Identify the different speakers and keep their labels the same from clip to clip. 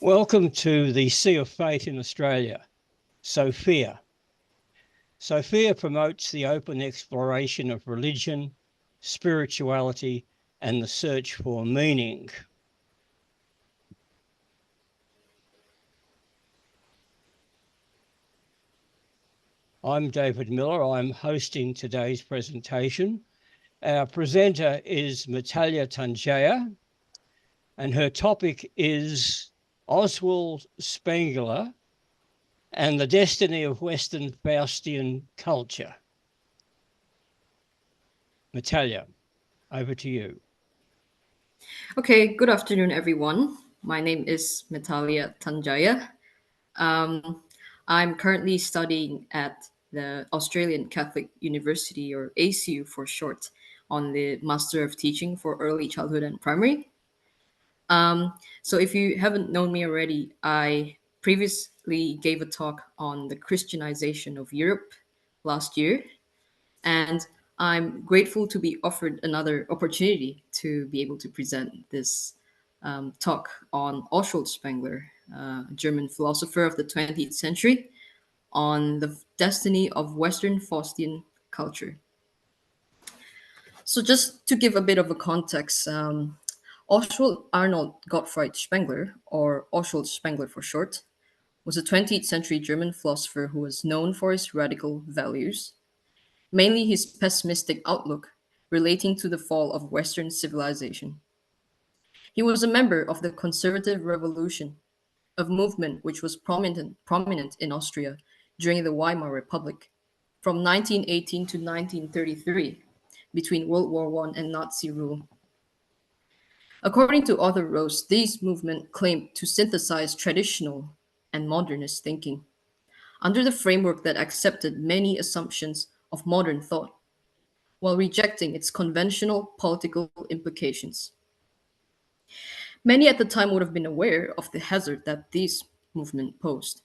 Speaker 1: Welcome to the Sea of Faith in Australia, Sophia. Sophia promotes the open exploration of religion, spirituality, and the search for meaning. I'm David Miller. I'm hosting today's presentation. Our presenter is Natalia Tanjaya, and her topic is Oswald Spengler and the destiny of Western Faustian culture. Natalia, over to you.
Speaker 2: Okay, good afternoon, everyone. My name is Natalia Tanjaya. I'm currently studying at the Australian Catholic University, or ACU for short, on the Master of Teaching for Early Childhood and Primary. So if you haven't known me already, I previously gave a talk on the Christianization of Europe last year, and I'm grateful to be offered another opportunity to be able to present this talk on Oswald Spengler, a German philosopher of the 20th century, on the destiny of Western Faustian culture. So just to give a bit of a context, Oswald Arnold Gottfried Spengler, or Oswald Spengler for short, was a 20th century German philosopher who was known for his radical values, mainly his pessimistic outlook relating to the fall of Western civilization. He was a member of the Conservative Revolution, a movement which was prominent in Austria during the Weimar Republic from 1918 to 1933, between World War I and Nazi rule. According to Arthur Rose, this movement claimed to synthesize traditional and modernist thinking under the framework that accepted many assumptions of modern thought, while rejecting its conventional political implications. Many at the time would have been aware of the hazard that this movement posed,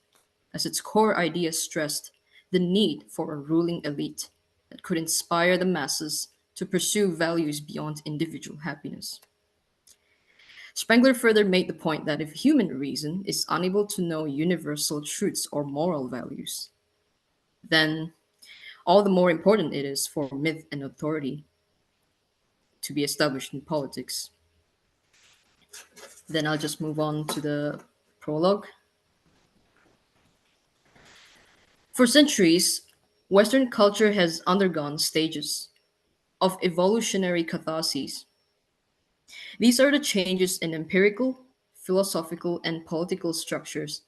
Speaker 2: as its core idea stressed the need for a ruling elite that could inspire the masses to pursue values beyond individual happiness. Spengler further made the point that if human reason is unable to know universal truths or moral values, then all the more important it is for myth and authority to be established in politics. Then I'll just move on to the prologue. For centuries, Western culture has undergone stages of evolutionary catharses. These are the changes in empirical, philosophical, and political structures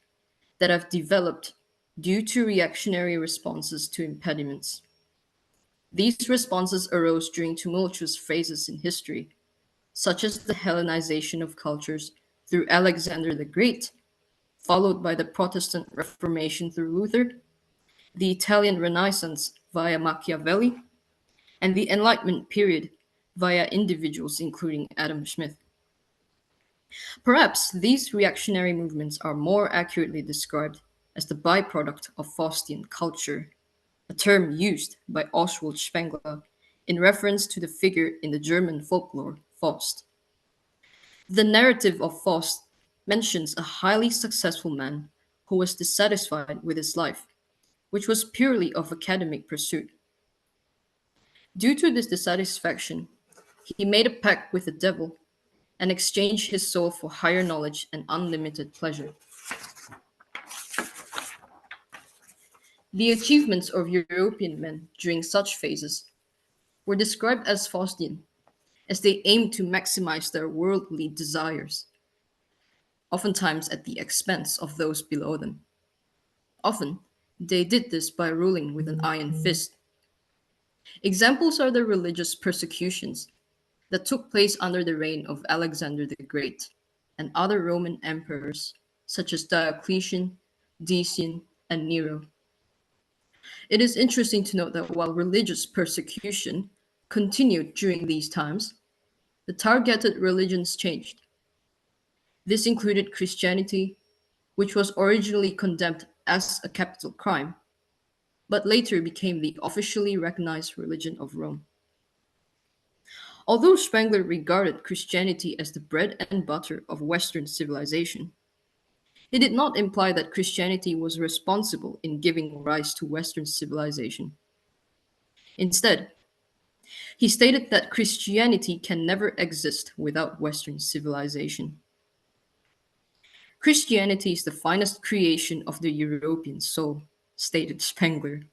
Speaker 2: that have developed due to reactionary responses to impediments. These responses arose during tumultuous phases in history, such as the Hellenization of cultures through Alexander the Great, followed by the Protestant Reformation through Luther, the Italian Renaissance via Machiavelli, and the Enlightenment period via individuals including Adam Smith. Perhaps these reactionary movements are more accurately described as the byproduct of Faustian culture, a term used by Oswald Spengler in reference to the figure in the German folklore, Faust. The narrative of Faust mentions a highly successful man who was dissatisfied with his life, which was purely of academic pursuit. Due to this dissatisfaction, he made a pact with the devil and exchanged his soul for higher knowledge and unlimited pleasure. The achievements of European men during such phases were described as Faustian, as they aimed to maximize their worldly desires, oftentimes at the expense of those below them. Often, they did this by ruling with an iron fist. Examples are the religious persecutions that took place under the reign of Alexander the Great and other Roman emperors such as Diocletian, Decian, and Nero. It is interesting to note that while religious persecution continued during these times, the targeted religions changed. This included Christianity, which was originally condemned as a capital crime, but later became the officially recognized religion of Rome. Although Spengler regarded Christianity as the bread and butter of Western civilization, He did not imply that Christianity was responsible in giving rise to Western civilization. Instead, he stated that Christianity can never exist without Western civilization. Christianity is the finest creation of the European soul, stated Spengler.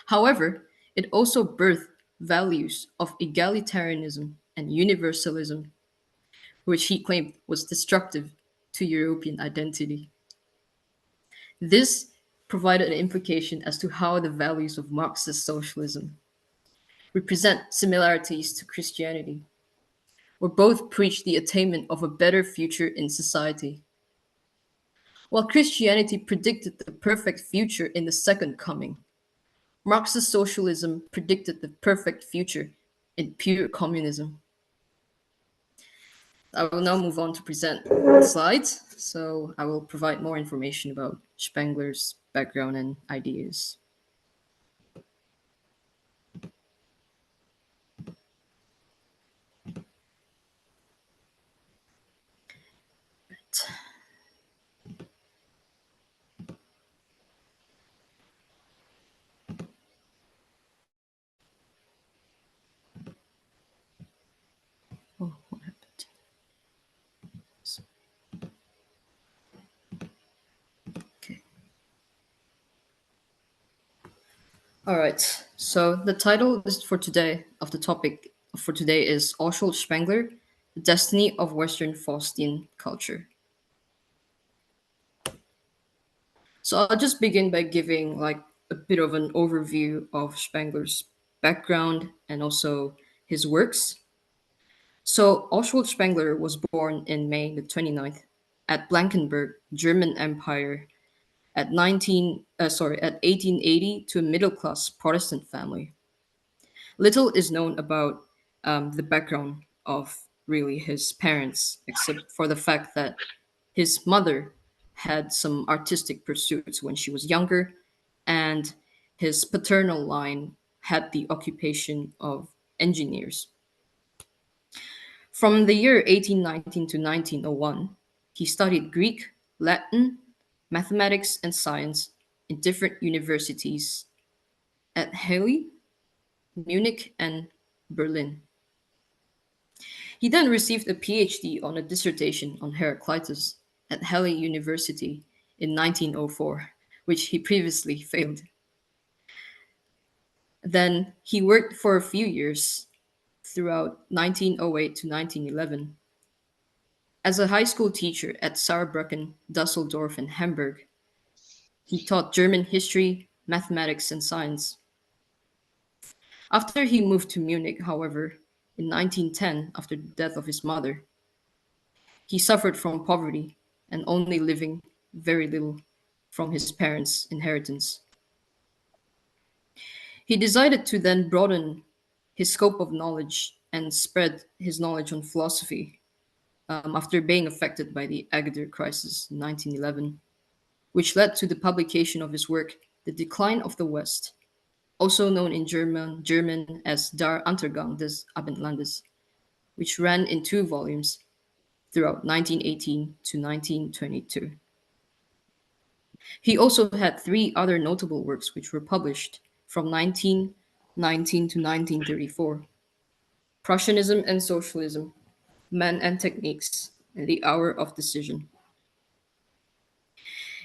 Speaker 2: However, it also birthed values of egalitarianism and universalism, which he claimed was destructive to European identity. This provided an implication as to how the values of Marxist socialism represent similarities to Christianity, or both preach the attainment of a better future in society. While Christianity predicted the perfect future in the second coming, Marxist socialism predicted the perfect future in pure communism. I will now move on to present the slides. So I will provide more information about Spengler's background and ideas. Oh, what happened? Okay. All right. So the title is for today of the topic for today is Oswald Spengler, The Destiny of Western Faustian Culture. So I'll just begin by giving like a bit of an overview of Spengler's background and also his works. So Oswald Spengler was born in May the 29th at Blankenberg, German Empire at 1880 to a middle-class Protestant family. Little is known about the background of really his parents, except for the fact that his mother had some artistic pursuits when she was younger, and his paternal line had the occupation of engineers. From the year 1819 to 1901, he studied Greek, Latin, mathematics, and science in different universities at Halle, Munich, and Berlin. He then received a PhD on a dissertation on Heraclitus at Halle University in 1904, which he previously failed. Then he worked for a few years throughout 1908 to 1911 as a high school teacher at Saarbrücken, Dusseldorf, and Hamburg. He taught German history, mathematics, and science. After he moved to Munich, however, in 1910, after the death of his mother, he suffered from poverty and only living very little from his parents' inheritance. He decided to then broaden his scope of knowledge and spread his knowledge on philosophy after being affected by the Agadir crisis in 1911, which led to the publication of his work, The Decline of the West, also known in German as Der Untergang des Abendlandes, which ran in 2 volumes throughout 1918 to 1922. He also had 3 other notable works which were published from 1919 to 1934: Prussianism and Socialism, Men and Techniques, and The Hour of Decision.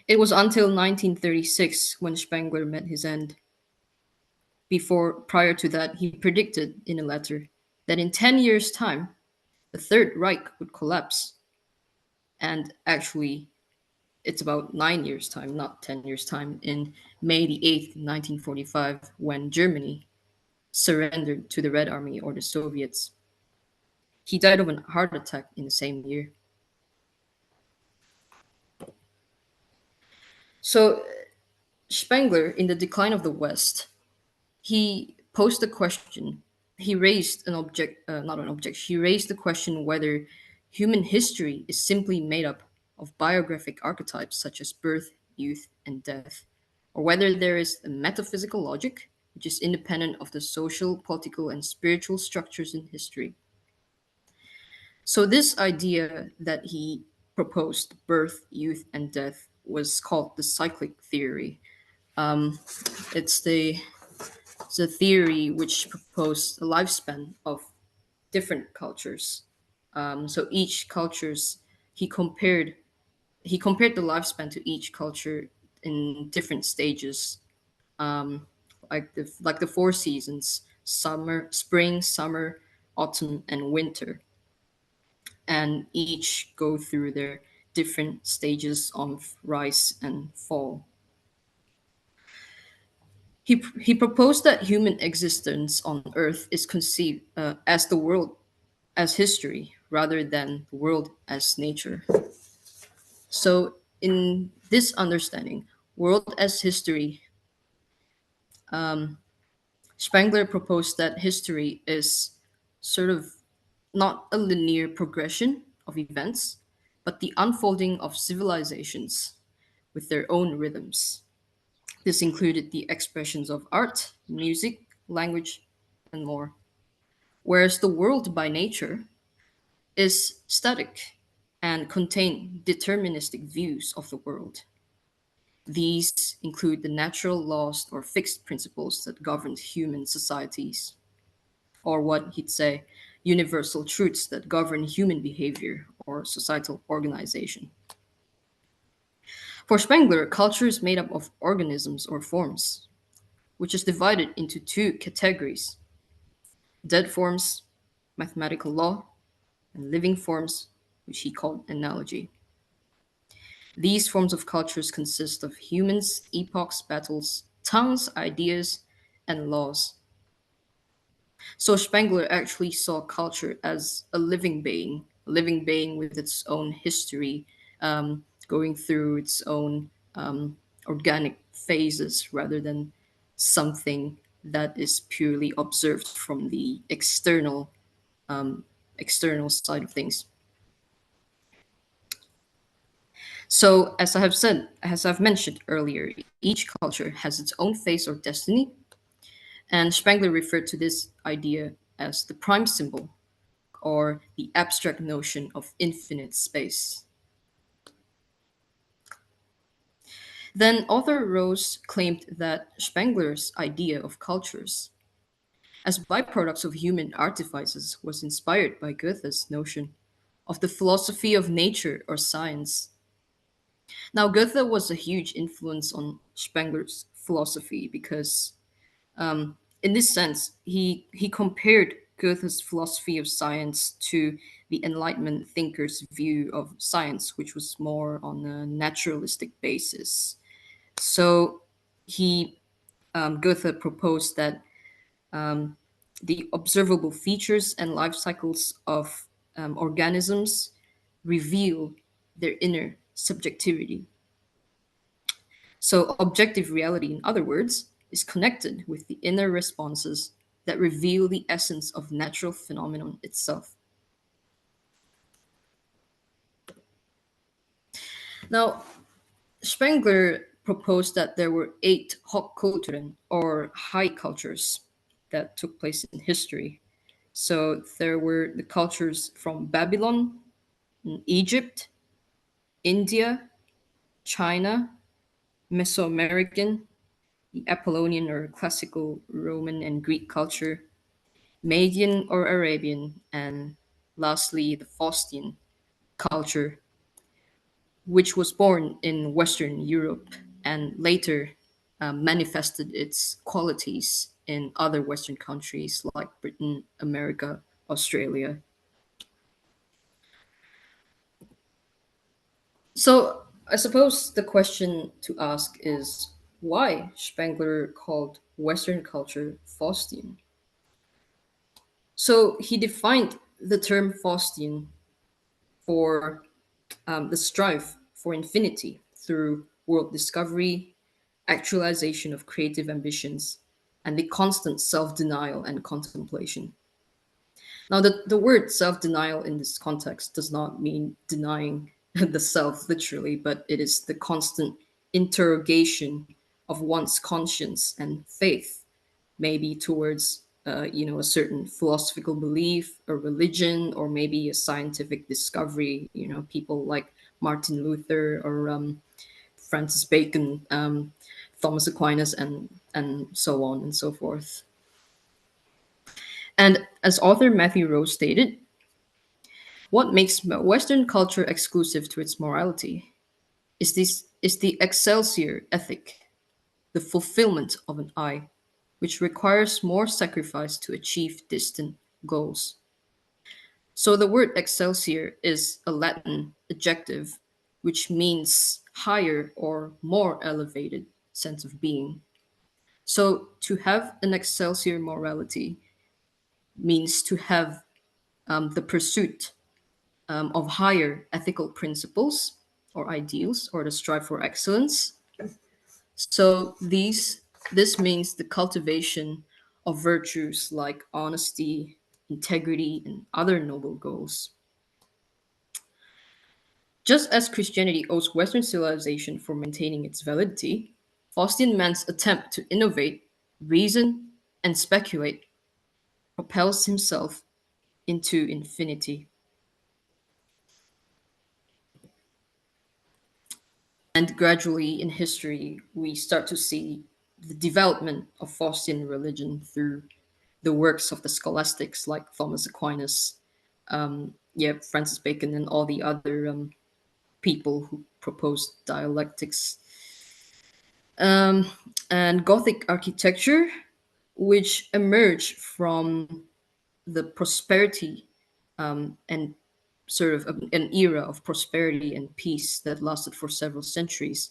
Speaker 2: It was until 1936 when Spengler met his end. Prior to that, he predicted in a letter that in 10 years' time, the Third Reich would collapse. And actually, it's about 9 years' time, not 10 years' time, in May the 8th, 1945, when Germany surrendered to the Red Army or the Soviets. He died of a heart attack in the same year. So Spengler, in The Decline of the West, he posed a question. He raised he raised the question whether human history is simply made up of biographic archetypes such as birth, youth, and death, or whether there is a metaphysical logic which is independent of the social, political, and spiritual structures in history. So this idea that he proposed birth, youth, and death was called the cyclic theory. It's the theory which proposed a lifespan of different cultures. So each cultures he compared he compared the lifespan to each culture in different stages, like the four seasons: summer, spring, summer, autumn, and winter, and each go through their different stages of rise and fall. He proposed that human existence on Earth is conceived as the world as history rather than the world as nature. So, in this understanding, world as history, Spengler proposed that history is sort of not a linear progression of events, but the unfolding of civilizations with their own rhythms. This included the expressions of art, music, language, and more. Whereas the world by nature is static and contain deterministic views of the world. These include the natural laws or fixed principles that govern human societies, or what he'd say, universal truths that govern human behavior or societal organization. For Spengler, culture is made up of organisms or forms, which is divided into two categories: dead forms, mathematical law, and living forms, which he called analogy. These forms of cultures consist of humans, epochs, battles, tongues, ideas, and laws. So Spengler actually saw culture as a living being with its own history, going through its own organic phases rather than something that is purely observed from the um, external side of things. So, as I've mentioned earlier, each culture has its own face or destiny, and Spengler referred to this idea as the prime symbol or the abstract notion of infinite space. Then author Rose claimed that Spengler's idea of cultures as byproducts of human artifices was inspired by Goethe's notion of the philosophy of nature or science. Now, Goethe was a huge influence on Spengler's philosophy because, in this sense, he compared Goethe's philosophy of science to the Enlightenment thinkers' view of science, which was more on a naturalistic basis. So he Goethe proposed that the observable features and life cycles of organisms reveal their inner subjectivity. So, objective reality, in other words, is connected with the inner responses that reveal the essence of natural phenomenon itself. Now, Spengler proposed that there were 8 Hochkulturen, or high cultures, that took place in history. So there were the cultures from Babylon, Egypt, India, China, Mesoamerican, the Apollonian or classical Roman and Greek culture, Median or Arabian, and lastly the Faustian culture, which was born in Western Europe and later manifested its qualities in other Western countries like Britain, America, Australia. So I suppose the question to ask is why Spengler called Western culture Faustian? So he defined the term Faustian for the strive for infinity through world discovery, actualization of creative ambitions, and the constant self denial and contemplation. Now, the word self denial in this context does not mean denying the self literally, but it is the constant interrogation of one's conscience and faith, maybe towards a certain philosophical belief, a religion, or maybe a scientific discovery. People like Martin Luther or Francis Bacon, Thomas Aquinas, and so on and so forth. And as author Matthew Rose stated, what makes Western culture exclusive to its morality is the excelsior ethic, the fulfillment of an I, which requires more sacrifice to achieve distant goals. So the word excelsior is a Latin adjective which means higher or more elevated sense of being. So to have an excelsior morality means to have the pursuit of higher ethical principles or ideals, or the strive for excellence. So this means the cultivation of virtues like honesty, integrity, and other noble goals. Just as Christianity owes Western civilization for maintaining its validity, Faustian man's attempt to innovate, reason, and speculate propels himself into infinity. And gradually in history, we start to see the development of Faustian religion through the works of the scholastics like Thomas Aquinas, Francis Bacon, and all the other people who proposed dialectics. Um, and Gothic architecture, which emerged from the prosperity and sort of an era of prosperity and peace that lasted for several centuries,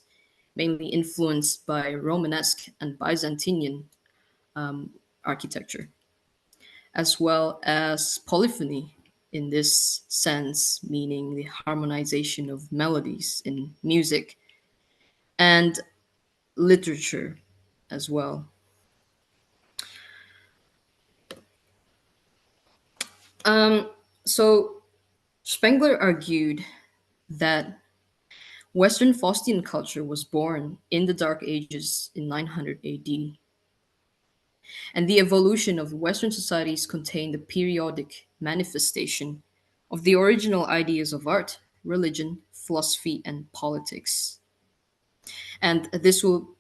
Speaker 2: mainly influenced by Romanesque and Byzantine architecture, as well as polyphony in this sense, meaning the harmonization of melodies in music and literature as well. So Spengler argued that Western Faustian culture was born in the Dark Ages in 900 AD, and the evolution of Western societies contained the periodic manifestation of the original ideas of art, religion, philosophy, and politics. And this will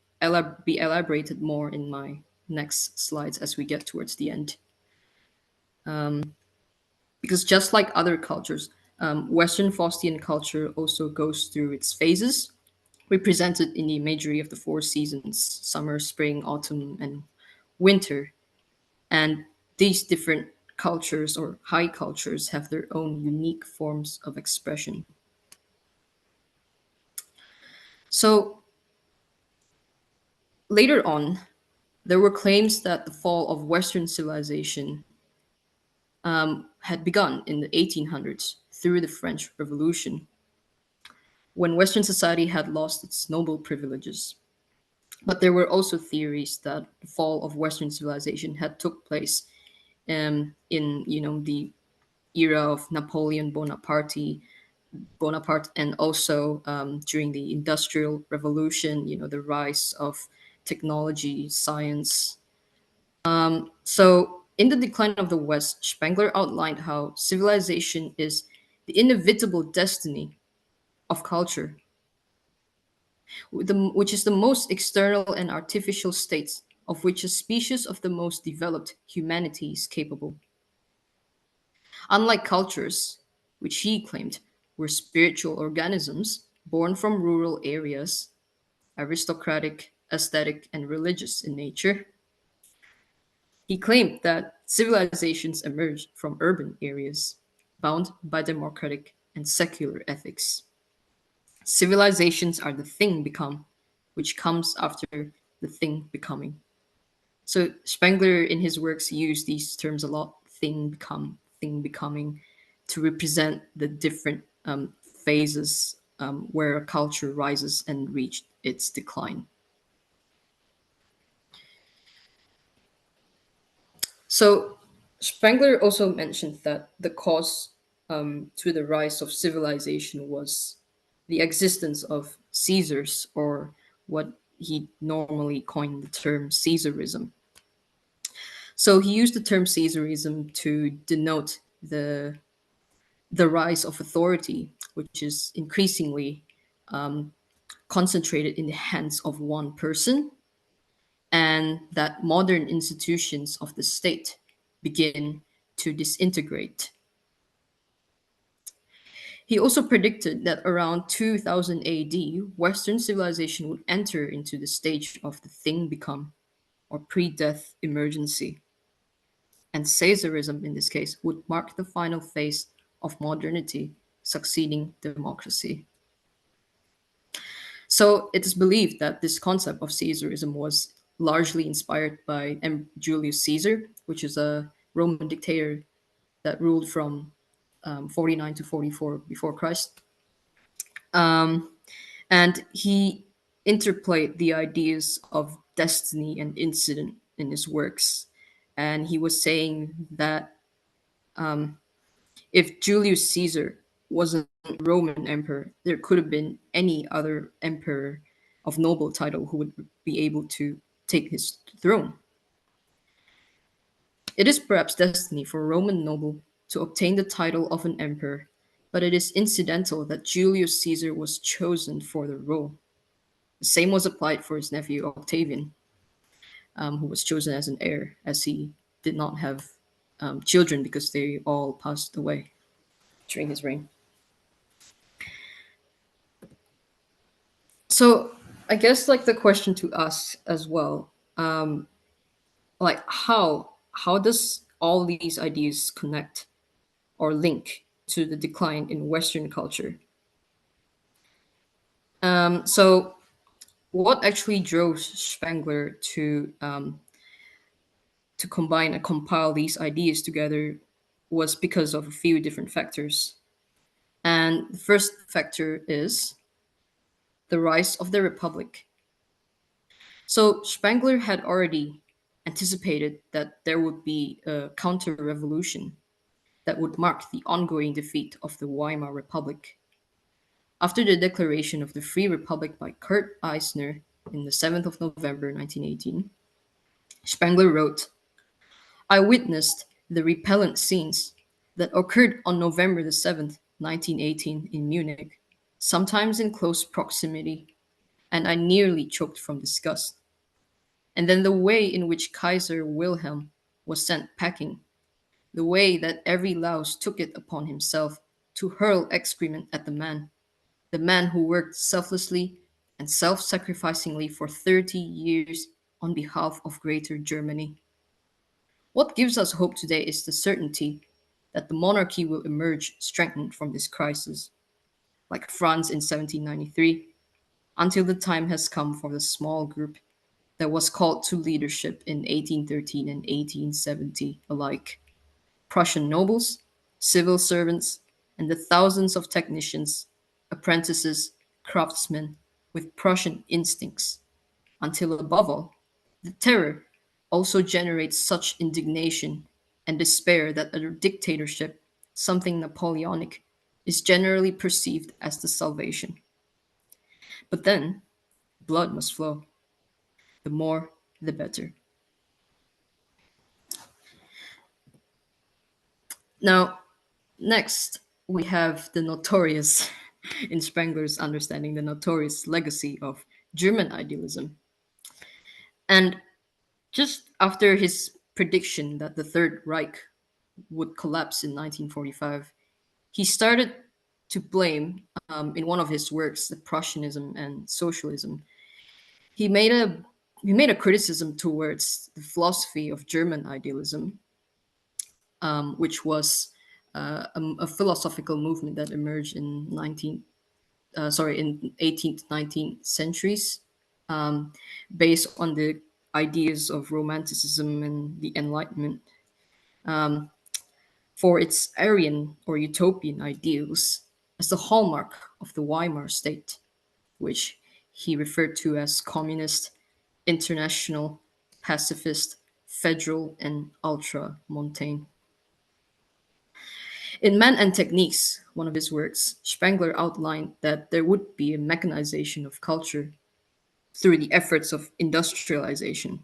Speaker 2: be elaborated more in my next slides as we get towards the end. Because just like other cultures, Western Faustian culture also goes through its phases, represented in the imagery of the four seasons: summer, spring, autumn, and winter. And these different cultures or high cultures have their own unique forms of expression. So later on, there were claims that the fall of Western civilization had begun in the 1800s through the French Revolution, when Western society had lost its noble privileges. But there were also theories that the fall of Western civilization had took place in the era of Napoleon Bonaparte, and also during the Industrial Revolution, the rise of technology, science. So in the decline of the West, Spengler outlined how civilization is the inevitable destiny of culture, which is the most external and artificial states of which a species of the most developed humanity is capable. Unlike cultures, which he claimed were spiritual organisms born from rural areas, aristocratic, aesthetic, and religious in nature, he claimed that civilizations emerged from urban areas, bound by democratic and secular ethics. Civilizations are the thing become, which comes after the thing becoming. So Spengler, in his works, used these terms a lot: thing, become, thing, becoming, to represent the different phases where a culture rises and reached its decline. So Spengler also mentioned that the cause to the rise of civilization was the existence of Caesars, or what he normally coined the term Caesarism. So he used the term Caesarism to denote the rise of authority, which is increasingly concentrated in the hands of one person, and that modern institutions of the state begin to disintegrate. He also predicted that around 2000 AD, Western civilization would enter into the stage of the thing become, or pre death emergency. And Caesarism, in this case, would mark the final phase of modernity succeeding democracy. So it is believed that this concept of Caesarism was largely inspired by Julius Caesar, which is a Roman dictator that ruled from 49 to 44 before Christ. And he interplayed the ideas of destiny and incident in his works. And he was saying that if Julius Caesar wasn't Roman emperor, there could have been any other emperor of noble title who would be able to take his throne. It is perhaps destiny for a Roman noble to obtain the title of an emperor, but it is incidental that Julius Caesar was chosen for the role. The same was applied for his nephew Octavian, who was chosen as an heir, as he did not have children because they all passed away during his reign. So I guess like the question to us as well, like how does all these ideas connect or link to the decline in Western culture? So what actually drove Spengler to combine and compile these ideas together was because of a few different factors. And the first factor is the rise of the Republic. So Spengler had already anticipated that there would be a counter revolution that would mark the ongoing defeat of the Weimar Republic. After the declaration of the Free Republic by Kurt Eisner in the 7th of November 1918, Spengler wrote, I witnessed the repellent scenes that occurred on November the 7th, 1918 in Munich, sometimes in close proximity, and I nearly choked from disgust. And then the way in which Kaiser Wilhelm was sent packing, the way that every louse took it upon himself to hurl excrement at the man who worked selflessly and self-sacrificingly for 30 years on behalf of Greater Germany. What gives us hope today is the certainty that the monarchy will emerge strengthened from this crisis, like France in 1793, until the time has come for the small group that was called to leadership in 1813 and 1870 alike. Prussian nobles, civil servants, and the thousands of technicians, apprentices, craftsmen with Prussian instincts, until above all, the terror also generates such indignation and despair that a dictatorship, something Napoleonic, is generally perceived as the salvation. But then, blood must flow. The more, the better. Now, next, we have the notorious, in Spengler's understanding, the notorious legacy of German idealism. And just after his prediction that the Third Reich would collapse in 1945, he started to blame, in one of his works, the Prussianism and socialism. He made a criticism towards the philosophy of German idealism, which was a philosophical movement that emerged in 18th, 19th centuries, based on the ideas of Romanticism and the Enlightenment, for its Aryan or utopian ideals as the hallmark of the Weimar state, which he referred to as communist, international, pacifist, federal, and ultramontane. In Man and Techniques, one of his works, Spengler outlined that there would be a mechanization of culture through the efforts of industrialization.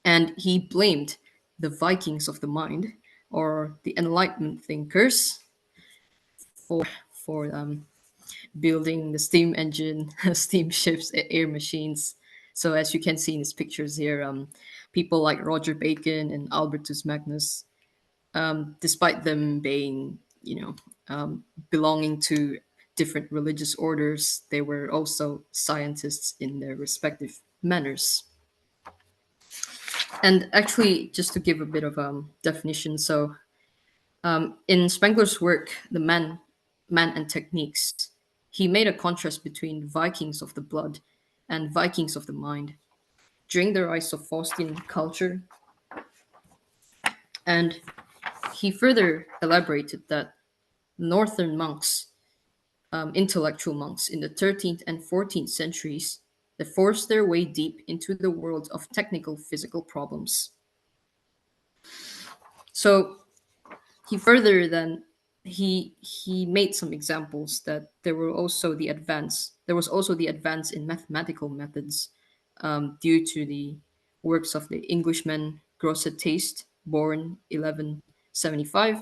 Speaker 2: And he blamed the Vikings of the mind, or the Enlightenment thinkers, for for building the steam engine, steamships, air machines. So as you can see in these pictures here, people like Roger Bacon and Albertus Magnus, despite them being, belonging to different religious orders, they were also scientists in their respective manners. And actually, just to give a bit of definition, so in Spengler's work, The Man and Techniques, he made a contrast between Vikings of the blood and Vikings of the mind during the rise of Faustian culture. And he further elaborated that Northern monks, intellectual monks in the 13th and 14th centuries, that forced their way deep into the world of technical physical problems. So he further then he made some examples that there was also the advance in mathematical methods, due to the works of the Englishman Grosset Taste, born 1175,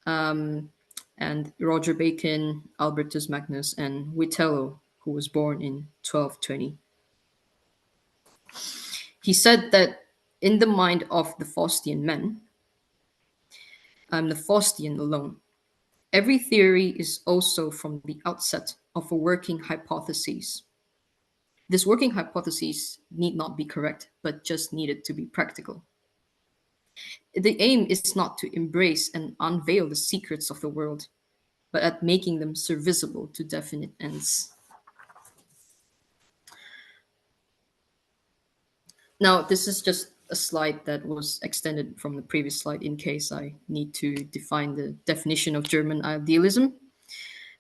Speaker 2: and Roger Bacon, Albertus Magnus, and Vitello, who was born in 1220. He said that in the mind of the Faustian men, the Faustian alone, every theory is also from the outset of a working hypothesis. This working hypothesis need not be correct, but just needed to be practical. The aim is not to embrace and unveil the secrets of the world, but at making them serviceable to definite ends. Now, this is just a slide that was extended from the previous slide in case I need to define the definition of German idealism.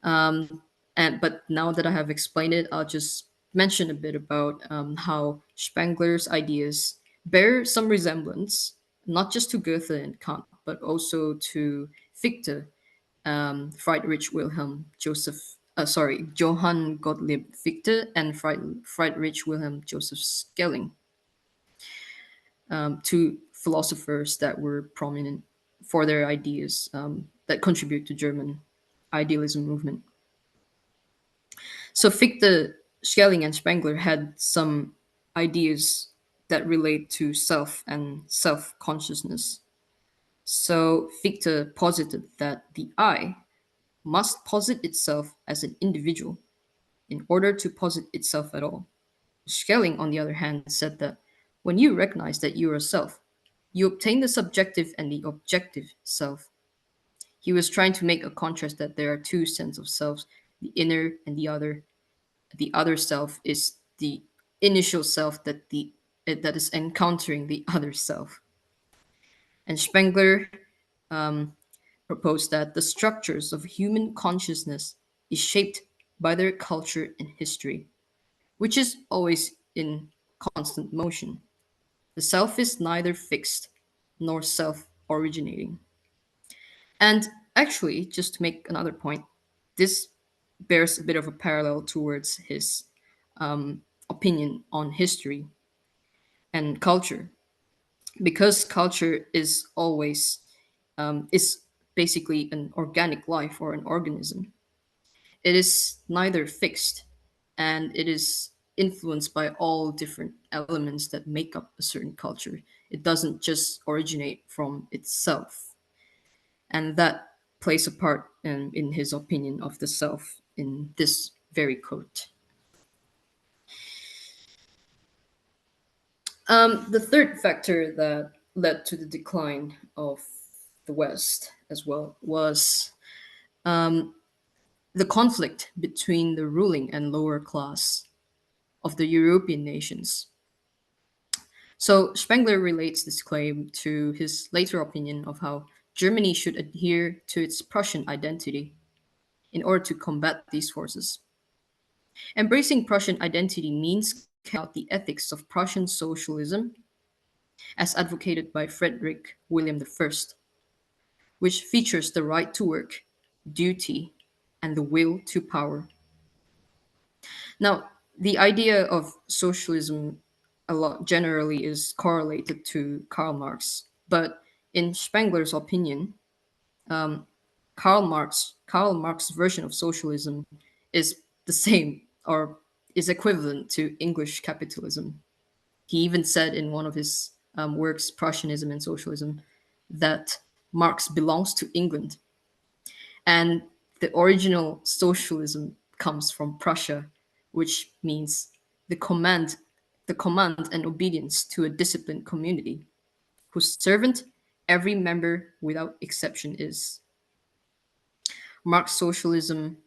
Speaker 2: But now that I have explained it, I'll just mention a bit about how Spengler's ideas bear some resemblance, not just to Goethe and Kant, but also to Fichte, Friedrich Wilhelm Johann Gottlieb Fichte and Friedrich Wilhelm Joseph Schelling, two philosophers that were prominent for their ideas, that contribute to German idealism movement. So Fichte, Schelling, and Spengler had some ideas that relate to self and self-consciousness. So Fichte posited that the I must posit itself as an individual in order to posit itself at all. Schelling, on the other hand, said that when you recognize that you are a self, you obtain the subjective and the objective self. He was trying to make a contrast that there are two sense of selves, the inner and the other. The other self is the initial self that is encountering the other self. And Spengler proposed that the structures of human consciousness is shaped by their culture and history, which is always in constant motion. The self is neither fixed nor self-originating. And actually, just to make another point, this bears a bit of a parallel towards his opinion on history and culture, because culture is always is basically an organic life or an organism. It is neither fixed, and it is influenced by all different elements that make up a certain culture. It doesn't just originate from itself, and that plays a part in his opinion of the self in this very quote. The third factor that led to the decline of the West as well was the conflict between the ruling and lower class of the European nations. So Spengler relates this claim to his later opinion of how Germany should adhere to its Prussian identity in order to combat these forces. Embracing Prussian identity means carrying out the ethics of Prussian socialism as advocated by Frederick William I, which features the right to work, duty, and the will to power. Now, the idea of socialism a lot generally is correlated to Karl Marx, But in Spengler's opinion, Karl Marx's version of socialism is the same or is equivalent to English capitalism. He even said in one of his works, Prussianism and Socialism, that Marx belongs to England. And the original socialism comes from Prussia, which means the command, the command and obedience to a disciplined community, whose servant every member without exception is. Marx socialism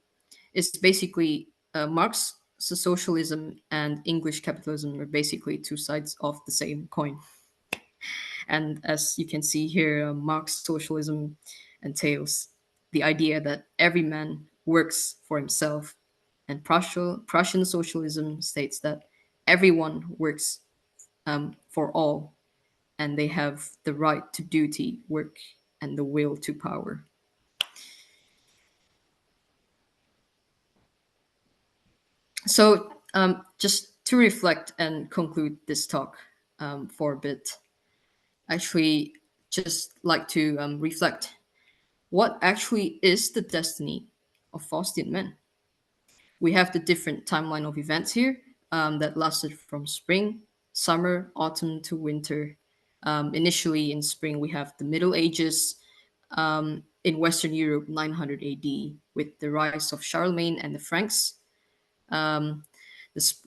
Speaker 2: is basically Marx socialism and English capitalism are basically two sides of the same coin. And as you can see here, Marx socialism entails the idea that every man works for himself, and Prussian socialism states that everyone works for all, and they have the right to duty, work, and the will to power. So, just to reflect and conclude this talk for a bit, actually, just like to reflect what actually is the destiny of Faustian men. We have the different timeline of events here that lasted from spring, summer, autumn to winter. Initially, in spring, we have the Middle Ages in Western Europe, 900 AD, with the rise of Charlemagne and the Franks.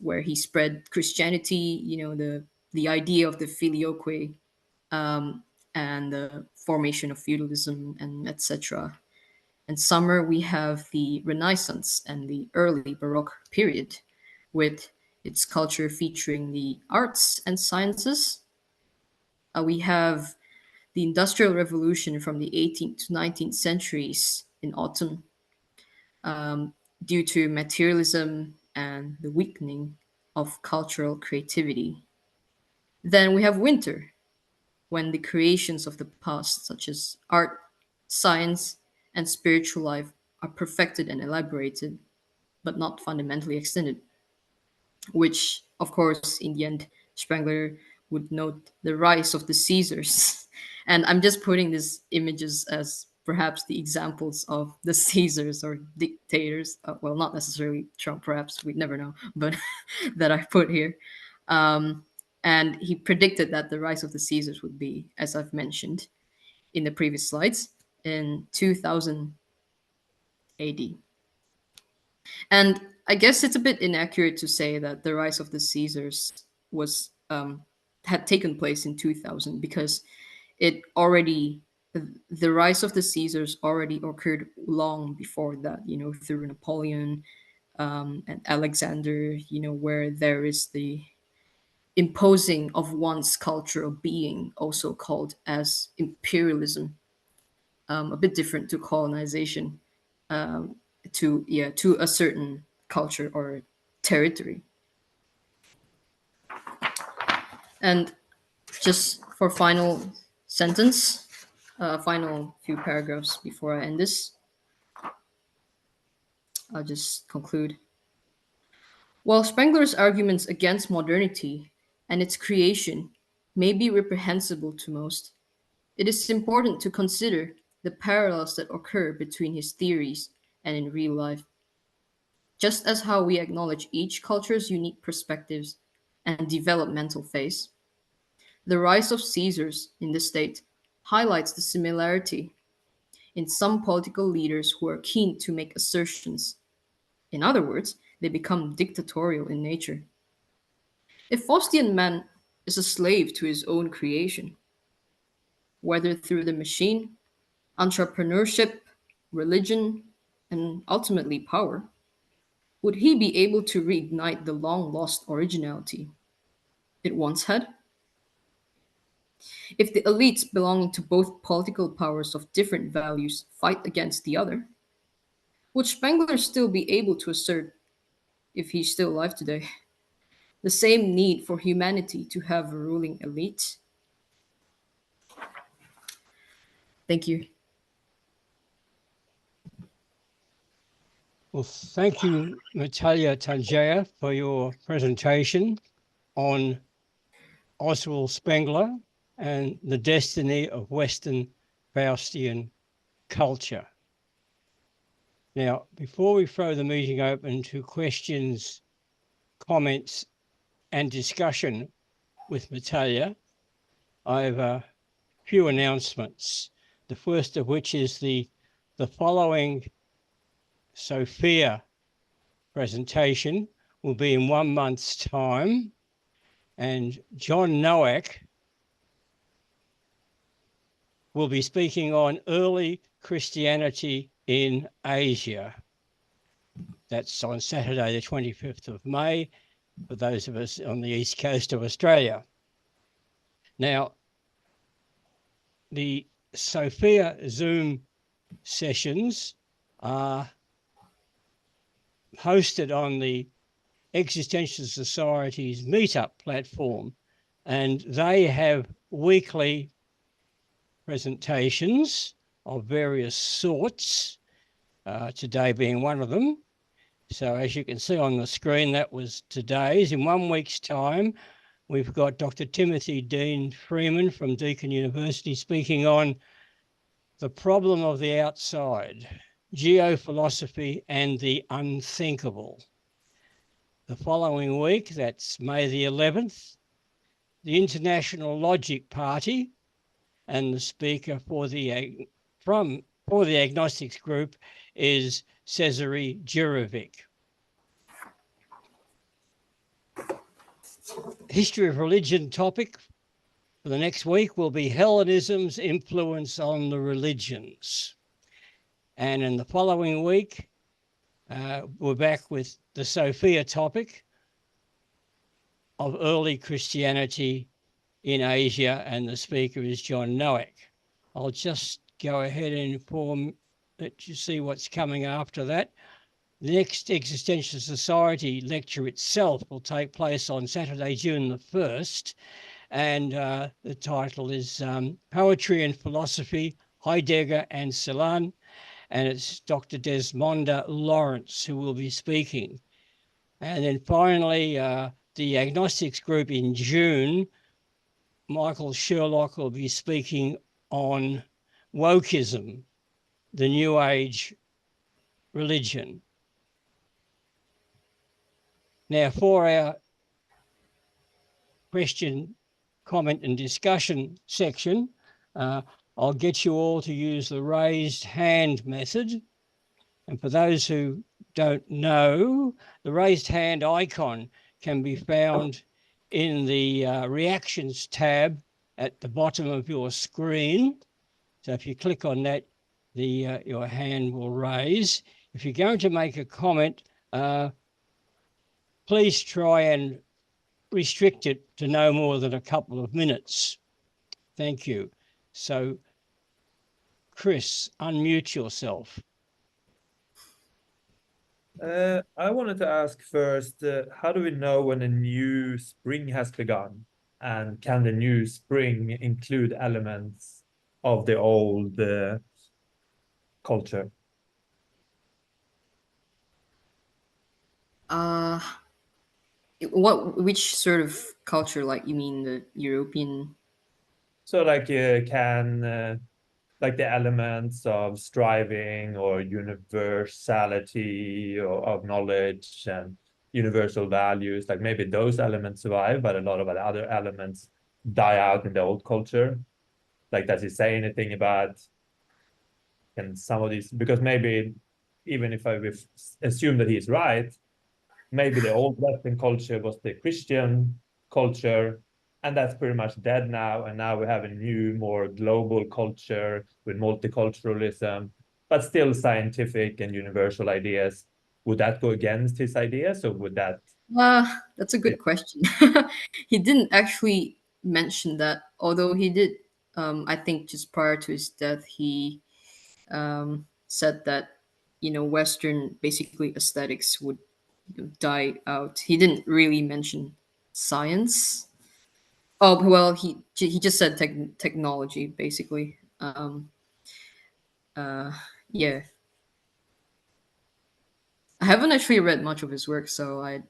Speaker 2: Where he spread Christianity, the idea of the filioque, and the formation of feudalism, and etc. And summer we have the Renaissance and the early Baroque period, with its culture featuring the arts and sciences. We have the Industrial Revolution from the 18th to 19th centuries in autumn, due to materialism and the weakening of cultural creativity. Then we have winter, when the creations of the past, such as art, science, and spiritual life, are perfected and elaborated, but not fundamentally extended, which, of course, in the end, Spengler would note the rise of the Caesars. And I'm just putting these images as perhaps the examples of the Caesars or dictators. Well, not necessarily Trump, perhaps, we never know, but that I put here. And he predicted that the rise of the Caesars would be, as I've mentioned in the previous slides, in 2000 AD. And I guess it's a bit inaccurate to say that the rise of the Caesars was had taken place in 2000, because it already the rise of the Caesars already occurred long before that. Through Napoleon and Alexander. Where there is the imposing of one's cultural being, also called as imperialism, a bit different to colonization. To a certain culture or territory. And just for final sentence, final few paragraphs before I end this, I'll just conclude. While Spengler's arguments against modernity and its creation may be reprehensible to most, it is important to consider the parallels that occur between his theories and in real life. Just as how we acknowledge each culture's unique perspectives and developmental phase, the rise of Caesars in the state highlights the similarity in some political leaders who are keen to make assertions. In other words, they become dictatorial in nature. If Faustian man is a slave to his own creation, whether through the machine, entrepreneurship, religion, and ultimately power, would he be able to reignite the long-lost originality it once had? If the elites belonging to both political powers of different values fight against the other, would Spengler still be able to assert, if he's still alive today, the same need for humanity to have a ruling elite? Thank you.
Speaker 1: Well, thank you, Natalia Tangeya, for your presentation on Oswald Spengler and the destiny of Western Faustian culture. Now, before we throw the meeting open to questions, comments, and discussion with Natalia, I have a few announcements. The first of which is the following Sophia presentation will be in 1 month's time, and John Nowak will be speaking on early Christianity in Asia. That's on Saturday, the 25th of May, for those of us on the east coast of Australia. Now, the Sophia Zoom sessions are hosted on the Existential Society's Meetup platform, and they have weekly presentations of various sorts, today being one of them. So as you can see on the screen, that was today's. In 1 week's time, we've got Dr. Timothy Dean Freeman from Deakin University speaking on the problem of the outside, geophilosophy and the unthinkable. The following week, that's May the 11th, the International Logic Party, and the speaker for the agnostics group is Cesare Jurovic. History of religion topic for the next week will be Hellenism's influence on the religions. And in the following week, we're back with the Sophia topic of early Christianity in Asia, and the speaker is John Nowak. I'll just go ahead and inform that you see what's coming after that. The next Existential Society lecture itself will take place on Saturday, June the 1st, and the title is Poetry and Philosophy, Heidegger and Celan, and it's Dr. Desmonda Lawrence who will be speaking. And then finally, the agnostics group in June, Michael Sherlock will be speaking on wokeism, the New Age religion. Now, for our question, comment, and discussion section, I'll get you all to use the raised hand method. And for those who don't know, the raised hand icon can be found in the reactions tab at the bottom of your screen. So if you click on that, your hand will raise. If you're going to make a comment, please try and restrict it to no more than a couple of minutes. Thank you. So, Chris, unmute yourself.
Speaker 3: I wanted to ask first, how do we know when a new spring has begun? And can the new spring include elements of the old culture?
Speaker 2: Which sort of culture? Like, you mean the European?
Speaker 3: So like like the elements of striving or universality or of knowledge and universal values, like maybe those elements survive, but a lot of the other elements die out in the old culture. Like, does he say anything about and some of these? Because maybe even if I assume that he's right, maybe the old Western culture was the Christian culture, and that's pretty much dead now. And now we have a new, more global culture with multiculturalism, but still scientific and universal ideas. Would that go against his ideas, or would that?
Speaker 2: That's a good question. He didn't actually mention that, although he did. I think just prior to his death, he said that Western basically aesthetics would die out. He didn't really mention science. Oh well, he just said technology basically. Yeah, I haven't actually read much of his work, so I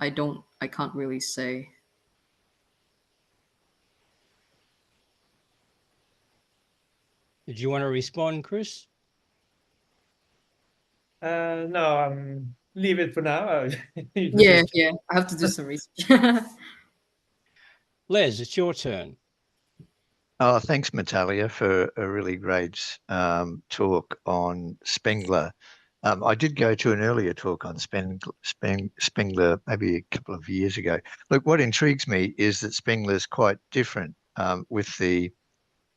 Speaker 2: can't really say.
Speaker 1: Did you want to respond, Chris?
Speaker 3: No, leave it for now.
Speaker 2: Yeah, I have to do some research.
Speaker 1: Les, it's your turn.
Speaker 4: Oh, thanks, Natalia, for a really great talk on Spengler. I did go to an earlier talk on Spengler maybe a couple of years ago. Look, what intrigues me is that Spengler's quite different with the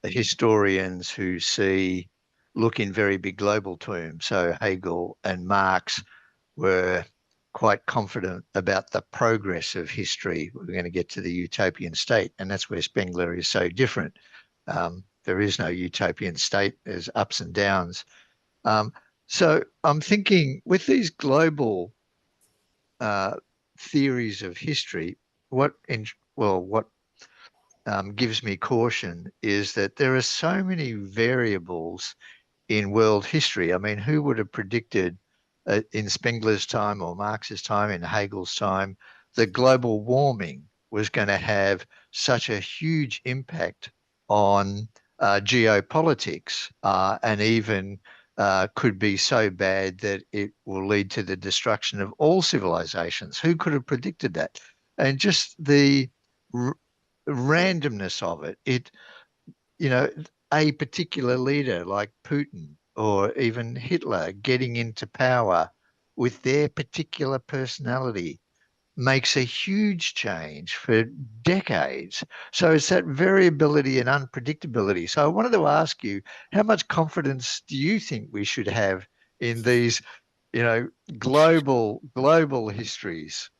Speaker 4: historians who look in very big global terms. So Hegel and Marx were quite confident about the progress of history. We're going to get to the utopian state, and that's where Spengler is so different. There is no utopian state. There's ups and downs. So I'm thinking with these global theories of history, what gives me caution is that there are so many variables in world history. I mean, who would have predicted in Spengler's time or Marx's time, in Hegel's time, that global warming was going to have such a huge impact on geopolitics and even could be so bad that it will lead to the destruction of all civilizations. Who could have predicted that? And just the randomness of it, a particular leader like Putin or even Hitler getting into power with their particular personality makes a huge change for decades. So it's that variability and unpredictability. So I wanted to ask you, how much confidence do you think we should have in these, global histories?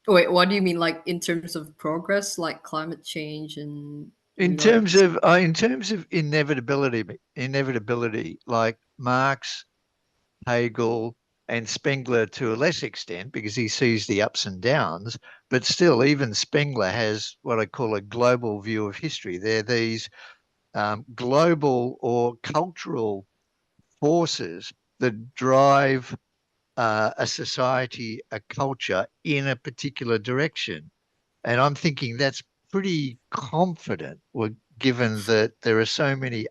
Speaker 2: Wait, what do you mean, like in terms of progress, like climate change and
Speaker 4: In terms of inevitability, like Marx, Hegel, and Spengler to a less extent, because he sees the ups and downs, but still, even Spengler has what I call a global view of history. They're these global or cultural forces that drive a society, a culture in a particular direction. And I'm thinking that's pretty confident, given that there are so many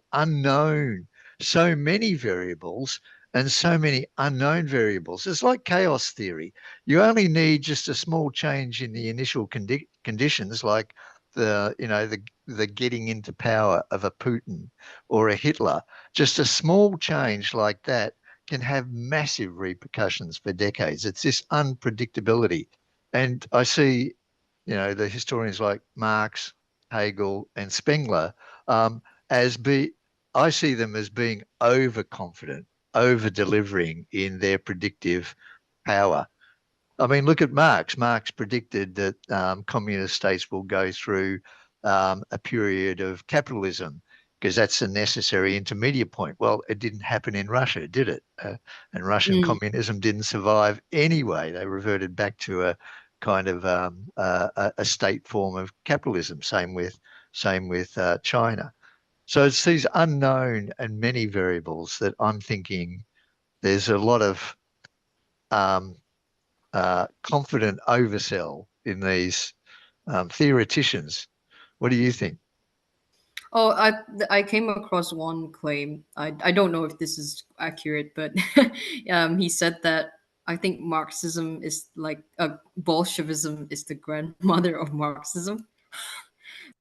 Speaker 4: variables and so many unknown variables. It's like chaos theory. You only need just a small change in the initial conditions, like the getting into power of a Putin or a Hitler. Just a small change like that can have massive repercussions for decades. It's this unpredictability. And I see the historians like Marx, Hegel, and Spengler I see them as being overconfident, over delivering in their predictive power. I mean, look at Marx. Marx predicted that communist states will go through a period of capitalism because that's a necessary intermediate point. Well, it didn't happen in Russia, did it? And Russian communism didn't survive anyway. They reverted back to a kind of a state form of capitalism. Same with China. So it's these unknown and many variables that I'm thinking there's a lot of confident oversell in these theoreticians. What do you think?
Speaker 2: Oh, I came across one claim. I don't know if this is accurate, but he said that I think Marxism is like Bolshevism is the grandmother of Marxism.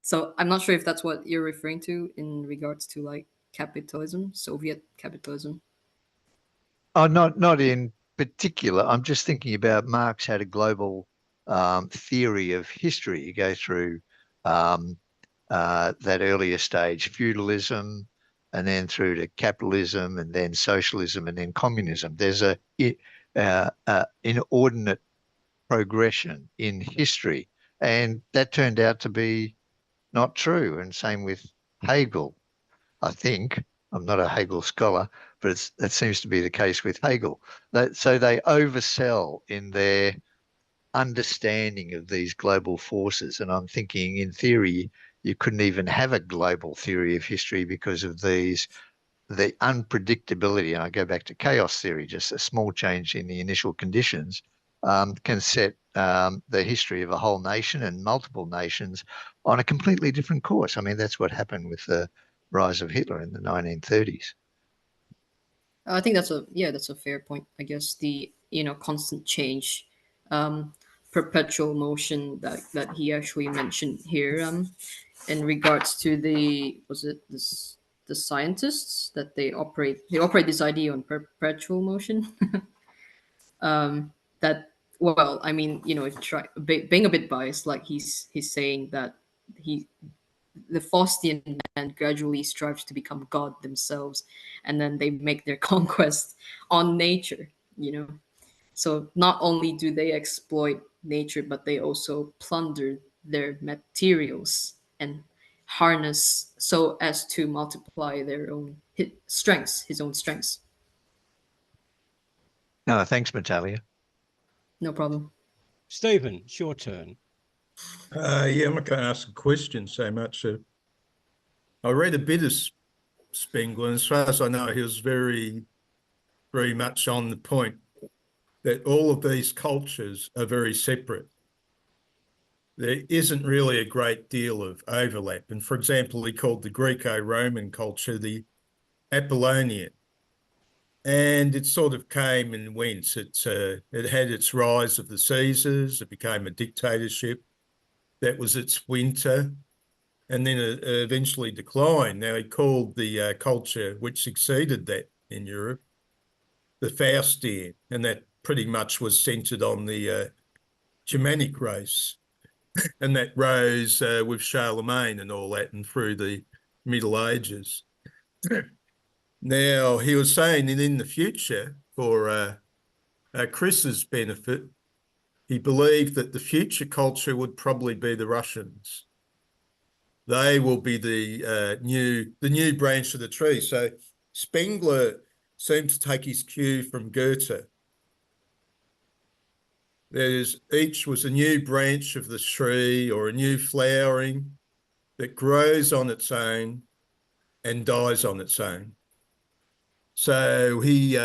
Speaker 2: So I'm not sure if that's what you're referring to in regards to like capitalism, Soviet capitalism.
Speaker 4: Oh, not in particular. I'm just thinking about Marx had a global theory of history. You go through that earlier stage, feudalism, and then through to capitalism, and then socialism, and then communism. There's a inordinate progression in history, and that turned out to be not true. And same with Hegel, I think. I'm not a Hegel scholar, but that seems to be the case with Hegel. So they oversell in their understanding of these global forces. And I'm thinking, in theory, you couldn't even have a global theory of history because of the unpredictability. And I go back to chaos theory, just a small change in the initial conditions can set the history of a whole nation and multiple nations on a completely different course. I mean, that's what happened with the rise of Hitler in the 1930s.
Speaker 2: I think that's a fair point. I guess the constant change, perpetual motion that he actually mentioned here, in regards to the scientists that they operate this idea on perpetual motion. That, well, I mean, being a bit biased, like he's saying that the Faustian man gradually strives to become God themselves, and then they make their conquest on nature. So not only do they exploit nature, but they also plunder their materials and harness so as to multiply their own strengths, his own strengths.
Speaker 4: No, thanks, Natalia.
Speaker 2: No problem.
Speaker 1: Stephen, it's your turn.
Speaker 5: Yeah, I'm not going to ask a question so much. I read a bit of Spengler, and as far as I know, he was very, very much on the point that all of these cultures are very separate. There isn't really a great deal of overlap. And for example, he called the Greco-Roman culture the Apollonian. And it sort of came and went. It had its rise of the Caesars. It became a dictatorship. That was its winter. And then it eventually declined. Now, he called the culture which succeeded that in Europe the Faustian, and that pretty much was centred on the Germanic race. And that rose with Charlemagne and all that, and through the Middle Ages. Now, he was saying that in the future, for Chris's benefit, he believed that the future culture would probably be the Russians. They will be the new branch of the tree. So Spengler seemed to take his cue from Goethe. Each was a new branch of the tree or a new flowering that grows on its own and dies on its own. So he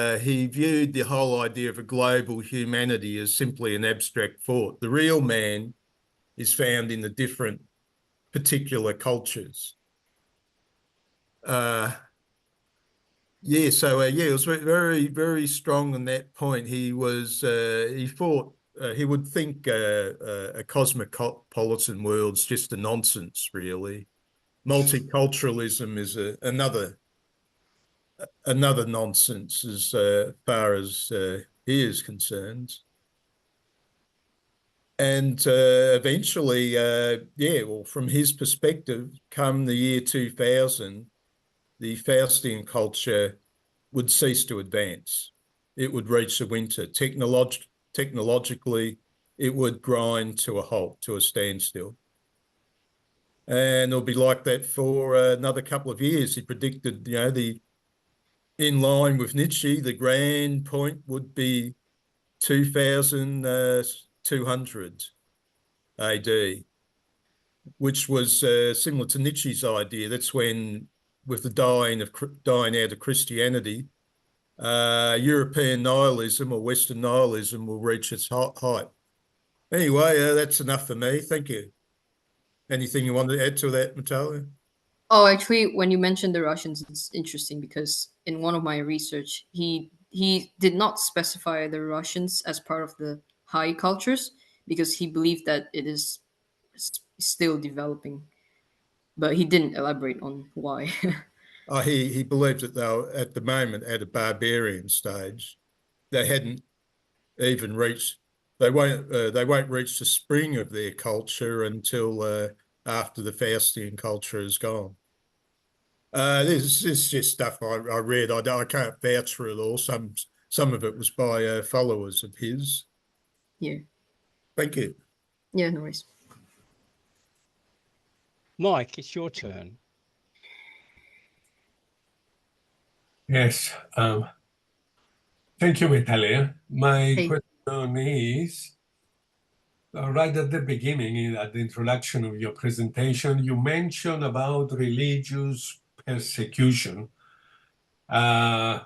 Speaker 5: viewed the whole idea of a global humanity as simply an abstract thought. The real man is found in the different particular cultures. So it was very, very strong on that point. He thought he would think a cosmopolitan world's just a nonsense, really. Multiculturalism is another nonsense as far as he is concerned. And eventually, from his perspective, come the year 2000, the Faustian culture would cease to advance. It would reach the winter. Technologically, it would grind to a halt, to a standstill. And it'll be like that for another couple of years. He predicted, in line with Nietzsche, the grand point would be 2200 AD, which was similar to Nietzsche's idea. That's when, with the dying out of Christianity, European nihilism or Western nihilism will reach its height. Anyway, that's enough for me. Thank you. Anything you want to add to that, Natalia?
Speaker 2: Oh, actually, when you mentioned the Russians, it's interesting because in one of my research, he did not specify the Russians as part of the high cultures because he believed that it is still developing, but he didn't elaborate on why.
Speaker 5: He believed that they were at the moment at a barbarian stage. They hadn't even reached. They won't reach the spring of their culture until after the Faustian culture is gone. This is just stuff I read. I can't vouch for it all. Some of it was by followers of his.
Speaker 2: Yeah.
Speaker 5: Thank you.
Speaker 2: Yeah, no worries.
Speaker 1: Mike, it's your turn.
Speaker 6: Yes. Thank you, Natalia. My question is, right at the beginning, at the introduction of your presentation, you mentioned about religious persecution. My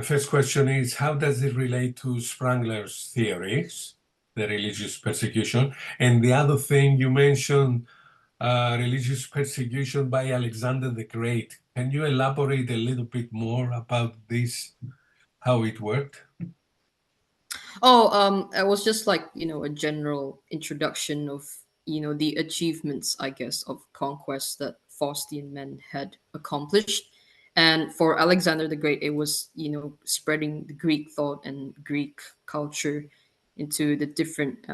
Speaker 6: first question is, how does it relate to Spengler's theories, the religious persecution? And the other thing you mentioned religious persecution by Alexander the Great. Can you elaborate a little bit more about this, how it worked?
Speaker 2: Oh, it was just like, a general introduction of, the achievements, I guess, of conquest that Faustian men had accomplished. And for Alexander the Great, it was, spreading the Greek thought and Greek culture into the different,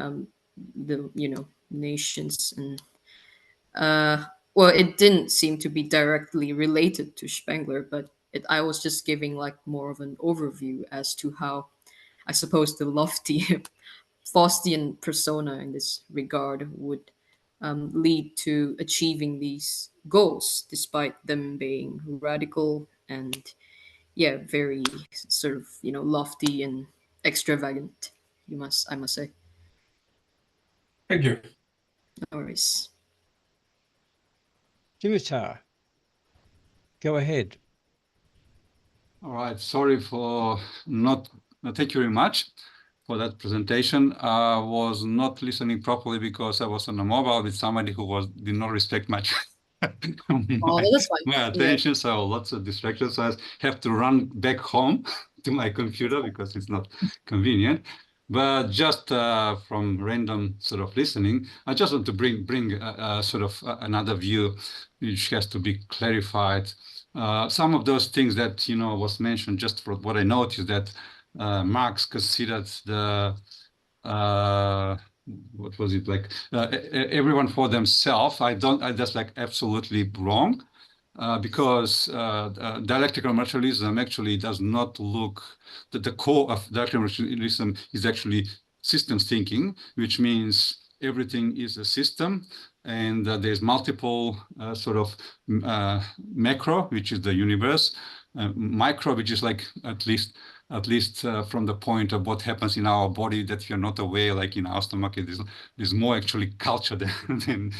Speaker 2: nations. And, well, it didn't seem to be directly related to Spengler, but I was just giving like more of an overview as to how, I suppose, the lofty Faustian persona in this regard would lead to achieving these goals, despite them being radical and, yeah, very sort of, lofty and extravagant. I must say.
Speaker 6: Thank you.
Speaker 2: No worries.
Speaker 1: Dimitar, go ahead.
Speaker 7: All right. Sorry for not. Thank you very much for that presentation. I was not listening properly because I was on a mobile with somebody who did not respect much my attention. Yeah. So lots of distractions. So I have to run back home to my computer because it's not convenient. But just from random sort of listening, I just want to bring sort of another view which has to be clarified. Some of those things that was mentioned, just for what I noticed, that Marx considered the what was it like? Everyone for themselves. That's like absolutely wrong, because dialectical materialism actually does not look. The core of dialectical materialism is actually systems thinking, which means everything is a system, and there's multiple sort of macro, which is the universe, micro, which is like at least from the point of what happens in our body that you're not aware, like in our stomach, there's more actually culture than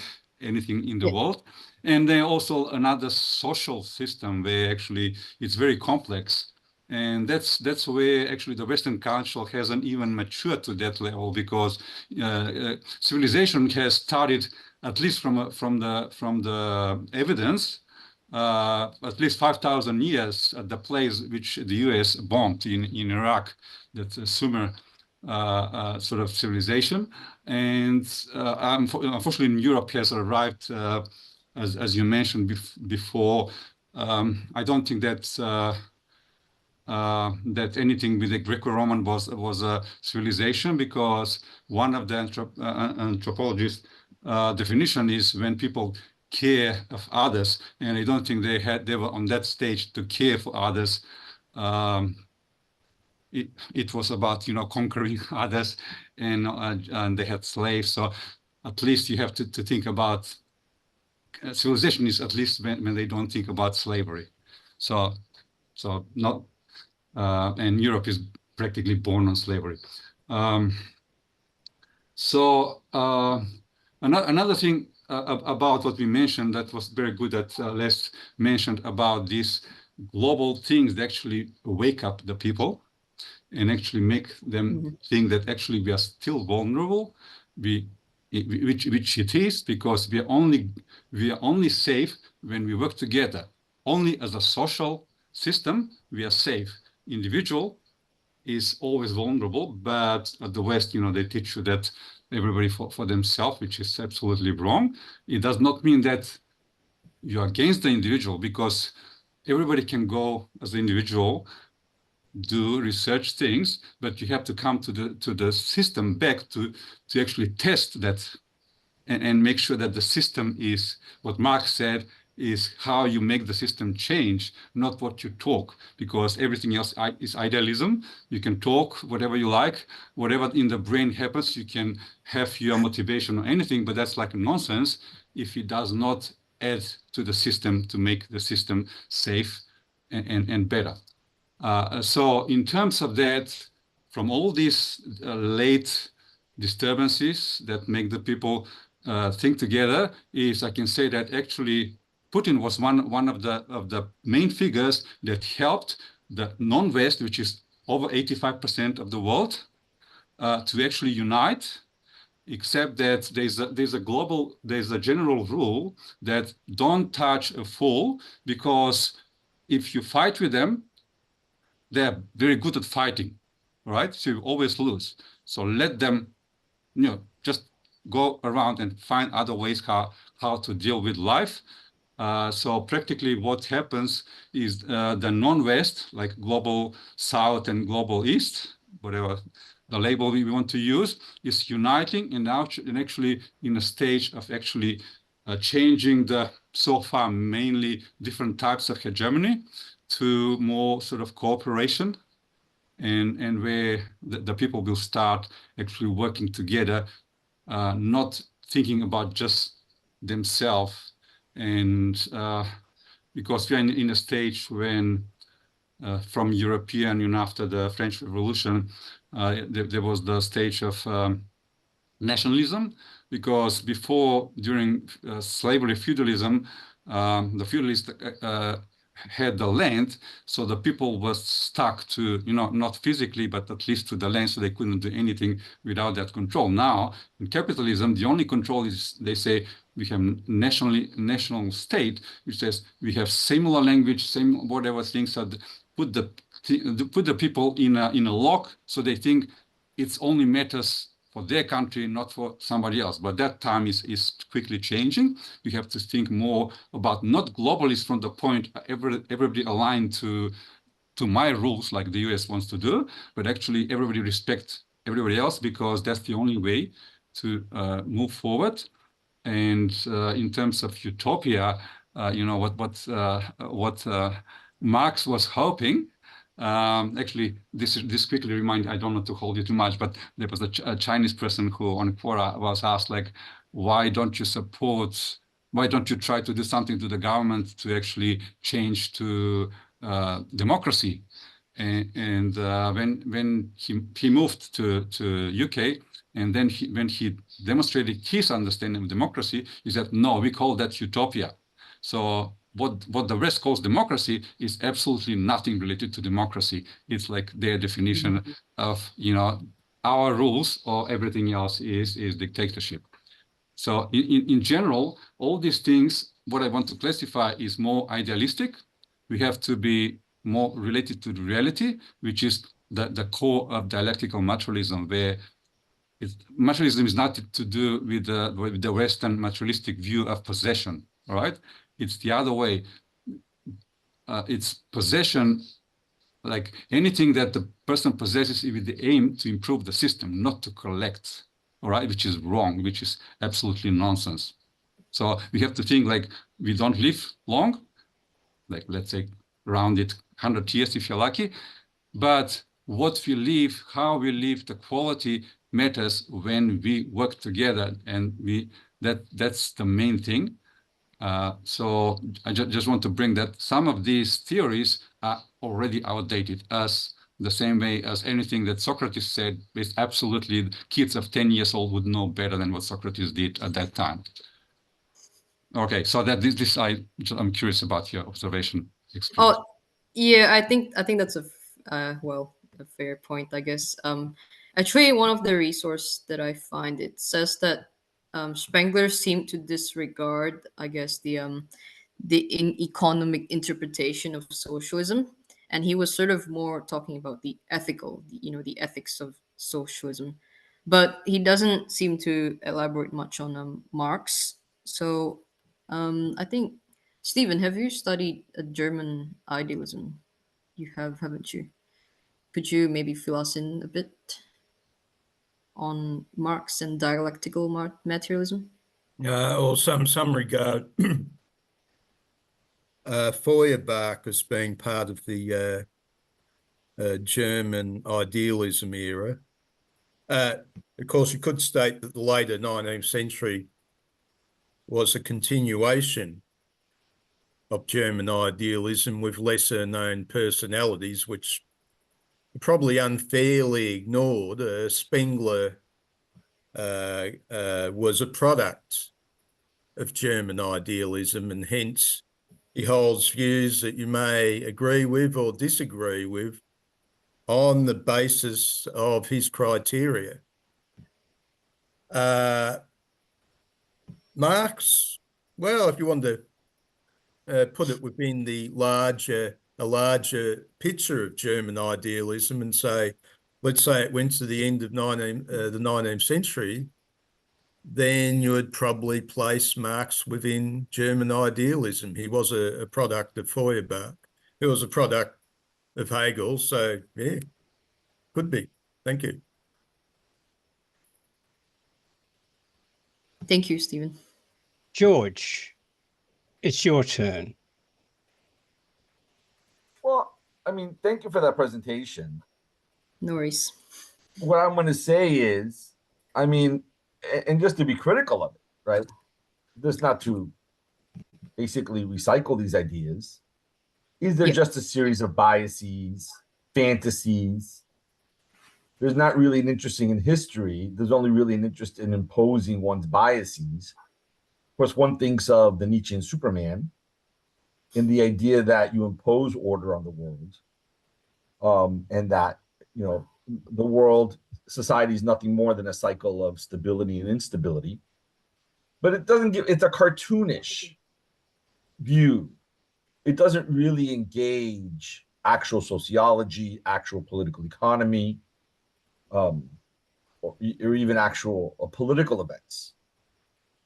Speaker 7: anything in the world. And then also another social system where actually it's very complex. And that's where actually the Western culture hasn't even matured to that level, because civilization has started, at least from the evidence, at least 5,000 years at the place which the US bombed in Iraq, that Sumer sort of civilization. And unfortunately in Europe has arrived, as you mentioned before. I don't think that that anything with the Greco-Roman was a civilization, because one of the anthropologists' definition is when people care of others, and I don't think they were on that stage to care for others. It was about conquering others, and they had slaves. So at least you have to think about civilization is at least when they don't think about slavery. So not. And Europe is practically born on slavery. Another thing about what we mentioned that was very good that Les mentioned about these global things that actually wake up the people and actually make them think that actually we are still vulnerable, which it is, because we are only safe when we work together. Only as a social system we are safe. Individual is always vulnerable, but at the West, they teach you that everybody for themselves, which is absolutely wrong. It does not mean that you're against the individual, because everybody can go as an individual, do research things, but you have to come to the system back to actually test that and make sure that the system is what Marx said, is how you make the system change, not what you talk, because everything else is idealism. You can talk whatever you like, whatever in the brain happens, you can have your motivation or anything, but that's like nonsense if it does not add to the system to make the system safe and better. So in terms of that, from all these late disturbances that make the people think together, I can say that actually Putin was one of the main figures that helped the non-West, which is over 85% of the world, to actually unite except that there's a general rule that don't touch a fool, because if you fight with them, they're very good at fighting, right? So you always lose. So let them, just go around and find other ways how to deal with life. So practically what happens is the non-West, like global South and global East, whatever the label we want to use, is uniting and actually in a stage of actually changing the so far mainly different types of hegemony to more sort of cooperation, and where the people will start actually working together, not thinking about just themselves. And because we are in a stage when from European, after the French Revolution, there was the stage of nationalism, because before, during slavery, feudalism, the feudalists had the land, so the people was stuck to, not physically, but at least to the land, so they couldn't do anything without that control. Now, in capitalism, the only control is, they say, we have national state, which says we have similar language, same whatever things, that put the people in a lock, so they think it's only matters for their country, not for somebody else. But that time is quickly changing. We have to think more about not globalists from the point everybody aligned to my rules, like the US wants to do, but actually everybody respect everybody else, because that's the only way to move forward. And in terms of utopia, what Marx was hoping. Actually, this quickly reminds, I don't want to hold you too much, but there was a Chinese person who on Quora was asked, like, why don't you try to do something to the government to actually change to democracy? And when he moved to UK, and then when he demonstrated his understanding of democracy, he said, no, we call that utopia. So what the West calls democracy is absolutely nothing related to democracy. It's like their definition of, our rules, or everything else is dictatorship. So in general, all these things, what I want to classify is more idealistic. We have to be more related to the reality, which is the core of dialectical materialism, where materialism is not to do with the Western materialistic view of possession, all right? It's the other way. It's possession, like anything that the person possesses with the aim to improve the system, not to collect, all right? Which is wrong, which is absolutely nonsense. So we have to think like we don't live long, like let's say around 100 years if you're lucky, but what we live, how we live, the quality matters when we work together, and that's the main thing. So I just want to bring that some of these theories are already outdated, as the same way as anything that Socrates said is absolutely, kids of 10 years old would know better than what Socrates did at that time. Okay, so that I'm curious about your observation. Experience.
Speaker 2: Oh, yeah, I think that's a fair point, I guess. Actually, one of the resources that I find, it says that Spengler seemed to disregard, I guess, the economic interpretation of socialism, and he was sort of more talking about the ethical, the ethics of socialism, but he doesn't seem to elaborate much on Marx. So I think, Stephen, have you studied German idealism? You have, haven't you? Could you maybe fill us in a bit on Marx and dialectical materialism?
Speaker 5: Or some regard Feuerbach as being part of the German idealism era. Of course, you could state that the later 19th century was a continuation of German idealism with lesser known personalities, which are probably unfairly ignored. Spengler was a product of German idealism, and hence he holds views that you may agree with or disagree with on the basis of his criteria. Marx, well, if you want to put it within a larger picture of German idealism and say, let's say it went to the end of the 19th century, then you would probably place Marx within German idealism. He was a product of Feuerbach. He was a product of Hegel. So, yeah, could be. Thank you.
Speaker 2: Thank you, Stephen.
Speaker 1: George, it's your turn.
Speaker 8: Well, I mean, thank you for that presentation.
Speaker 2: No worries.
Speaker 8: What I'm going to say is, I mean, and just to be critical of it, right? Just not to basically recycle these ideas. Is there just a series of biases, fantasies? There's not really an interest in history. There's only really an interest in imposing one's biases. Of course, one thinks of the Nietzschean Superman and the idea that you impose order on the world, and that, you know, the world, society is nothing more than a cycle of stability and instability. But it doesn't give, it's a cartoonish view. It doesn't really engage actual sociology, actual political economy, or even actual political events,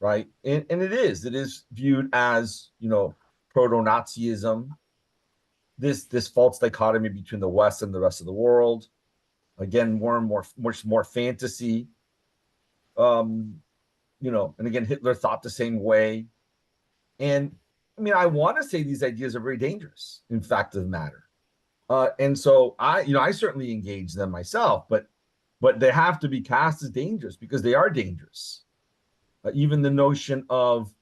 Speaker 8: right? And it is viewed as, you know, proto-Nazism, this false dichotomy between the West and the rest of the world. Again, much more fantasy. You know, and again, Hitler thought the same way. And I mean, I want to say these ideas are very dangerous, in fact of the matter. And so I certainly engage them myself, but they have to be cast as dangerous because they are dangerous. Even the notion of,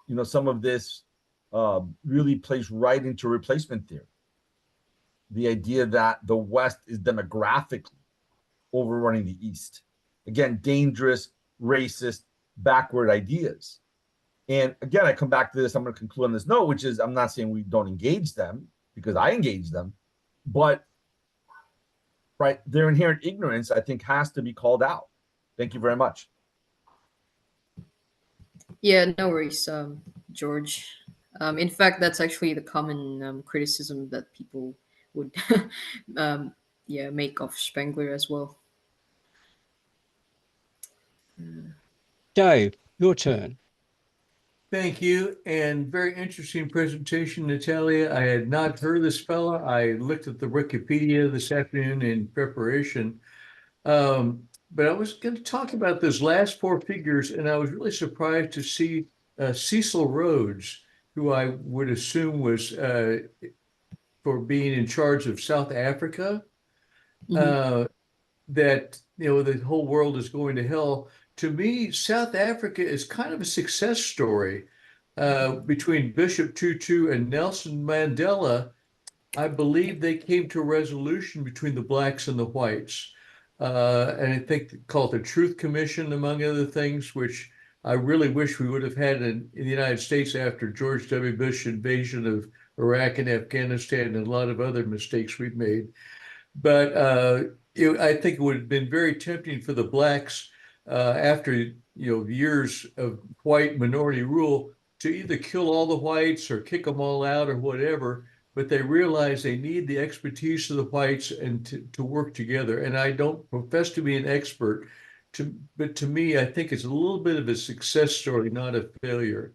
Speaker 8: you know, some of this really plays right into replacement theory. The idea that the West is demographically overrunning the East. Again, dangerous, racist, backward ideas. And again, I come back to this, I'm going to conclude on this note, which is, I'm not saying we don't engage them, because I engage them, but right, their inherent ignorance, I think, has to be called out. Thank you very much.
Speaker 2: Yeah, no worries, George. In fact, that's actually the common criticism that people would make of Spengler as well.
Speaker 1: Dave, your turn.
Speaker 9: Thank you, and very interesting presentation, Natalia. I had not heard of this fella. I looked at the Wikipedia this afternoon in preparation, but I was going to talk about those last four figures, and I was really surprised to see Cecil Rhodes, who I would assume was for being in charge of South Africa, that, you know, the whole world is going to hell. To me, South Africa is kind of a success story. Between Bishop Tutu and Nelson Mandela, I believe they came to a resolution between the blacks and the whites. And I think called the Truth Commission, among other things, which I really wish we would have had in the United States after George W. Bush invasion of Iraq and Afghanistan and a lot of other mistakes we've made. But I think it would have been very tempting for the blacks after years of white minority rule to either kill all the whites or kick them all out or whatever. But they realize they need the expertise of the whites and to work together. And I don't profess to be an expert, but to me, I think it's a little bit of a success story, not a failure.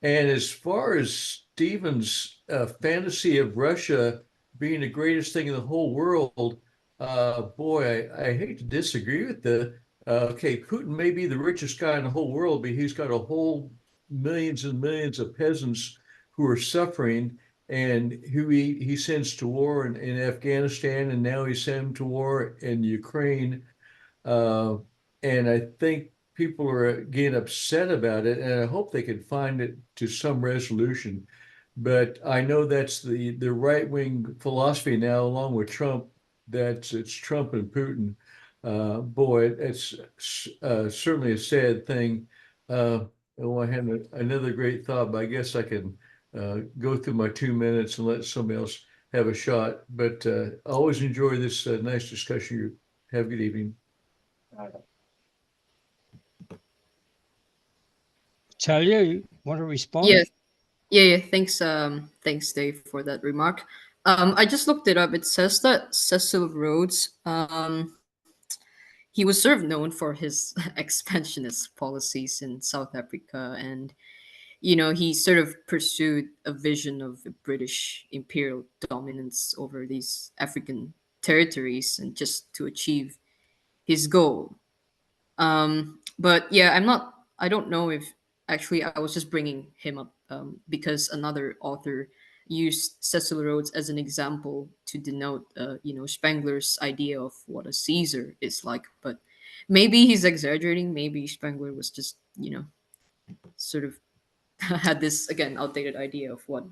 Speaker 9: And as far as Stephen's fantasy of Russia being the greatest thing in the whole world, boy, I hate to disagree with Putin may be the richest guy in the whole world, but he's got a whole millions and millions of peasants who are suffering and who he sends to war in Afghanistan, and now he sent them to war in Ukraine. And I think people are getting upset about it, and I hope they can find it to some resolution. But I know that's the right-wing philosophy now, along with Trump, it's Trump and Putin. Boy, it's certainly a sad thing. I had another great thought, but I guess I can go through my 2 minutes and let somebody else have a shot. But I always enjoy this nice discussion. Have a good evening.
Speaker 1: Talia, you want to respond?
Speaker 2: Yeah. Thanks, Dave, for that remark. I just looked it up. It says that Cecil Rhodes, he was sort of known for his expansionist policies in South Africa, and he sort of pursued a vision of British imperial dominance over these African territories, and just to achieve his goal. But yeah, I don't know if actually I was just bringing him up because another author used Cecil Rhodes as an example to denote, Spengler's idea of what a Caesar is like. But maybe he's exaggerating. Maybe Spengler was just, sort of had this again outdated idea of what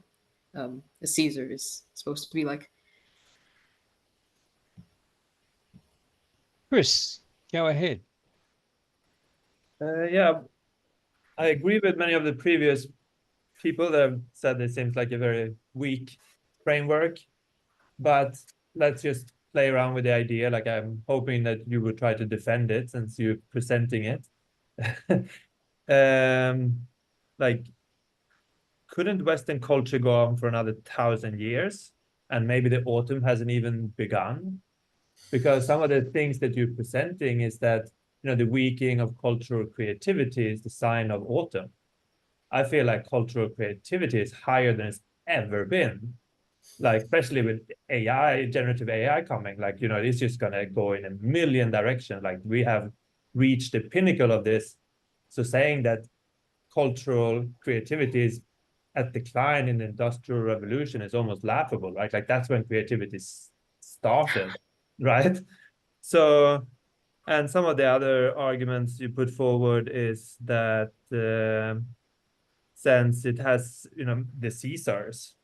Speaker 2: a Caesar is supposed to be like.
Speaker 1: Chris, go ahead.
Speaker 3: Yeah, I agree with many of the previous people that have said it seems like a very weak framework, but let's just play around with the idea. Like, I'm hoping that you will try to defend it since you're presenting it. Like, couldn't Western culture go on for another 1,000 years? And maybe the autumn hasn't even begun? Because some of the things that you're presenting is that, the weakening of cultural creativity is the sign of autumn. I feel like cultural creativity is higher than it's ever been. Like, especially with AI, generative AI coming, like, it's just gonna go in a million directions. Like, we have reached the pinnacle of this. So saying that cultural creativity is at decline in the Industrial Revolution is almost laughable, right? Like, that's when creativity started, right? So, and some of the other arguments you put forward is that since it has, the Caesars,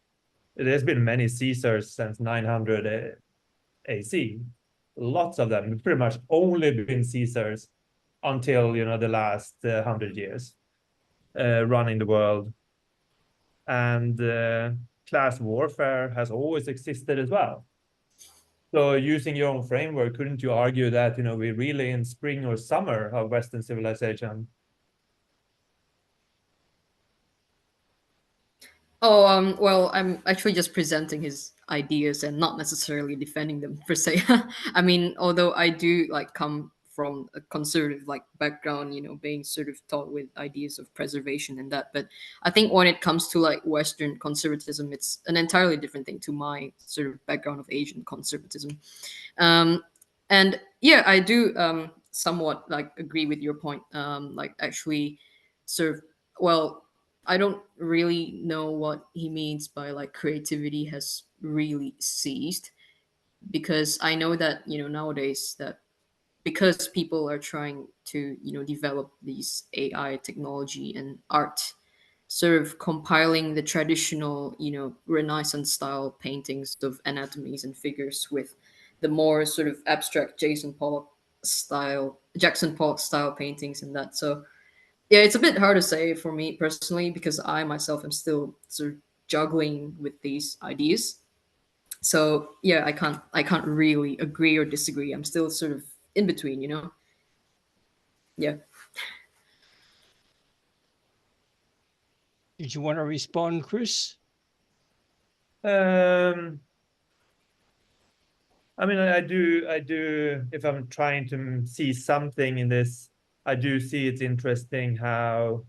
Speaker 3: there's been many Caesars since 900 AC, lots of them, pretty much only been Caesars until, the last 100 years, running the world. And class warfare has always existed as well. So using your own framework, couldn't you argue that, we're really in spring or summer of Western civilization?
Speaker 2: Oh, well, I'm actually just presenting his ideas and not necessarily defending them per se. I mean, although I do come from a conservative background, being sort of taught with ideas of preservation and that. But I think when it comes to Western conservatism, it's an entirely different thing to my sort of background of Asian conservatism. And yeah, I do somewhat agree with your point. Actually, sort of, well, I don't really know what he means by creativity has really ceased, because I know that nowadays that because people are trying to develop these AI technology and art, sort of compiling the traditional Renaissance style paintings of anatomies and figures with the more sort of abstract Jackson Pollock style paintings and that. So yeah, it's a bit hard to say for me personally, because I myself am still sort of juggling with these ideas. So yeah, I can't really agree or disagree. I'm still sort of in between. Yeah.
Speaker 1: Did you want to respond, Chris?
Speaker 3: I mean, I do, if I'm trying to see something in this, I do see it's interesting how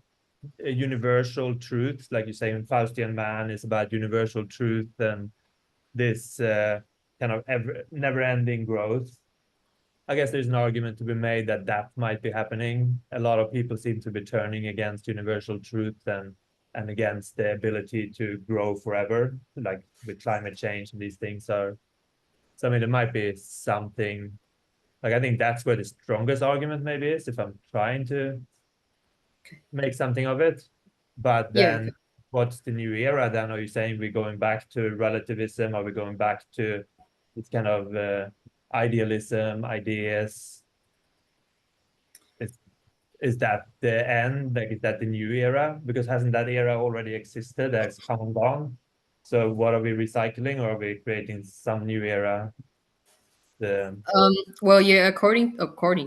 Speaker 3: a universal truth, like you say, in Faustian man is about universal truth and this kind of never-ending growth. I guess there's an argument to be made that that might be happening. A lot of people seem to be turning against universal truth and against the ability to grow forever, like with climate change and these things are. So I mean, it might be something. Like, I think that's where the strongest argument maybe is, if I'm trying to make something of it. But then, what's the new era then? Are you saying we're going back to relativism? Are we going back to this kind of idealism, ideas? Is that the end? Like, is that the new era? Because hasn't that era already existed? That's come and gone. So what are we recycling, or are we creating some new era?
Speaker 2: Well, yeah, according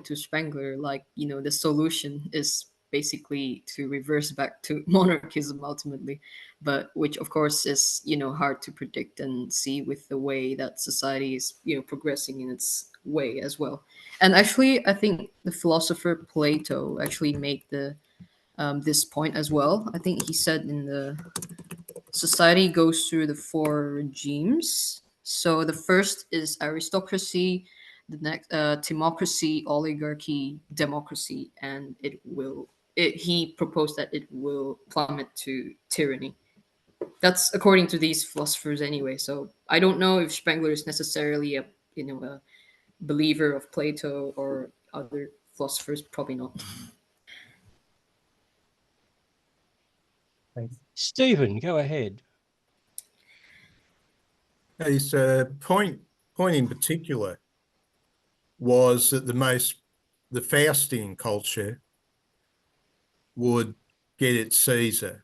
Speaker 2: to Spengler, the solution is basically to reverse back to monarchism ultimately, but which of course is, hard to predict and see with the way that society is, progressing in its way as well. And actually, I think the philosopher Plato actually made this point as well. I think he said in the society goes through the four regimes. So the first is aristocracy, the next timocracy, oligarchy, democracy, and he proposed that it will plummet to tyranny. That's according to these philosophers anyway. So I don't know if Spengler is necessarily a believer of Plato or other philosophers. Probably not.
Speaker 3: Thanks.
Speaker 1: Stephen, go ahead.
Speaker 5: His point in particular was that the Faustian culture would get its Caesar.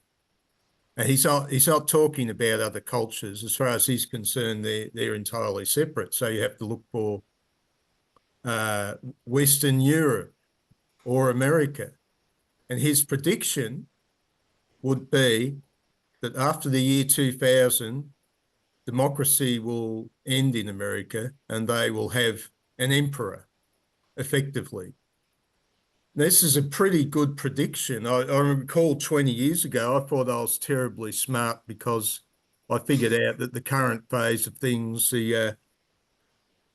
Speaker 5: And he's not talking about other cultures. As far as he's concerned, they're entirely separate. So you have to look for Western Europe or America. And his prediction would be that after the year 2000, democracy will end in America and they will have an emperor, effectively. This is a pretty good prediction. I recall 20 years ago, I thought I was terribly smart because I figured out that the current phase of things, the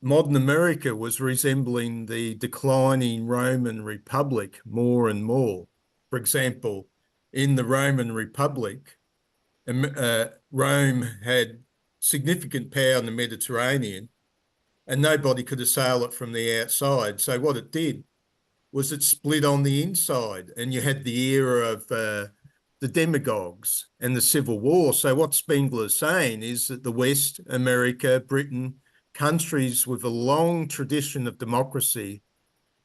Speaker 5: modern America was resembling the declining Roman Republic more and more. For example, in the Roman Republic, Rome had significant power in the Mediterranean and nobody could assail it from the outside. So what it did was it split on the inside, and you had the era of the demagogues and the Civil War. So what Spengler's saying is that the West, America, Britain, countries with a long tradition of democracy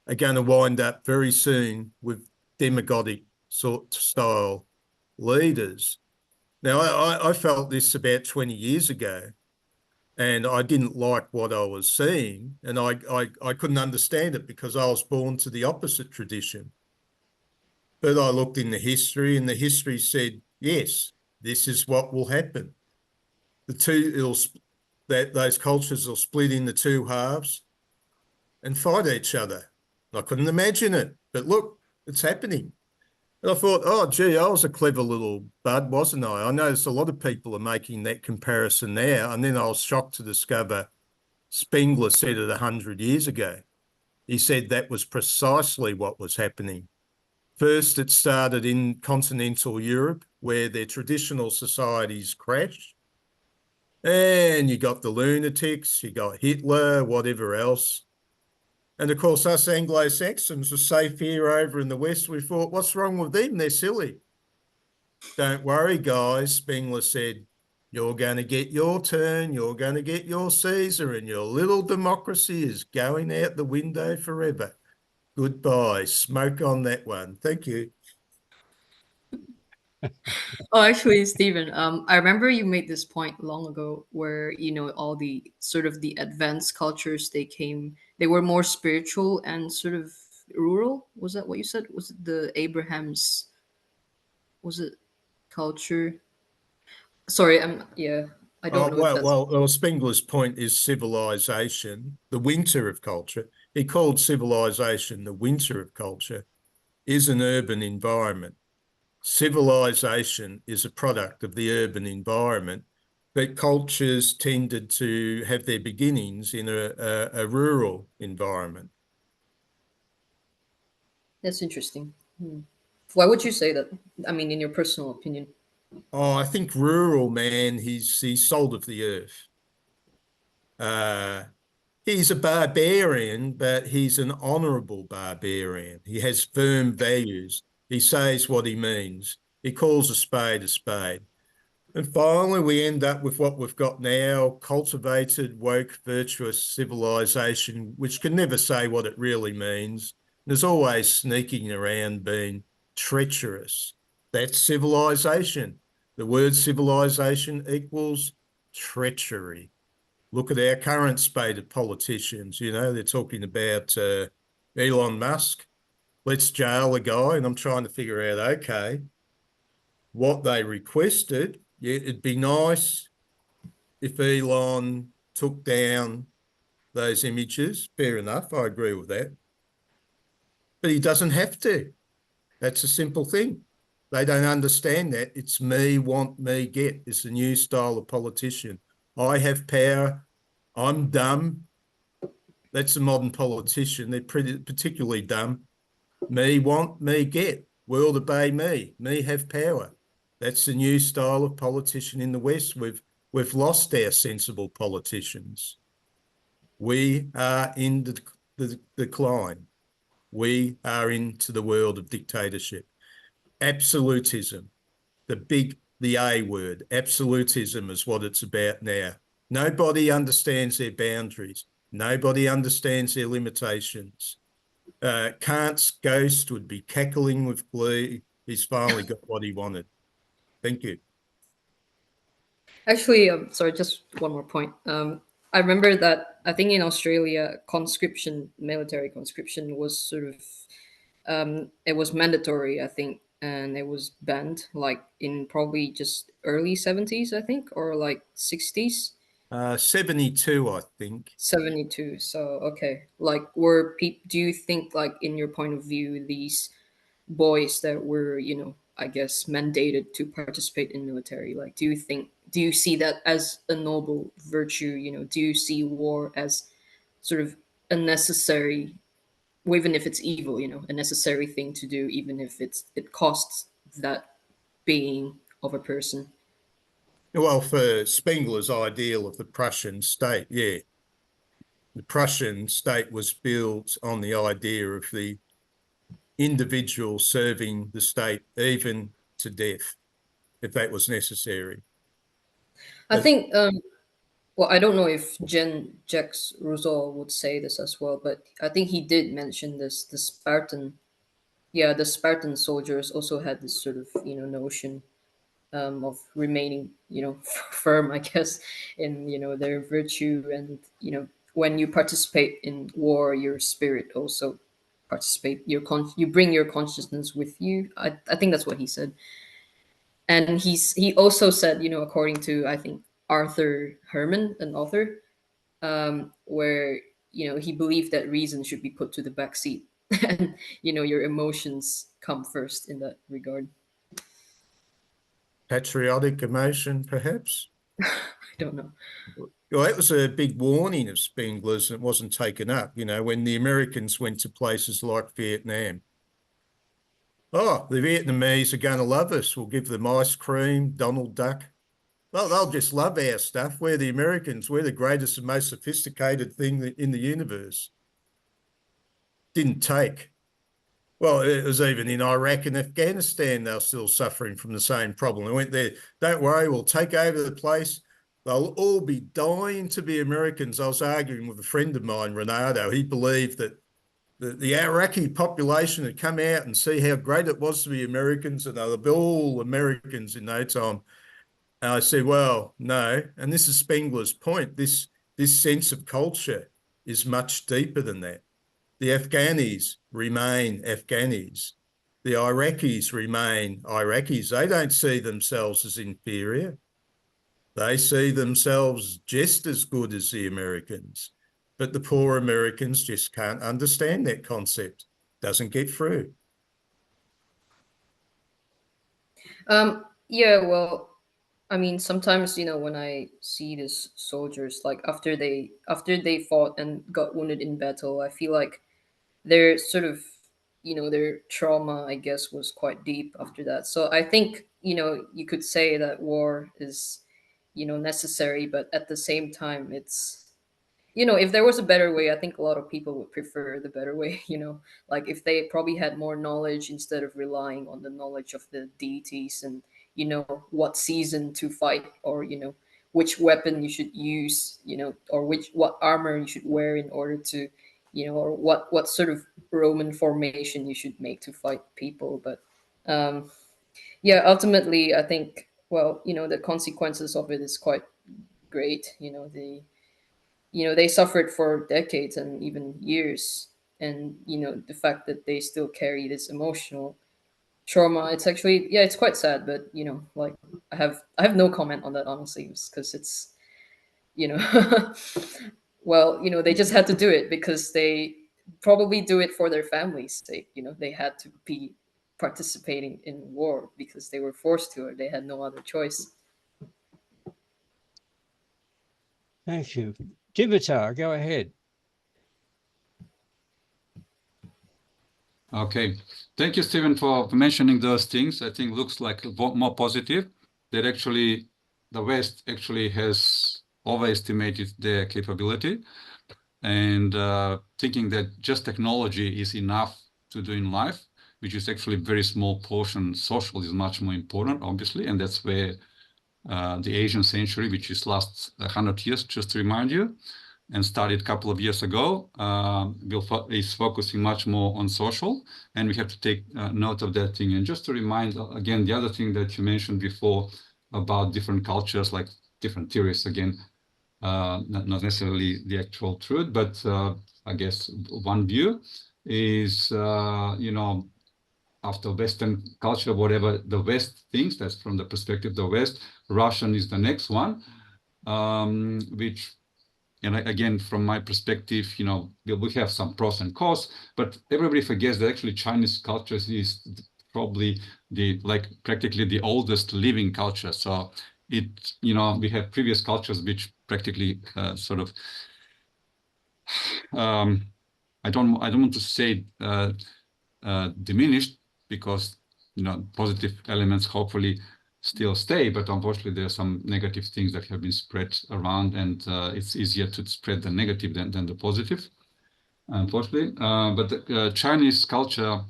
Speaker 5: are going to wind up very soon with demagogic style leaders. Now, I felt this about 20 years ago, and I didn't like what I was seeing, and I couldn't understand it because I was born to the opposite tradition. But I looked in the history, and the history said, yes, this is what will happen. Those cultures will split into two halves and fight each other. I couldn't imagine it, but look, it's happening. And I thought, oh, gee, I was a clever little bud, wasn't I? I noticed a lot of people are making that comparison now. And then I was shocked to discover Spengler said it 100 years ago. He said that was precisely what was happening. First, it started in continental Europe, where their traditional societies crashed. And you got the lunatics, you got Hitler, whatever else. And of course, us Anglo-Saxons were safe here over in the West. We thought, what's wrong with them? They're silly. Don't worry, guys, Spengler said. You're going to get your turn. You're going to get your Caesar, and your little democracy is going out the window forever. Goodbye. Smoke on that one. Thank you.
Speaker 2: Oh, actually, Stephen, I remember you made this point long ago where, all the sort of the advanced cultures, they were more spiritual and sort of rural. Was that what you said? Was it the Abraham's, was it culture? Sorry, I don't know if that's...
Speaker 5: Well, Spengler's point is civilization, the winter of culture. He called civilization the winter of culture, is an urban environment. Civilization is a product of the urban environment, but cultures tended to have their beginnings in a rural environment.
Speaker 2: That's interesting. Why would you say that? I mean, in your personal opinion.
Speaker 5: Oh, I think rural man, he's salt of the earth. He's a barbarian, but he's an honourable barbarian. He has firm values. He says what he means. He calls a spade a spade. And finally, we end up with what we've got now, cultivated, woke, virtuous civilization, which can never say what it really means. There's always sneaking around being treacherous. That's civilization. The word civilization equals treachery. Look at our current spate of politicians. They're talking about Elon Musk. let's jail a guy, and I'm trying to figure out, okay, what they requested. Yeah, it'd be nice if Elon took down those images. Fair enough, I agree with that. But he doesn't have to. That's a simple thing. They don't understand that. It's me, want, me, get. It's a new style of politician. I have power. I'm dumb. That's a modern politician. They're particularly dumb. Me, want, me, get. World obey me. Me have power. That's the new style of politician in the West. We've lost our sensible politicians. We are in the decline. We are into the world of dictatorship. Absolutism, the A word, absolutism is what it's about now. Nobody understands their boundaries. Nobody understands their limitations. Kant's ghost would be cackling with glee. He's finally got what he wanted. Thank you.
Speaker 2: Actually, sorry, just one more point. I remember that I think in Australia, conscription, military conscription was sort of, it was mandatory, I think, and it was banned like in probably just early 70s, I think, or like 60s.
Speaker 5: 72, I think.
Speaker 2: 72. So, okay. Like, do you think, like, in your point of view, these boys that were, I guess, mandated to participate in military, like, do you see that as a noble virtue? Do you see war as sort of a necessary, even if it's evil, a necessary thing to do, even if it costs that being of a person?
Speaker 5: Well, for Spengler's ideal of the Prussian state, yeah. The Prussian state was built on the idea of the individual serving the state even to death, if that was necessary.
Speaker 2: I think, well, I don't know if Jacques Rousseau would say this as well, but I think he did mention this. The Spartan soldiers also had this sort of, notion of remaining, firm, I guess, in, their virtue. And, when you participate in war, your spirit also participate, you bring your consciousness with you. I think that's what he said. And he also said, according to, I think, Arthur Herman, an author, where, he believed that reason should be put to the back seat and, your emotions come first in that regard.
Speaker 5: Patriotic emotion, perhaps?
Speaker 2: I don't know.
Speaker 5: Well, that was a big warning of Spengler's, and it wasn't taken up, when the Americans went to places like Vietnam. Oh, the Vietnamese are going to love us. We'll give them ice cream, Donald Duck. Well, they'll just love our stuff. We're the Americans. We're the greatest and most sophisticated thing in the universe. Didn't take. Well, it was even in Iraq and Afghanistan, they're still suffering from the same problem. They went there, don't worry, we'll take over the place. They'll all be dying to be Americans. I was arguing with a friend of mine, Renato. He believed that the Iraqi population had come out and see how great it was to be Americans, and they'll be all Americans in no time. And I said, well, no. And this is Spengler's point. This sense of culture is much deeper than that. The Afghanis remain Afghanis. The Iraqis remain Iraqis. They don't see themselves as inferior. They see themselves just as good as the Americans. But the poor Americans just can't understand that concept. Doesn't get through.
Speaker 2: Yeah, well, I mean, sometimes, when I see these soldiers, like after they fought and got wounded in battle, I feel like their sort of, their trauma, I guess, was quite deep after that. So I think, you could say that war is, necessary, but at the same time, it's, if there was a better way, I think a lot of people would prefer the better way, like if they probably had more knowledge instead of relying on the knowledge of the deities and, what season to fight, or, which weapon you should use, or what armor you should wear in order to, or what sort of Roman formation you should make to fight people. But yeah, ultimately, I think, well, the consequences of it is quite great. They suffered for decades and even years. And, you know, the fact that they still carry this emotional trauma, it's actually, yeah, it's quite sad, but, you know, like I have no comment on that, honestly, because it's, you know, well, you know, they just had to do it because they probably do it for their family's sake. You know, they had to be participating in war because they were forced to, or they had no other choice.
Speaker 1: Thank you. Dimitar, go ahead.
Speaker 7: Okay, thank you, Stephen, for mentioning those things. I think looks like more positive. That actually the West actually has overestimated their capability, and thinking that just technology is enough to do in life, which is actually a very small portion. Social is much more important, obviously, and that's where the Asian century, which is last 100 years, just to remind you, and started a couple of years ago, is focusing much more on social, and we have to take note of that thing. And just to remind, again, the other thing that you mentioned before about different cultures, like different theories, again, not necessarily the actual truth, but I guess one view is, you know, after Western culture, whatever the West thinks, that's from the perspective of the West, Russian is the next one, which, and again, from my perspective, you know, we have some pros and cons, but everybody forgets that actually Chinese culture is probably practically the oldest living culture. So it, you know, we have previous cultures which practically sort of, I don't want to say diminished, because, you know, positive elements hopefully still stay, but unfortunately there are some negative things that have been spread around, and it's easier to spread the negative than the positive, unfortunately. But the Chinese culture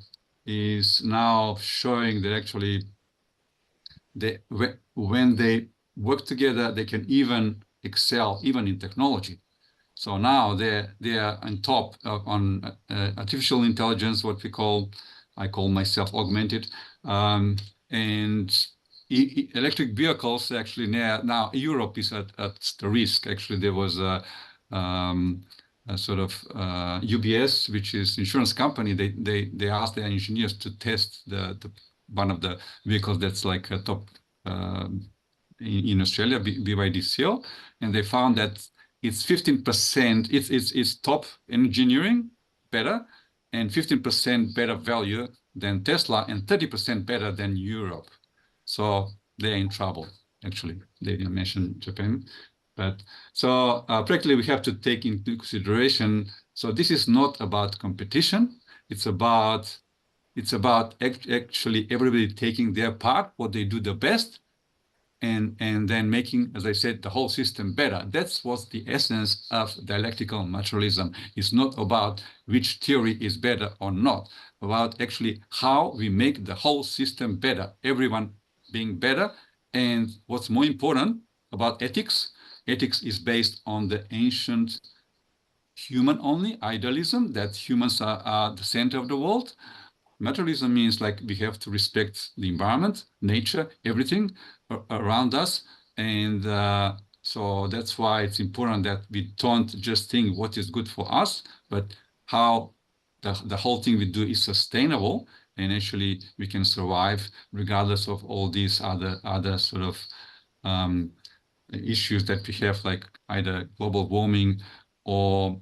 Speaker 7: is now showing that actually when they work together, they can even excel even in technology. So now they are on top on artificial intelligence, what I call myself augmented, and electric vehicles. Actually, now Europe is at the risk. Actually, there was a sort of UBS, which is insurance company. They asked their engineers to test the one of the vehicles that's like a top in Australia, BYD Seal, and they found that it's 15%, it's top engineering better, and 15% better value than Tesla, and 30% better than Europe. So they're in trouble, actually. They didn't mention Japan. But so practically we have to take into consideration, so this is not about competition, it's about actually everybody taking their part, what they do the best, and then making, as I said, the whole system better. That's what's the essence of dialectical materialism. It's not about which theory is better or not, about actually how we make the whole system better, everyone being better. And what's more important about ethics, ethics is based on the ancient human-only idealism, that humans are the center of the world. Materialism means like we have to respect the environment, nature, everything around us. And so that's why it's important that we don't just think what is good for us, but how the whole thing we do is sustainable, and actually we can survive regardless of all these other sort of issues that we have, like either global warming or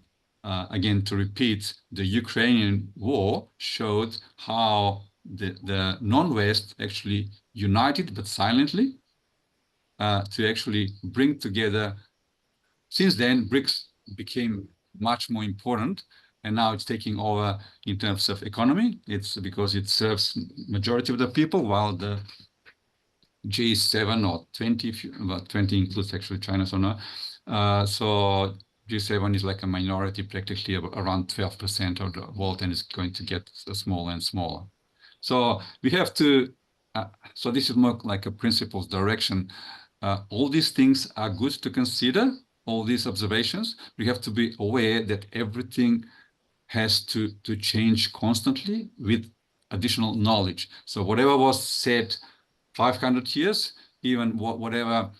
Speaker 7: again, to repeat, the Ukrainian war showed how the non-West actually united, but silently, to actually bring together. Since then, BRICS became much more important, and now it's taking over in terms of economy. It's because it serves majority of the people, while the G7 or 20, well, 20 includes actually China, so no. So G7 is like a minority, practically around 12% of the world, and it's going to get smaller and smaller. So we have to, so this is more like a principles direction. All these things are good to consider, all these observations. We have to be aware that everything has to change constantly with additional knowledge. So whatever was said 500 years, even whatever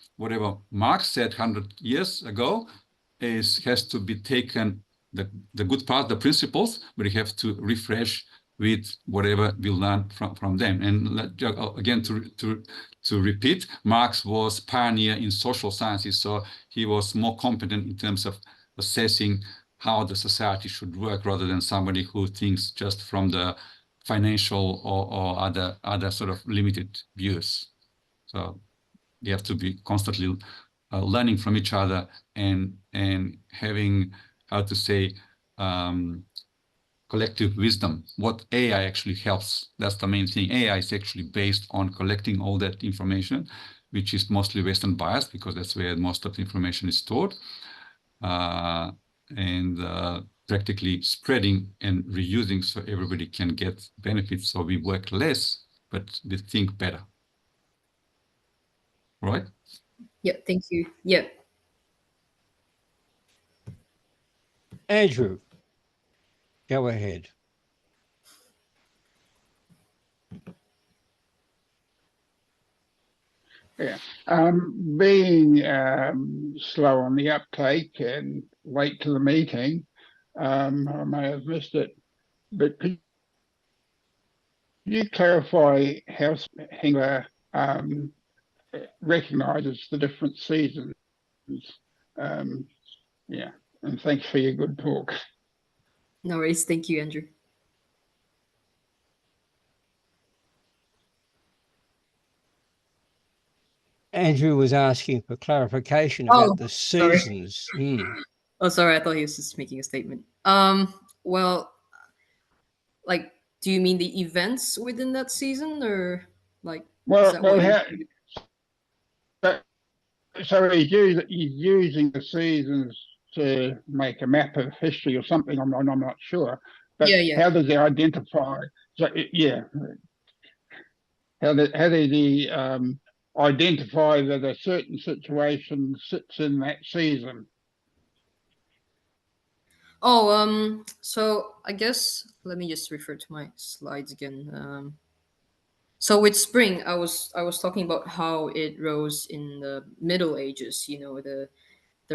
Speaker 7: Marx said 100 years ago, has to be taken the good part, the principles, but you have to refresh with whatever we learn from them. And again, to repeat, Marx was pioneer in social sciences, so he was more competent in terms of assessing how the society should work, rather than somebody who thinks just from the financial or other sort of limited views. So you have to be constantly learning from each other and having, how to say, collective wisdom. What AI actually helps, that's the main thing. AI is actually based on collecting all that information, which is mostly Western biased, because that's where most of the information is stored, and practically spreading and reusing so everybody can get benefits. So we work less, but we think better. Right?
Speaker 2: Yeah, thank you. Yeah.
Speaker 1: Andrew, go ahead.
Speaker 10: Yeah, being slow on the uptake and late to the meeting, I may have missed it, but could you clarify how Spengler recognises the different seasons? Yeah, and thanks for your good talk.
Speaker 2: No worries. Thank you, Andrew.
Speaker 1: Andrew was asking for clarification about the seasons.
Speaker 2: Oh, sorry. I thought he was just making a statement. Well, like, do you mean the events within that season, or like?
Speaker 10: So he's using the seasons to make a map of history or something. I'm not sure. But
Speaker 2: yeah.
Speaker 10: How does he identify? So yeah, how did he identify that a certain situation sits in that season?
Speaker 2: Oh, so I guess let me just refer to my slides again. So with spring, I was talking about how it rose in the Middle Ages. You know, the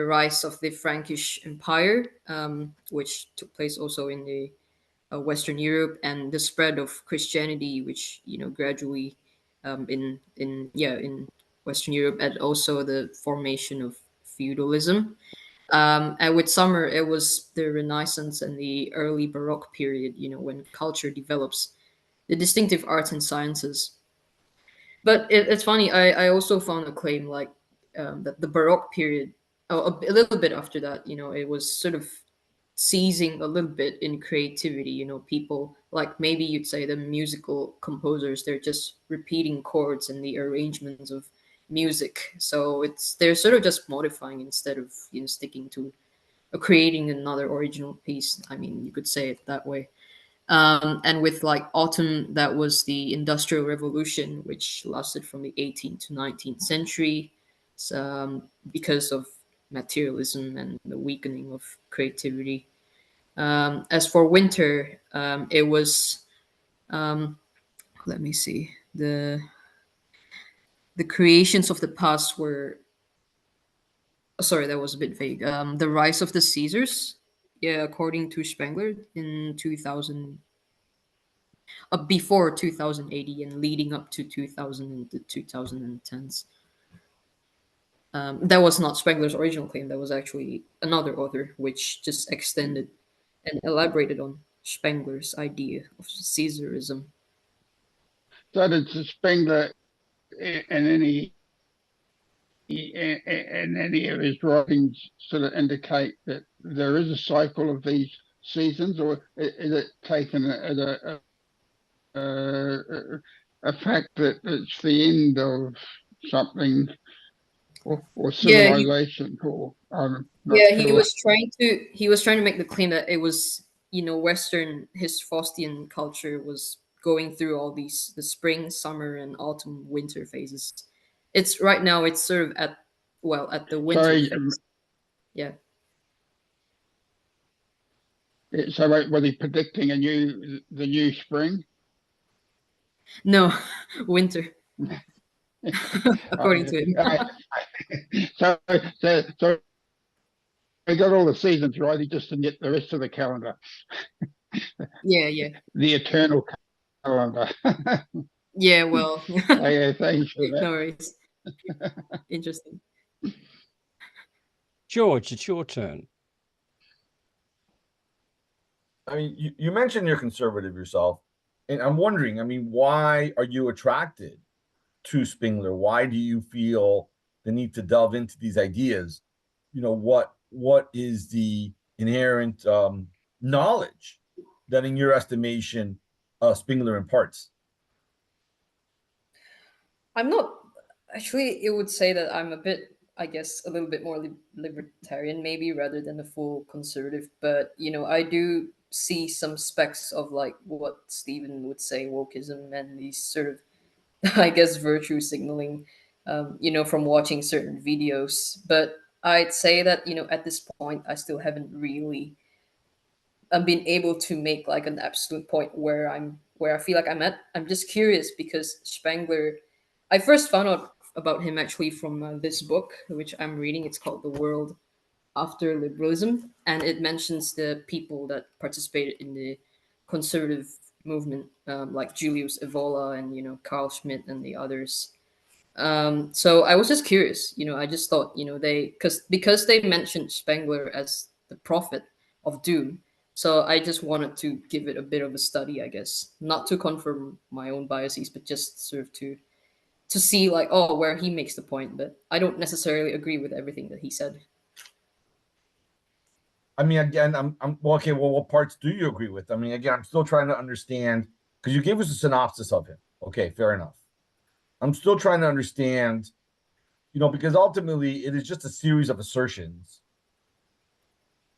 Speaker 2: rise of the Frankish Empire, which took place also in the Western Europe, and the spread of Christianity, which gradually in Western Europe, and also the formation of feudalism. And with summer, it was the Renaissance and the early Baroque period. When culture develops the distinctive arts and sciences. But it's funny. I also found a claim like that the Baroque period, a little bit after that, it was sort of seizing a little bit in creativity. People like, maybe you'd say the musical composers, they're just repeating chords and the arrangements of music. So they're sort of just modifying instead of sticking to creating another original piece. I mean, you could say it that way. And with like autumn, that was the Industrial Revolution, which lasted from the 18th to 19th century, because of materialism and the weakening of creativity. As for winter, it was, let me see, the creations of the past were, sorry, that was a bit vague. The rise of the Caesars, yeah, according to Spengler in 2000. Before 2080 and leading up to 2000 and the 2010s. That was not Spengler's original claim. That was actually another author, which just extended and elaborated on Spengler's idea of Caesarism.
Speaker 10: So did Spengler in any of his writings sort of indicate that there is a cycle of these seasons, or is it taken as a fact that it's the end of something or civilization?
Speaker 2: He was trying to make the claim that it was Western, his Faustian culture was going through all the spring, summer, and autumn, winter phases. It's right now it's sort of at the winter phase. Yeah.
Speaker 10: So was he predicting the new spring?
Speaker 2: No, winter. According to him.
Speaker 10: So he got all the seasons right. He just didn't get the rest of the calendar.
Speaker 2: Yeah.
Speaker 10: The eternal calendar.
Speaker 2: Yeah, well,
Speaker 10: Yeah, thanks for that.
Speaker 2: no worries. Interesting.
Speaker 1: George, it's your turn.
Speaker 8: I mean, you mentioned you're conservative yourself, and I'm wondering, I mean, why are you attracted to Spengler? Why do you feel the need to delve into these ideas? You know, what is the inherent knowledge that, in your estimation, Spengler imparts?
Speaker 2: I'm not actually. It would say that I'm a bit, I guess, a little bit more libertarian, maybe, rather than a full conservative. But I do see some specks of like what Stephen would say, wokeism, and these sort of, I guess, virtue signaling. From watching certain videos. But I'd say that at this point, I still haven't really been able to make like an absolute point where I feel like I'm at. I'm just curious because Spengler, I first found out about him actually from this book which I'm reading. It's called The World After Liberalism, and it mentions the people that participated in the conservative movement, like Julius Evola and Carl Schmitt and the others. So I was just curious. I just thought they because they mentioned Spengler as the prophet of doom. So I just wanted to give it a bit of a study, I guess, not to confirm my own biases, but just sort of to see like, oh, where he makes the point. But I don't necessarily agree with everything that he said.
Speaker 8: I mean, again, I'm well, okay. Well, what parts do you agree with? I mean, again, I'm still trying to understand because you gave us a synopsis of him. Okay, fair enough. I'm still trying to understand, because ultimately it is just a series of assertions,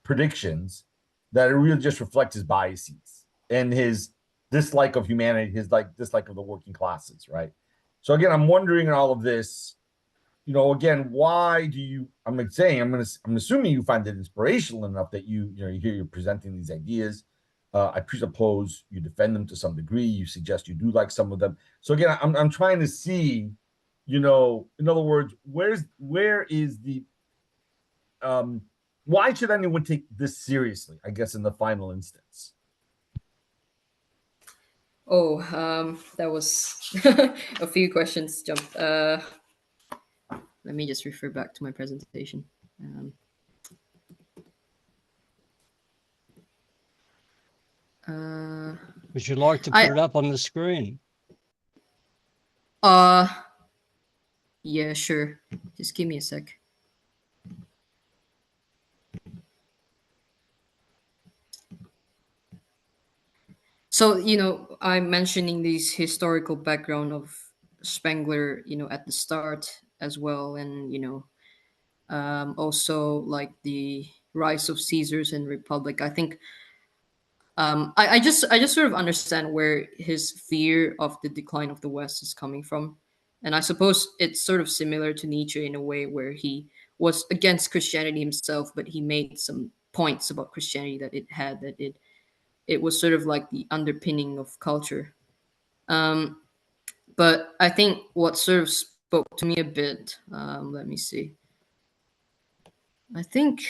Speaker 8: predictions that really just reflect his biases and his dislike of humanity, his dislike of the working classes, right? So again, I'm wondering in all of this, again, why do you? I'm assuming you find it inspirational enough that you hear you're presenting these ideas. I presuppose you defend them to some degree. You suggest you do like some of them. So again, I'm trying to see, in other words, where is the why should anyone take this seriously? I guess in the final instance.
Speaker 2: Oh, that was a few questions jumped. Let me just refer back to my presentation.
Speaker 1: Would you like to put it up on the screen?
Speaker 2: Yeah, sure. Just give me a sec. So, I'm mentioning this historical background of Spengler, at the start as well. And, also like the rise of Caesars and Republic. I think I just sort of understand where his fear of the decline of the West is coming from. And I suppose it's sort of similar to Nietzsche in a way where he was against Christianity himself, but he made some points about Christianity that it was sort of like the underpinning of culture. But I think what sort of spoke to me a bit, let me see. I think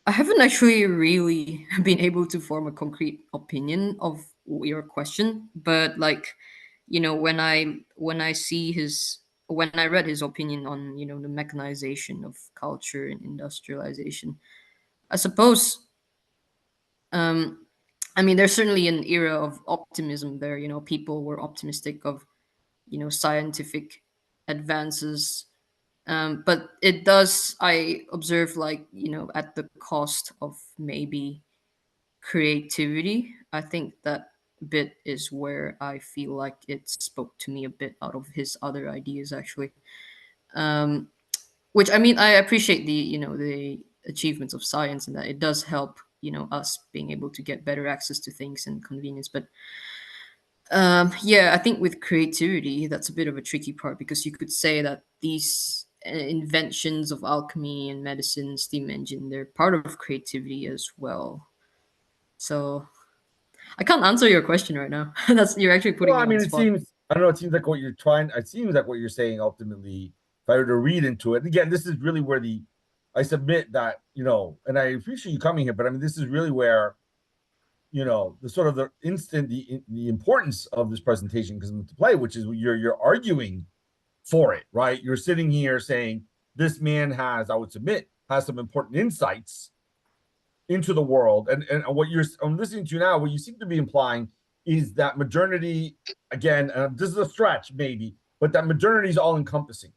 Speaker 2: I haven't actually really been able to form a concrete opinion of your question, but like, when I read his opinion on the mechanization of culture and industrialization, I suppose I mean there's certainly an era of optimism there. People were optimistic of scientific advances, but it does, I observe, like at the cost of maybe creativity. I think that bit is where I feel like it spoke to me a bit out of his other ideas actually. Which, I mean, I appreciate the achievements of science and that it does help us being able to get better access to things and convenience. But yeah, I think with creativity, that's a bit of a tricky part because you could say that these inventions of alchemy and medicine, steam engine, they're part of creativity as well. So I can't answer your question right now. You're actually putting me on the spot.
Speaker 8: I don't know, it seems like what you're saying ultimately, if I were to read into it, again, this is really where I submit that, and I appreciate you coming here, but I mean, this is really where, the sort of the importance of this presentation comes into play, which is you're arguing for it, right? You're sitting here saying this man I would submit, has some important insights into the world. And what I'm listening to now, what you seem to be implying is that modernity, again, this is a stretch maybe, but that modernity is all encompassing.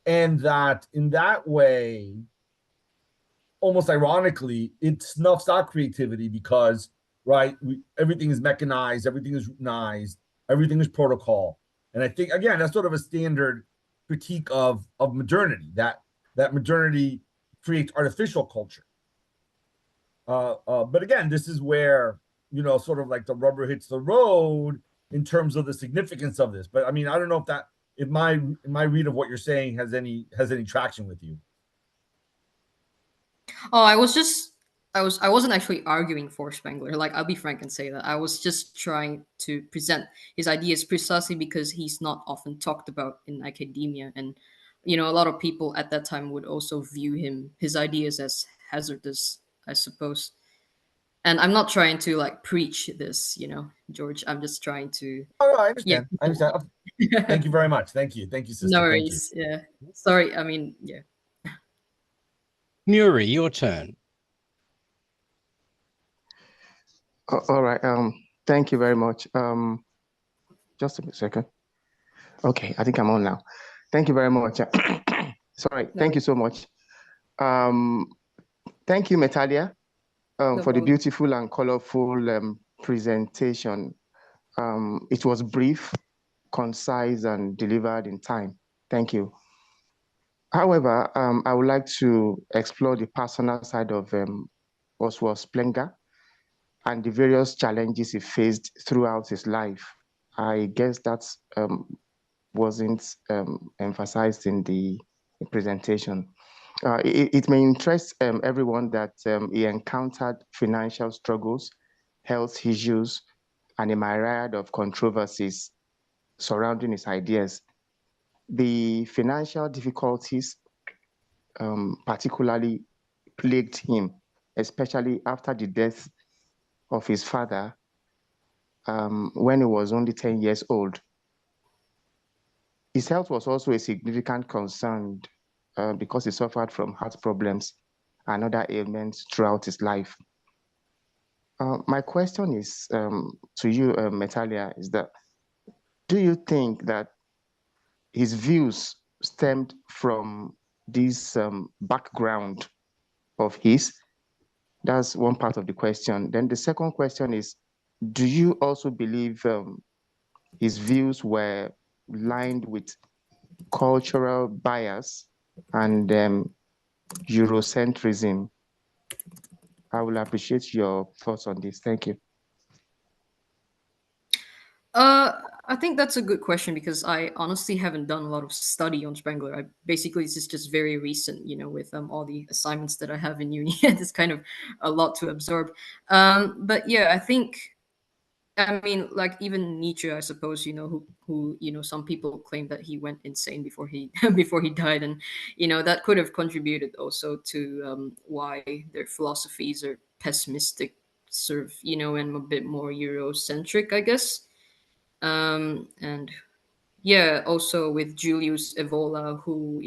Speaker 8: And that in that way, almost ironically, it snuffs out creativity because, right, everything is mechanized, everything is routinized, everything is protocol. And I think, again, that's sort of a standard critique of modernity, that modernity creates artificial culture. But again, this is where, sort of like the rubber hits the road in terms of the significance of this. But I mean, I don't know if my read of what you're saying has any traction with you.
Speaker 2: Oh, I wasn't actually arguing for Spengler. Like, I'll be frank and say that I was just trying to present his ideas precisely because he's not often talked about in academia, and a lot of people at that time would also view his ideas as hazardous, I suppose. And I'm not trying to like preach this, George. I'm just trying to.
Speaker 8: Oh, I understand. Yeah. I understand. Thank you very much. Thank you, sister.
Speaker 2: No worries. Yeah. Sorry. I mean, yeah.
Speaker 1: Muri, your turn.
Speaker 11: All right. Thank you very much. Just a second. Okay, I think I'm on now. Thank you very much. Sorry. Thank you so much. Thank you, Metalia, for the beautiful and colorful presentation. It was brief, concise, and delivered in time. Thank you. However, I would like to explore the personal side of Oswald Spengler and the various challenges he faced throughout his life. I guess that wasn't emphasized in the presentation. It may interest everyone that he encountered financial struggles, health issues, and a myriad of controversies surrounding his ideas. The financial difficulties particularly plagued him, especially after the death of his father when he was only 10 years old. His health was also a significant concern because he suffered from heart problems and other ailments throughout his life. My question is to you, Metalia, is that do you think that his views stemmed from this background of his? That's one part of the question. Then the second question is, do you also believe his views were lined with cultural bias and Eurocentrism? I will appreciate your thoughts on this. Thank you.
Speaker 2: I think that's a good question because I honestly haven't done a lot of study on Spengler. Basically, this is just very recent, with all the assignments that I have in uni. It's kind of a lot to absorb. But yeah, I mean, like even Nietzsche, I suppose, who some people claim that he went insane before he before he died, and that could have contributed also to why their philosophies are pessimistic, sort of, and a bit more Eurocentric, I guess. And yeah, also with Julius Evola, who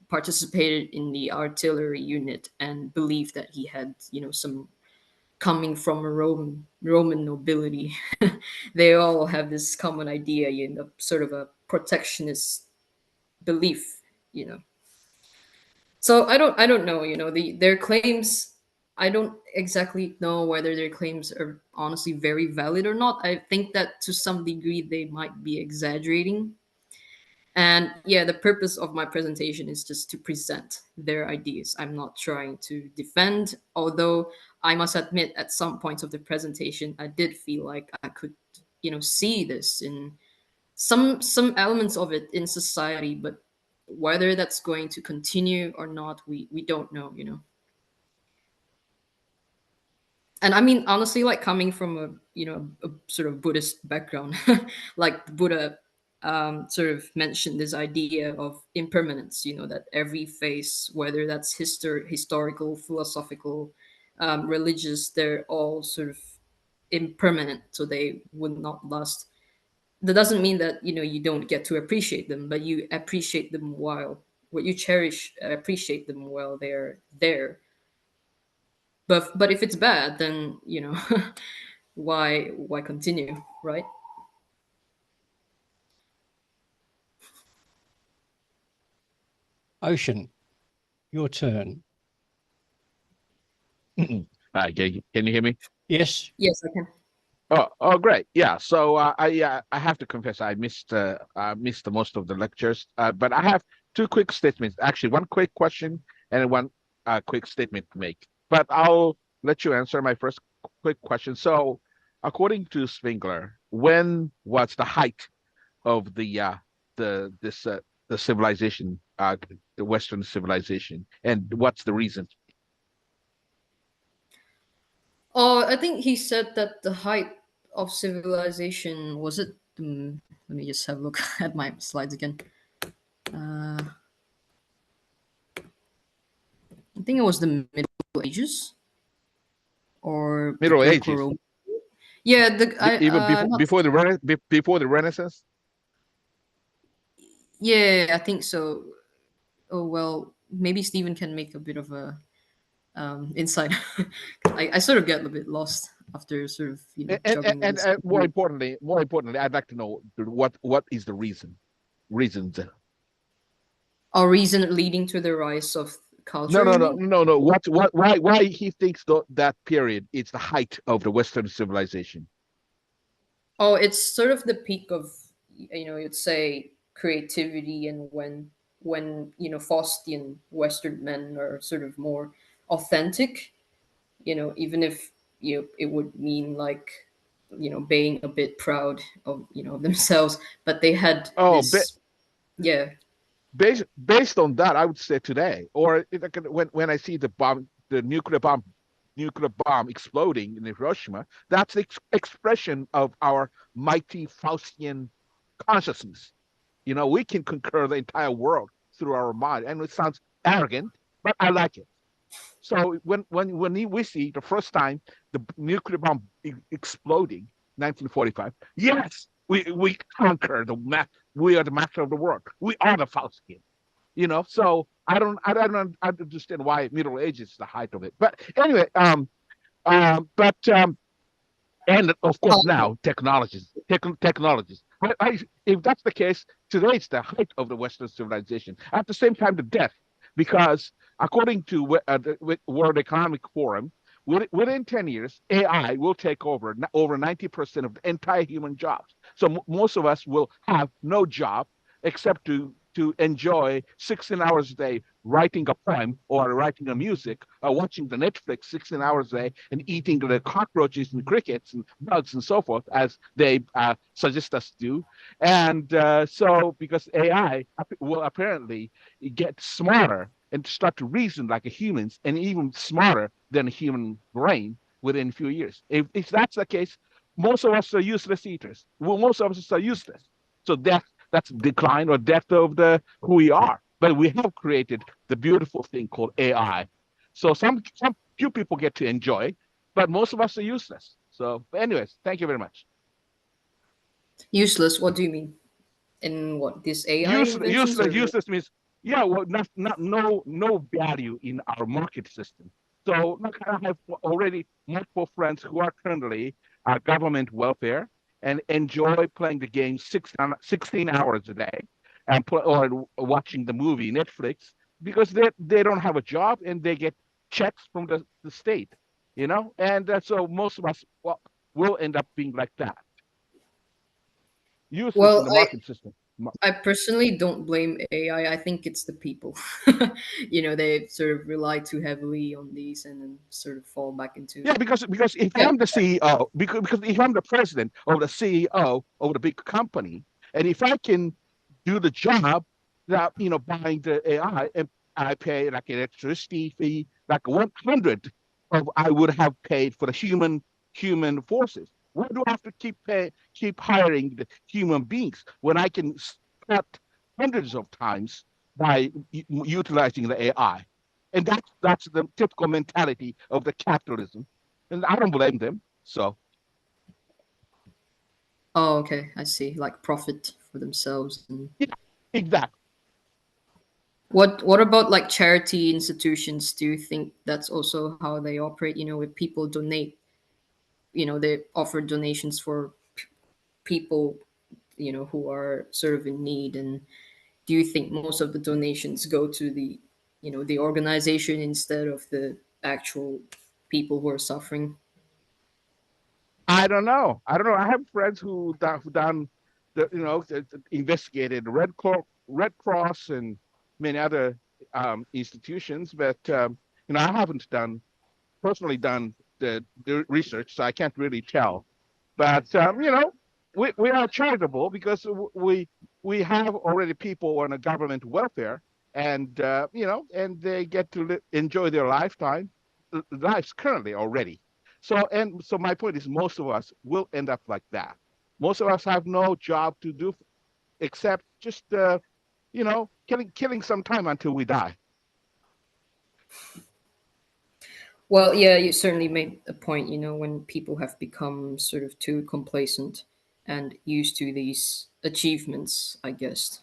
Speaker 2: participated in the artillery unit and believed that he had some coming from a Roman nobility. They all have this common idea, sort of a protectionist belief, So I don't know, their claims. I don't exactly know whether their claims are honestly very valid or not. I think that to some degree they might be exaggerating. And yeah, the purpose of my presentation is just to present their ideas. I'm not trying to defend, although I must admit at some points of the presentation, I did feel like I could, see this in some elements of it in society, but whether that's going to continue or not, we don't know, And I mean, honestly, like coming from a sort of Buddhist background, like the Buddha sort of mentioned this idea of impermanence. That every phase, whether that's historical, philosophical, religious, they're all sort of impermanent, so they would not last. That doesn't mean that you don't get to appreciate them, but you appreciate them while what you cherish, appreciate them while they're there. But if it's bad, then why continue, right?
Speaker 1: Ocean, your turn.
Speaker 12: Hi, can you hear me?
Speaker 1: Yes.
Speaker 2: Yes, I can.
Speaker 12: Oh, great. Yeah. So I have to confess I missed the most of the lectures. But I have two quick statements. Actually, one quick question and one quick statement to make. But I'll let you answer my first quick question. So, according to Spengler, when was the height of the civilization, the Western civilization, and what's the reason?
Speaker 2: Oh, I think he said that the height of civilization was it. Let me just have a look at my slides again. I think it was the Middle Ages or the
Speaker 12: Middle Ages.
Speaker 2: Greco-Roman. Yeah,
Speaker 12: Even before the Renaissance.
Speaker 2: Yeah, I think so. Oh well, maybe Stephen can make a bit of a insight. I sort of get a bit lost after sort of juggling
Speaker 12: And
Speaker 2: this.
Speaker 12: more importantly, I'd like to know what is the reasons.
Speaker 2: Or reason leading to the rise of culture.
Speaker 12: No. Why he thinks that period is the height of the Western civilization?
Speaker 2: Oh, it's sort of the peak of you'd say creativity, and when Faustian Western men are sort of more authentic. Even if it would mean like being a bit proud of of themselves, but they had this. Yeah.
Speaker 12: Based on that, I would say today, or when I see the nuclear bomb exploding in Hiroshima, that's the expression of our mighty Faustian consciousness. We can conquer the entire world through our mind, and it sounds arrogant, but I like it. So when we see the first time the nuclear bomb exploding, 1945, yes, we conquer the map. We are the master of the world. We are the Faustian. So I don't understand why Middle Ages is the height of it. But anyway, and of course now technologies. If that's the case, today it's the height of the Western civilization. At the same time, the death, because according to the World Economic Forum, within 10 years, AI will take over 90% of the entire human jobs. So most of us will have no job except to enjoy 16 hours a day writing a poem or writing a music or watching the Netflix 16 hours a day and eating the cockroaches and crickets and bugs and so forth as they suggest us to do. And so because AI will apparently get smarter and start to reason like a humans and even smarter than a human brain within a few years. If that's the case, most of us are useless eaters. Well, most of us are useless. So that's decline or death of who we are. But we have created the beautiful thing called AI. So some few people get to enjoy, but most of us are useless. So anyways, thank you very much.
Speaker 2: Useless? What do you mean? In what, this AI
Speaker 12: useless means well, no value in our market system. So I have already multiple friends who are currently government welfare and enjoy playing the game 16 hours a day or watching the movie Netflix because they don't have a job and they get checks from the state, and so most of us will end up being like that. Useless in the market system.
Speaker 2: I personally don't blame AI. I think it's the people. They sort of rely too heavily on these and then sort of fall back into.
Speaker 12: Yeah, because if I'm the CEO, because if I'm the president or the CEO of the big company, and if I can do the job that buying the AI, and I pay like electricity fee like $100 of I would have paid for the human forces. Why do I have to keep hiring the human beings when I can cut hundreds of times by utilizing the AI? And that's the typical mentality of the capitalism, and I don't blame them. So,
Speaker 2: Oh, okay, I see. Like profit for themselves. And
Speaker 12: yeah, exactly.
Speaker 2: what about like charity institutions? Do you think that's also how they operate? You know, if people donate, you know, they offer donations for people, you know, who are sort of in need. And do you think most of the donations go to the, you know, the organization instead of the actual people who are suffering?
Speaker 12: I don't know. I have friends who done the investigated Red Cross and many other institutions, but I haven't personally done the research, so I can't really tell. But we are charitable because we have already people on a government welfare, and and they get to enjoy their lives currently already. So my point is, most of us will end up like that. Most of us have no job to do except just killing some time until we die.
Speaker 2: Well, yeah, you certainly made a point, you know, when people have become sort of too complacent and used to these achievements, I guess.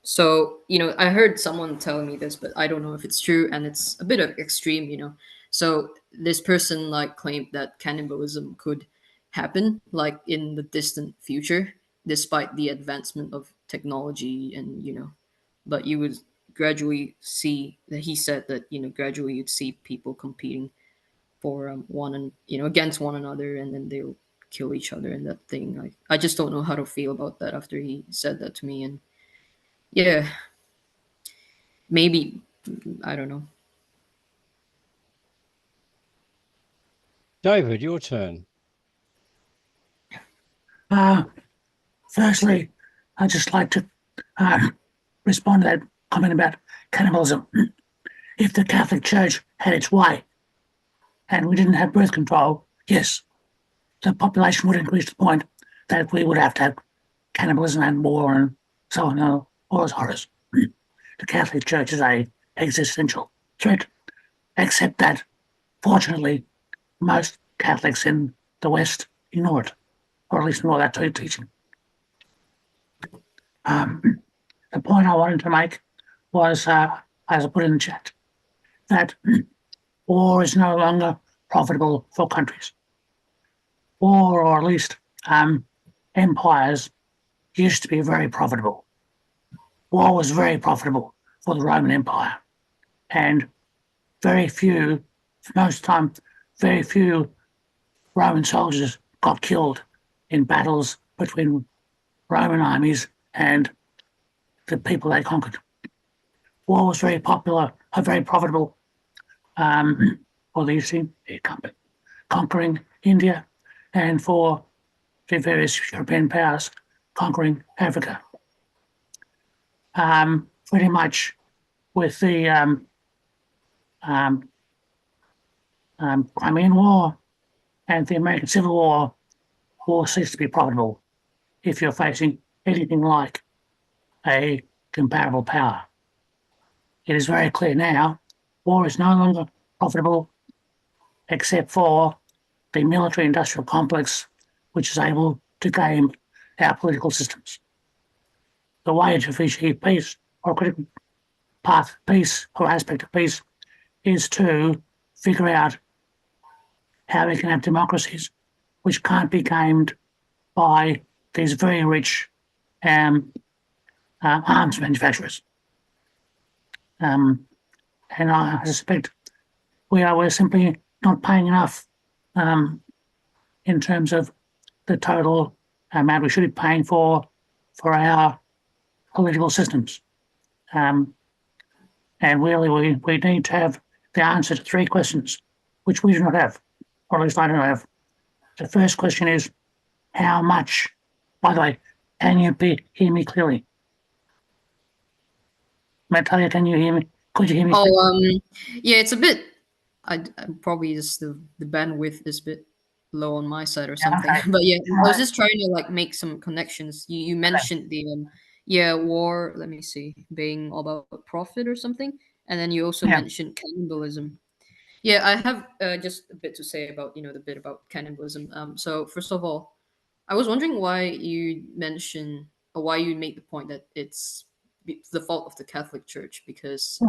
Speaker 2: So, you know, I heard someone tell me this, but I don't know if it's true, and it's a bit of extreme, you know. So this person like claimed that cannibalism could happen like in the distant future, despite the advancement of technology, and you know, but you would gradually see that he said that, you know, gradually you'd see people competing for one and, you know, against one another, and then they'll kill each other and that thing. Like, I just don't know how to feel about that after he said that to me. And yeah, maybe, I don't know.
Speaker 1: David, your turn.
Speaker 13: Firstly, I'd just like to respond to that comment about cannibalism. If the Catholic Church had its way and we didn't have birth control, yes, the population would increase to the point that we would have to have cannibalism and war and so on, all those horrors. The Catholic Church is a existential threat, except that, fortunately, most Catholics in the West ignore it, or at least ignore that teaching. The point I wanted to make was, as I put in the chat, that war is no longer profitable for countries. War, or at least empires, used to be very profitable. War was very profitable for the Roman Empire, and very few Roman soldiers got killed in battles between Roman armies and the people they conquered. War was very profitable for the East India Company, conquering India, and for the various European powers conquering Africa. Pretty much with the Crimean War and the American Civil War, war ceased to be profitable if you're facing anything like a comparable power. It is very clear now, war is no longer profitable except for the military-industrial complex, which is able to game our political systems. The way to achieve peace, or critical path of peace, or aspect of peace, is to figure out how we can have democracies which can't be gamed by these very rich arms manufacturers. And I suspect we're simply not paying enough in terms of the total amount we should be paying for our political systems. And really, we need to have the answer to 3 questions, which we do not have, or at least I don't have. The first question is, how much? By the way, can you hear me clearly? Natalia, can you hear me? Could you hear me?
Speaker 2: Yeah, it's a bit probably just the bandwidth is a bit low on my side or something. Okay. But yeah, I was just trying to like make some connections. You mentioned the war. Let me see, being all about profit or something, and then you also mentioned cannibalism. Yeah, I have just a bit to say about the bit about cannibalism. So first of all, I was wondering why you mentioned or why you made the point that it's the fault of the Catholic Church because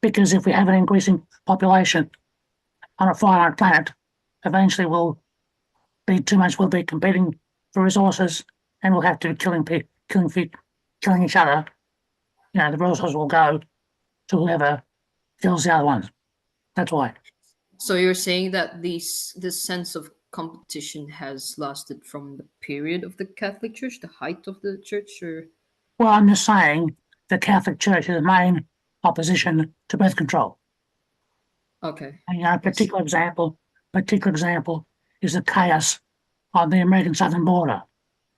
Speaker 13: because if we have an increasing population on a finite planet, eventually we'll be competing for resources, and we'll have to be killing each other. The resources will go to whoever kills the other ones. That's why.
Speaker 2: So you're saying that this sense of competition has lasted from the period of the Catholic Church, the height of the church, or?
Speaker 13: Well, I'm just saying the Catholic Church is the main opposition to birth control.
Speaker 2: Okay.
Speaker 13: And a particular example is the chaos on the American southern border.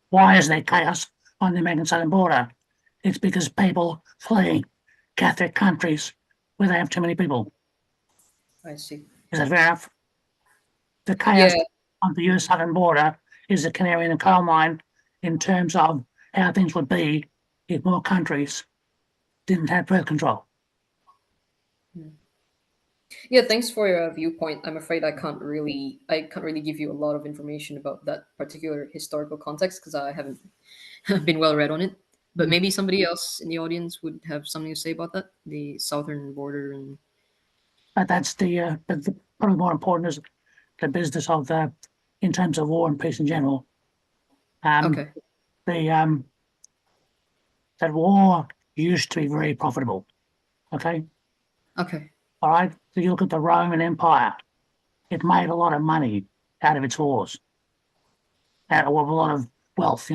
Speaker 13: Why is there chaos on the American southern border? It's because people fleeing Catholic countries where they have too many people.
Speaker 2: I see.
Speaker 13: Is that fair enough? The chaos on the US southern border is the canary in the coal mine in terms of how things would be if more countries didn't have birth control.
Speaker 2: Yeah, thanks for your viewpoint. I'm afraid I can't really give you a lot of information about that particular historical context because I haven't been well read on it. But maybe somebody else in the audience would have something to say about that, the southern border and.
Speaker 13: But that's the probably more important is the business of in terms of war and peace in general.
Speaker 2: Okay.
Speaker 13: That war used to be very profitable. Okay.
Speaker 2: Okay.
Speaker 13: All right. So you look at the Roman Empire; it made a lot of money out of its wars, out of a lot of wealth.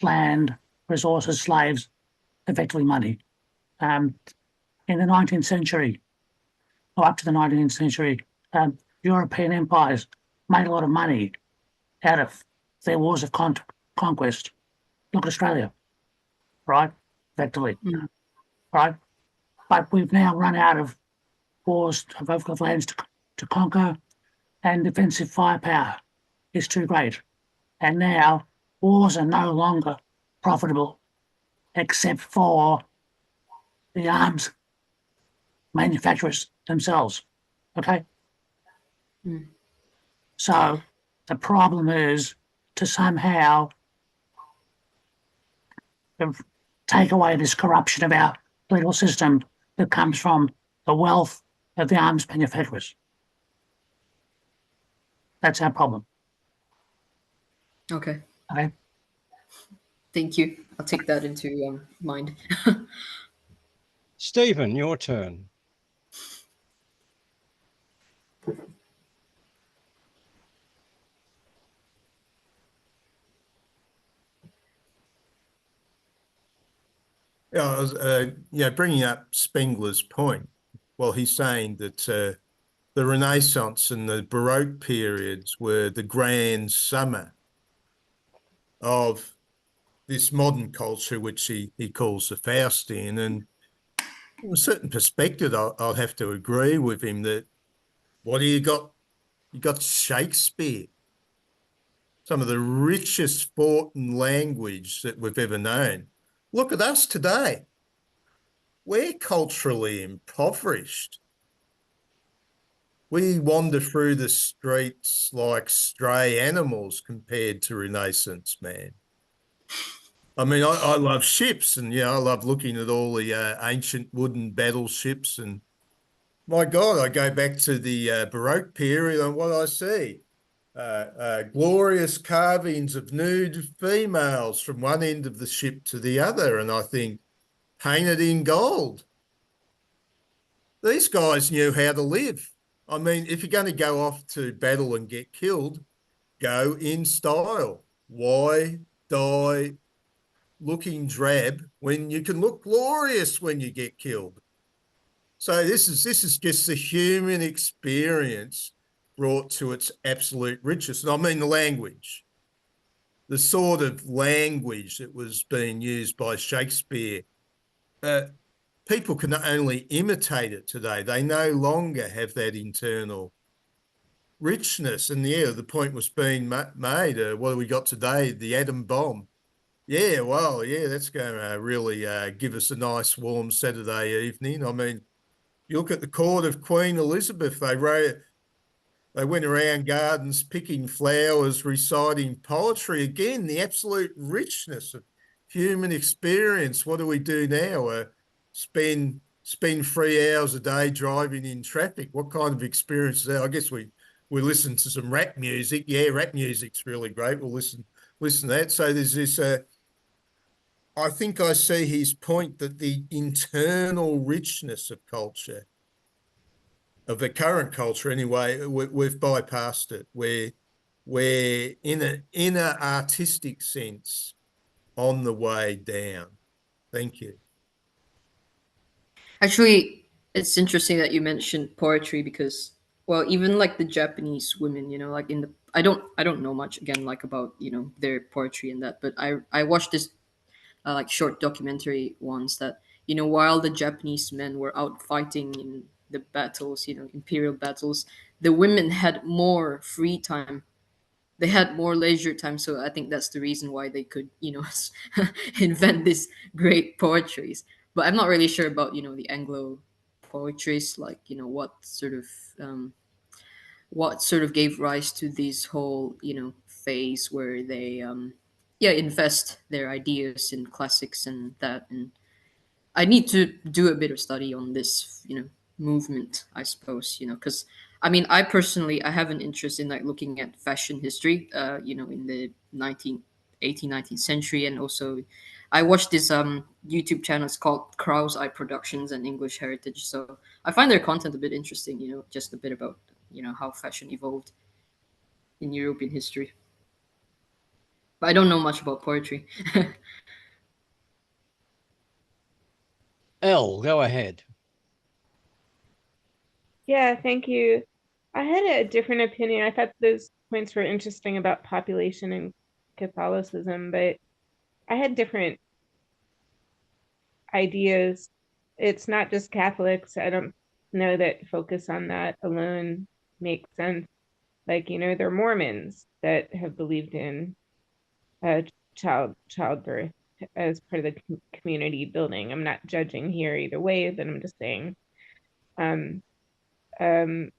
Speaker 13: Land, resources, slaves, effectively money. In the 19th century, or up to the 19th century, European empires made a lot of money out of their wars of conquest. Look at Australia, right? Effectively, right? But we've now run out of wars of lands to conquer, and defensive firepower is too great. And now wars are no longer profitable, except for the arms manufacturers themselves. Okay? So the problem is to somehow take away this corruption of our political system that comes from the wealth of the arms manufacturers. That's our problem.
Speaker 2: Okay.
Speaker 13: Okay.
Speaker 2: Thank you. I'll take that into mind.
Speaker 1: Stephen, your turn.
Speaker 5: Yeah, I was, bringing up Spengler's point. Well, he's saying that the Renaissance and the Baroque periods were the grand summer of this modern culture, which he calls the Faustian. And from a certain perspective, I'll have to agree with him that what do you got? You got Shakespeare, some of the richest thought and language that we've ever known. Look at us today. We're culturally impoverished. We wander through the streets like stray animals compared to Renaissance man. I mean, I love ships and, I love looking at all the ancient wooden battleships. And my God, I go back to the Baroque period and what I see. Glorious carvings of nude females from one end of the ship to the other. And I think, painted in gold. These guys knew how to live. I mean, if you're going to go off to battle and get killed, go in style. Why die looking drab when you can look glorious when you get killed? So this is just the human experience brought to its absolute richest. And I mean the language, the sort of language that was being used by Shakespeare. people can only imitate it today. They no longer have that internal richness. And yeah, the point was being made. What have we got today? The atom bomb. Yeah, well, yeah, that's going to really give us a nice warm Saturday evening. I mean, you look at the court of Queen Elizabeth, they went around gardens picking flowers, reciting poetry. Again, the absolute richness of human experience. What do we do now? Spend 3 hours a day driving in traffic. What kind of experience is that? I guess we listen to some rap music. Yeah, rap music's really great. We'll listen to that. So there's this. I think I see his point that the internal richness of culture, of the current culture anyway, we've bypassed it. We're in an artistic sense on the way down. Thank you.
Speaker 2: Actually, it's interesting that you mentioned poetry because, well, even like the Japanese women, you know, like in the I don't know much again like about, you know, their poetry and that, but I watched this like short documentary once that, you know, while the Japanese men were out fighting in the battles, you know, imperial battles, the women had more free time. They had more leisure time, so I think that's the reason why they could, you know, invent these great poetries. But I'm not really sure about, you know, the Anglo poetries, like, you know, what sort of gave rise to this whole, you know, phase where they yeah, invest their ideas in classics and that. And I need to do a bit of study on this, you know, movement, I suppose, you know, because I mean, I personally, I have an interest in like looking at fashion history, you know, in the 19th century. And also I watched this YouTube channel, it's called Krau's Eye Productions and English Heritage. So I find their content a bit interesting, you know, just a bit about, you know, how fashion evolved in European history. But I don't know much about poetry.
Speaker 1: Elle, go ahead.
Speaker 14: Yeah, thank you. I had a different opinion. I thought those points were interesting about population and Catholicism, but I had different ideas. It's not just Catholics. I don't know that focus on that alone makes sense. Like, you know, there are Mormons that have believed in childbirth as part of the community building. I'm not judging here either way, but I'm just saying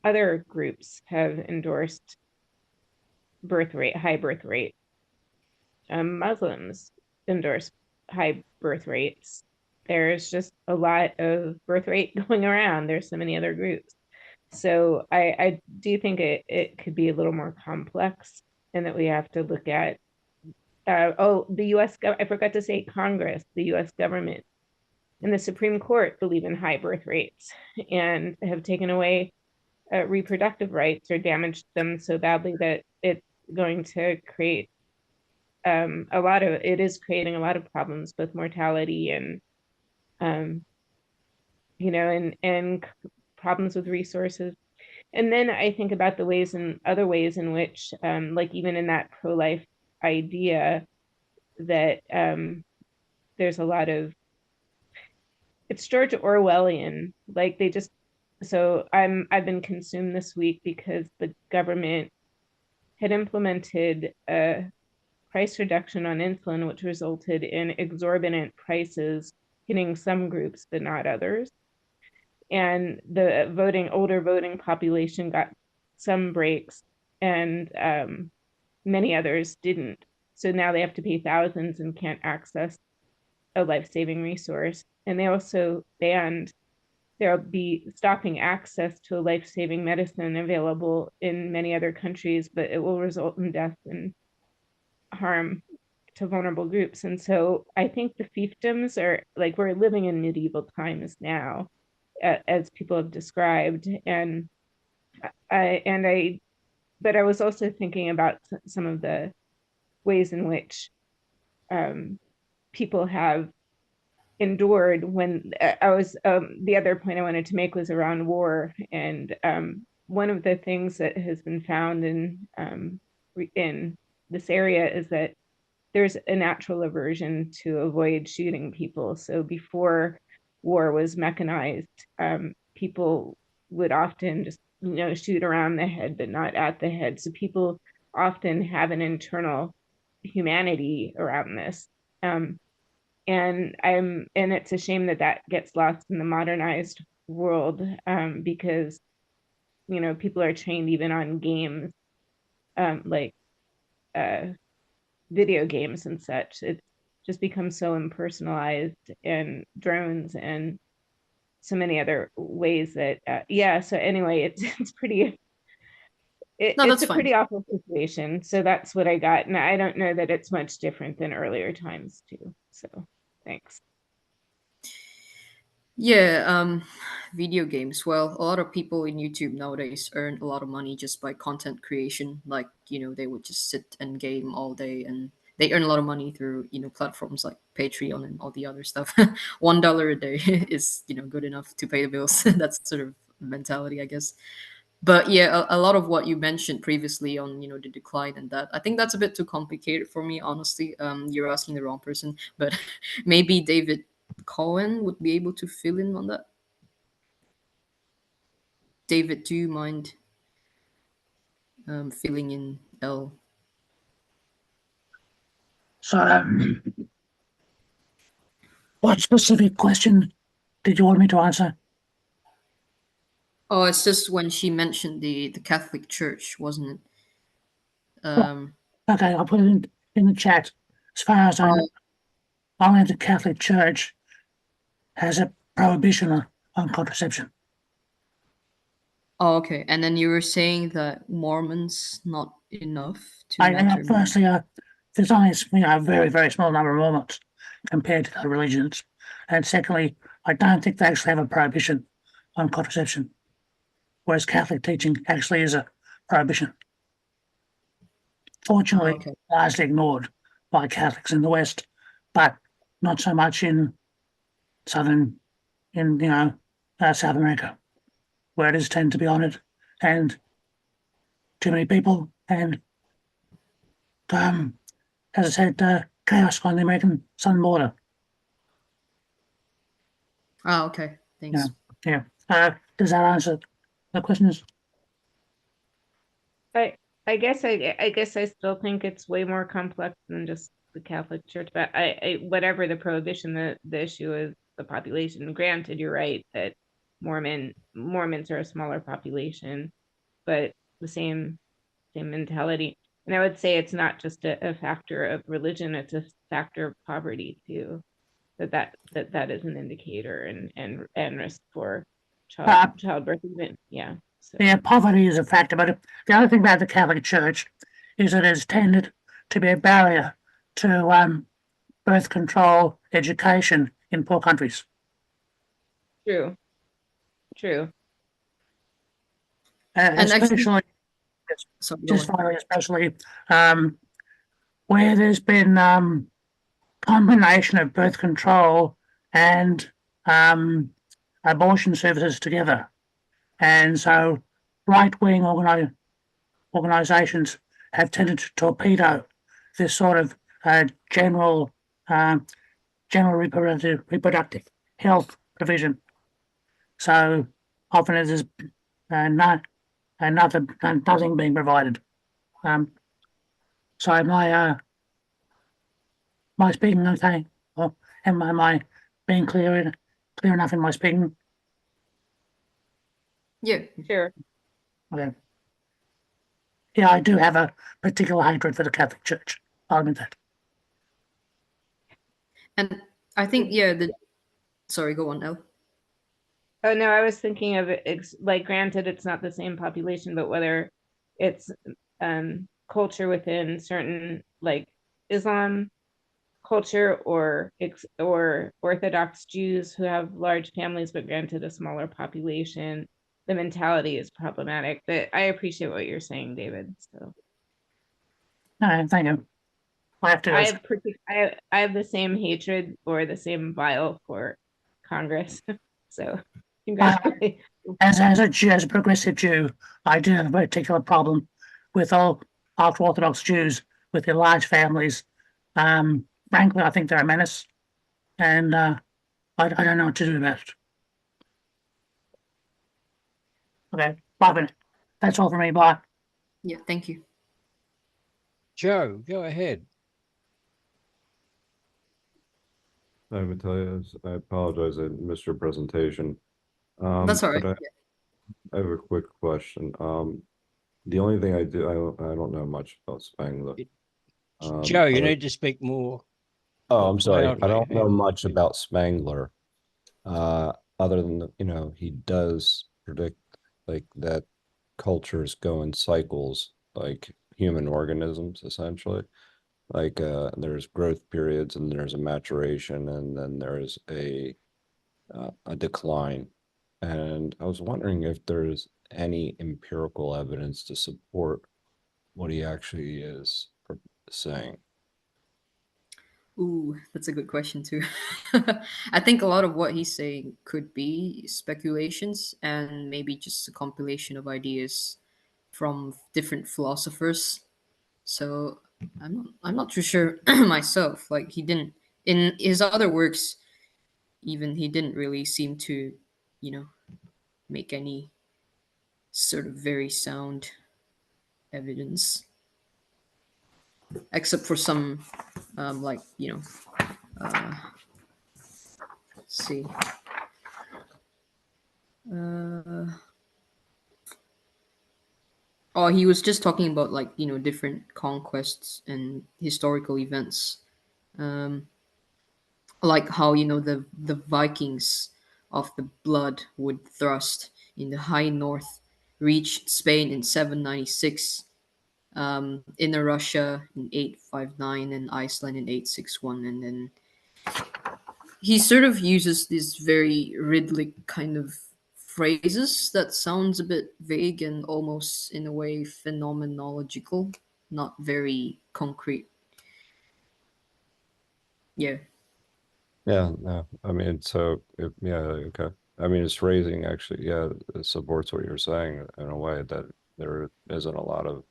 Speaker 14: other groups have endorsed high birth rate. Muslims endorse high birth rates. There's just a lot of birth rate going around. There's so many other groups. So I do think it could be a little more complex, and that we have to look at the US, I forgot to say Congress, the US government and the Supreme Court believe in high birth rates and have taken away reproductive rights or damaged them so badly that it's going to create it is creating a lot of problems with mortality and you know, and problems with resources. And then I think about the other ways in which like even in that pro-life idea that there's a lot of, it's George Orwellian, like they just, so I've been consumed this week because the government had implemented a price reduction on insulin, which resulted in exorbitant prices hitting some groups but not others. And the older voting population got some breaks and many others didn't. So now they have to pay thousands and can't access a life-saving resource. And they also there'll be stopping access to a life-saving medicine available in many other countries, but it will result in death and harm to vulnerable groups. And so I think the fiefdoms are like, we're living in medieval times now, as people have described. But I was also thinking about some of the ways in which people have endured when the other point I wanted to make was around war. And one of the things that has been found in this area is that there's a natural aversion to avoid shooting people. So before war was mechanized, people would often just, shoot around the head, but not at the head. So people often have an internal humanity around this. And it's a shame that gets lost in the modernized world, because, people are trained even on games, like video games and such. It just becomes so impersonalized, and drones and so many other ways that, so anyway, it's pretty, it's a
Speaker 2: fine.
Speaker 14: pretty awful situation. So that's what I got. And I don't know that it's much different than earlier times too. So thanks.
Speaker 2: Yeah, video games. Well, a lot of people in YouTube nowadays earn a lot of money just by content creation. Like, they would just sit and game all day, and they earn a lot of money through, platforms like Patreon and all the other stuff. $1 a day is, good enough to pay the bills. That's sort of mentality, I guess. But yeah, a lot of what you mentioned previously on, the decline and that, I think that's a bit too complicated for me, honestly. You're asking the wrong person, but maybe David Cohen would be able to fill in on that. David, do you mind filling in L?
Speaker 13: So, what specific question did you want me to answer?
Speaker 2: Oh, it's just when she mentioned the Catholic Church, wasn't it?
Speaker 13: Okay, I'll put it in the chat. As far as I know, only the Catholic Church has a prohibition on contraception.
Speaker 2: Oh, okay. And then you were saying that Mormons not enough to
Speaker 13: Firstly, there's only a very, very small number of Mormons compared to other religions. And secondly, I don't think they actually have a prohibition on contraception, whereas Catholic teaching actually is a prohibition. Fortunately, largely ignored by Catholics in the West, but not so much in South America, where it is tend to be honoured, and too many people, and as I said, chaos on the American southern border.
Speaker 2: Oh, okay. Thanks.
Speaker 13: Yeah. Does that answer the questions?
Speaker 14: I guess I still think it's way more complex than just the Catholic Church, but whatever the prohibition, the issue is the population. Granted, you're right that Mormons are a smaller population, but the same mentality. And I would say it's not just a factor of religion; it's a factor of poverty too. That is an indicator and risk for childbirth. Yeah. So.
Speaker 13: Yeah, poverty is a factor, but the other thing about the Catholic Church is that it's tended to be a barrier to birth control education in poor countries.
Speaker 14: True.
Speaker 13: And especially, especially where there's been combination of birth control and abortion services together. And so right-wing organizations have tended to torpedo this sort of general reproductive health provision. So often it is nothing being provided. So am I speaking okay? Or am I being clear enough in my speaking?
Speaker 2: Yeah,
Speaker 14: sure.
Speaker 13: Okay. Yeah, I do have a particular hatred for the Catholic Church. I'll admit that.
Speaker 2: And I think, sorry, go on, Elle.
Speaker 14: Oh, no, I was thinking of it, like, granted, it's not the same population, but whether it's culture within certain, like, Islam culture or Orthodox Jews who have large families, but granted a smaller population, the mentality is problematic. But I appreciate what you're saying, David. So,
Speaker 13: no, thank you.
Speaker 14: I have the same hatred or the same bile for Congress. So, congratulations.
Speaker 13: As a progressive Jew, I do have a particular problem with all ultra-Orthodox Jews with their large families. Frankly, I think they're a menace, and I I don't know what to do about it. Okay, bye for now. That's all for me. Bye.
Speaker 2: Yeah, thank you.
Speaker 1: Joe, go ahead.
Speaker 15: Hi, Matthias. I apologize. I missed your presentation.
Speaker 2: That's all right.
Speaker 15: But I have a quick question. The only thing I don't know much about Spengler.
Speaker 1: Joe, you need to speak more.
Speaker 16: Oh, I'm sorry.
Speaker 1: loudly.
Speaker 16: I don't know much about Spengler, other than he does predict like that cultures go in cycles, like human organisms, essentially. Like there's growth periods, and there's a maturation, and then there's a decline. And I was wondering if there's any empirical evidence to support what he actually is saying.
Speaker 2: Ooh, that's a good question too. I think a lot of what he's saying could be speculations and maybe just a compilation of ideas from different philosophers. So I'm not too sure myself. Like he didn't in his other works, even he didn't really seem to, make any sort of very sound evidence, except for some, let's see. Oh, he was just talking about different conquests and historical events, like how the Vikings of the blood wood thrust in the high north reached Spain in 796, inner Russia in 859, and Iceland in 861, and then he sort of uses these very Ridley kind of phrases that sounds a bit vague and almost in a way phenomenological, not very concrete. Yeah.
Speaker 15: Yeah, no, I mean, okay. I mean, his phrasing actually, it supports what you're saying in a way that there isn't a lot of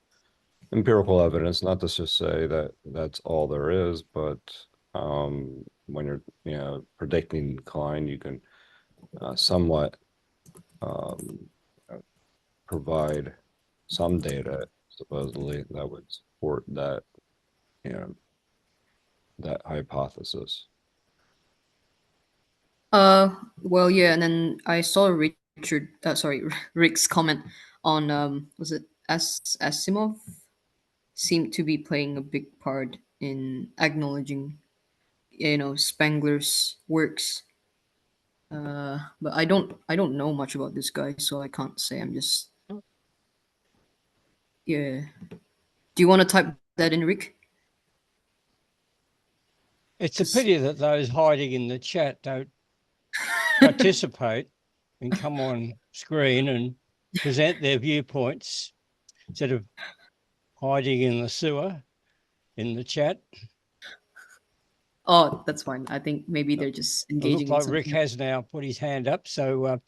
Speaker 15: empirical evidence, not to just say that that's all there is, but when you're predicting decline, you can somewhat provide some data supposedly that would support that that hypothesis.
Speaker 2: Well, yeah, and then I saw Rick's comment on was it Asimov seemed to be playing a big part in acknowledging, Spengler's works. But I don't know much about this guy, so I can't say. I'm just yeah. Do you want to type that in, Rick?
Speaker 1: It's a pity that those hiding in the chat don't participate and come on screen and present their viewpoints instead of hiding in the sewer in the chat.
Speaker 2: Oh, that's fine. I think maybe they're just engaging.
Speaker 1: It looks like Rick has now put his hand up. So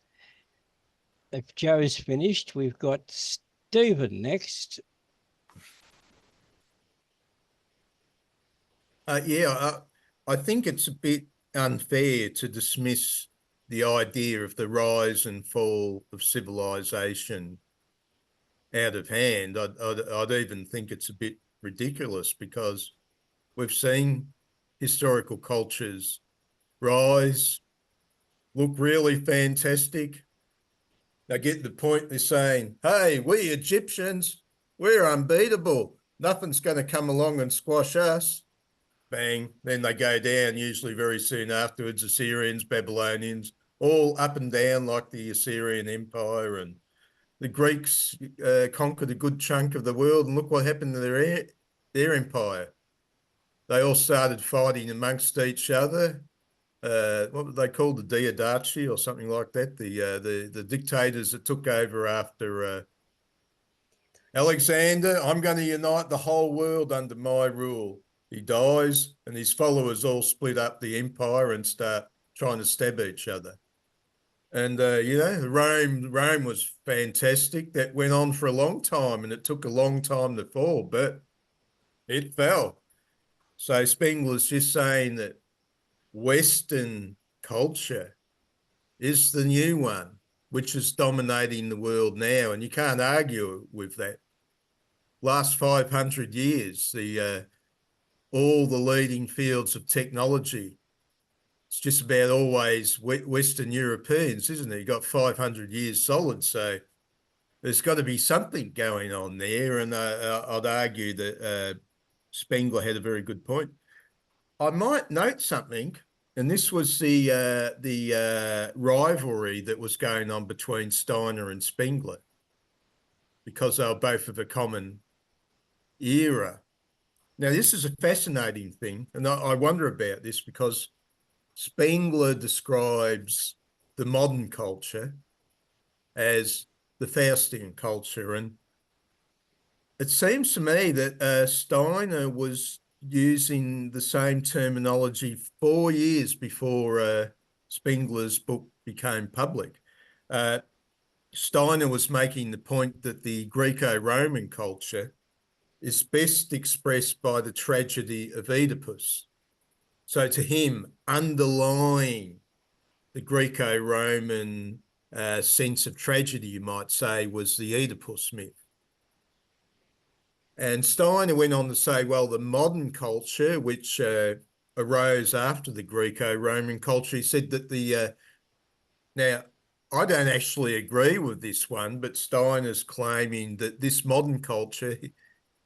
Speaker 1: if Joe's finished, we've got Stephen next.
Speaker 5: I think it's a bit unfair to dismiss the idea of the rise and fall of civilization out of hand. I'd even think it's a bit ridiculous, because we've seen historical cultures rise, look really fantastic. They get the point, they're saying, hey, we Egyptians, we're unbeatable. Nothing's going to come along and squash us. Bang. Then they go down, usually very soon afterwards. Assyrians, Babylonians, all up and down like the Assyrian Empire. And the Greeks conquered a good chunk of the world, and look what happened to their empire. They all started fighting amongst each other. What were they called? The Diadachi or something like that. The dictators that took over after Alexander. I'm going to unite the whole world under my rule. He dies, and his followers all split up the empire and start trying to stab each other. And Rome was fantastic. That went on for a long time, and it took a long time to fall, but it fell. So Spengler's just saying that Western culture is the new one, which is dominating the world now, and you can't argue with that. Last 500 years, all the leading fields of technology, it's just about always Western Europeans, isn't it? You've got 500 years solid, so there's got to be something going on there, and I'd argue that Spengler had a very good point. I might note something, and this was the rivalry that was going on between Steiner and Spengler, because they were both of a common era. Now, this is a fascinating thing, and I wonder about this because Spengler describes the modern culture as the Faustian culture, and it seems to me that Steiner was using the same terminology 4 years before Spengler's book became public. Steiner was making the point that the Greco-Roman culture is best expressed by the tragedy of Oedipus. So to him, underlying the Greco-Roman sense of tragedy, you might say, was the Oedipus myth. And Steiner went on to say, well, the modern culture, which arose after the Greco-Roman culture, he said that now, I don't actually agree with this one, but Steiner's claiming that this modern culture,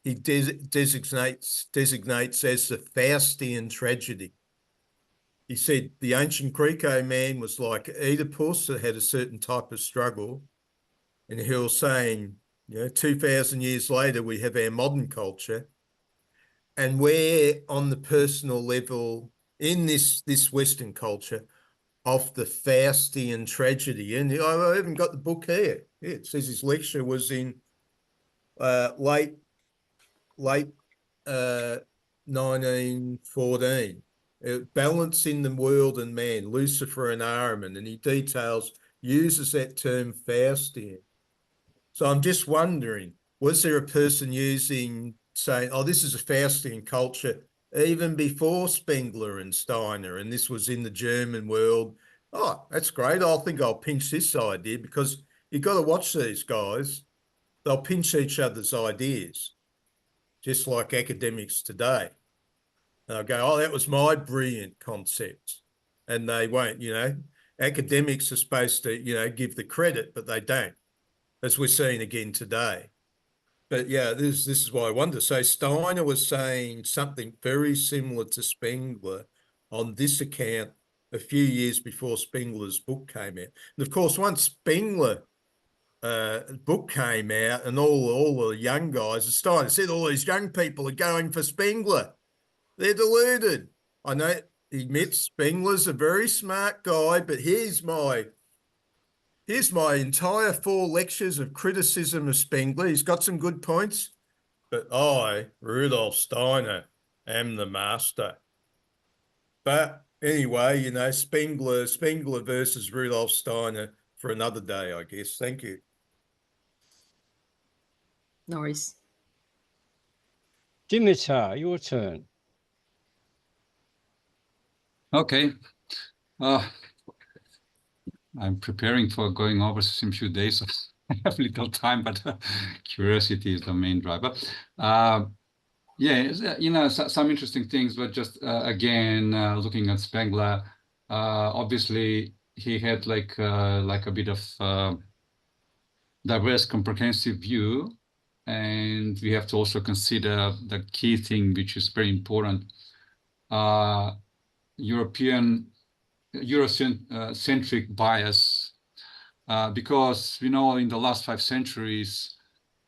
Speaker 5: he designates as the Faustian tragedy. He said the ancient Greco man was like Oedipus that had a certain type of struggle. And he was saying, 2,000 years later, we have our modern culture. And we're on the personal level in this Western culture of the Faustian tragedy. And I even got the book here. Yeah, it says his lecture was in late 1914. Balance in the World and Man, Lucifer and Ahriman, and he uses that term Faustian. So I'm just wondering, was there a person saying, oh, this is a Faustian culture, even before Spengler and Steiner, and this was in the German world? Oh, that's great. I think I'll pinch this idea, because you've got to watch these guys. They'll pinch each other's ideas, just like academics today. They'll go, oh, that was my brilliant concept. And they won't, Academics are supposed to, give the credit, but they don't, as we're seeing again today. But yeah, this is why I wonder. So Steiner was saying something very similar to Spengler on this account a few years before Spengler's book came out. And of course, once Spengler book came out, and all the young guys, as Steiner said, all these young people are going for Spengler. They're deluded. I know, he admits Spengler's a very smart guy, but here's my entire 4 lectures of criticism of Spengler. He's got some good points, but I, Rudolf Steiner, am the master. But anyway, Spengler versus Rudolf Steiner for another day, I guess. Thank you.
Speaker 2: No worries.
Speaker 1: Dimitar, your turn.
Speaker 7: Okay. I'm preparing for going over in a few days. So I have little time, but curiosity is the main driver. Some interesting things, but just again, looking at Spengler, obviously he had like a bit of diverse, comprehensive view, and we have to also consider the key thing, which is very important. Eurocentric bias, because in the last 5 centuries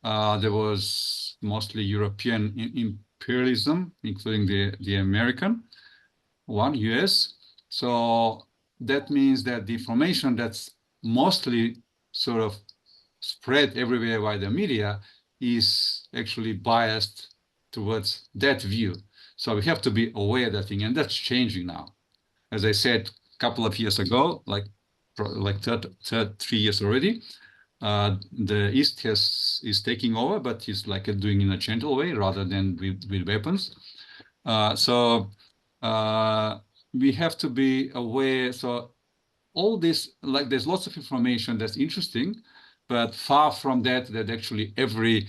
Speaker 7: there was mostly European imperialism, including the American one, US. So that means that the information that's mostly sort of spread everywhere by the media is actually biased towards that view. So we have to be aware of that thing, and that's changing now. As I said a couple of years ago, like 3 years already, the East is taking over, but it's like doing in a gentle way rather than with weapons. we have to be aware. So all this, like, there's lots of information that's interesting, but far from that, that actually every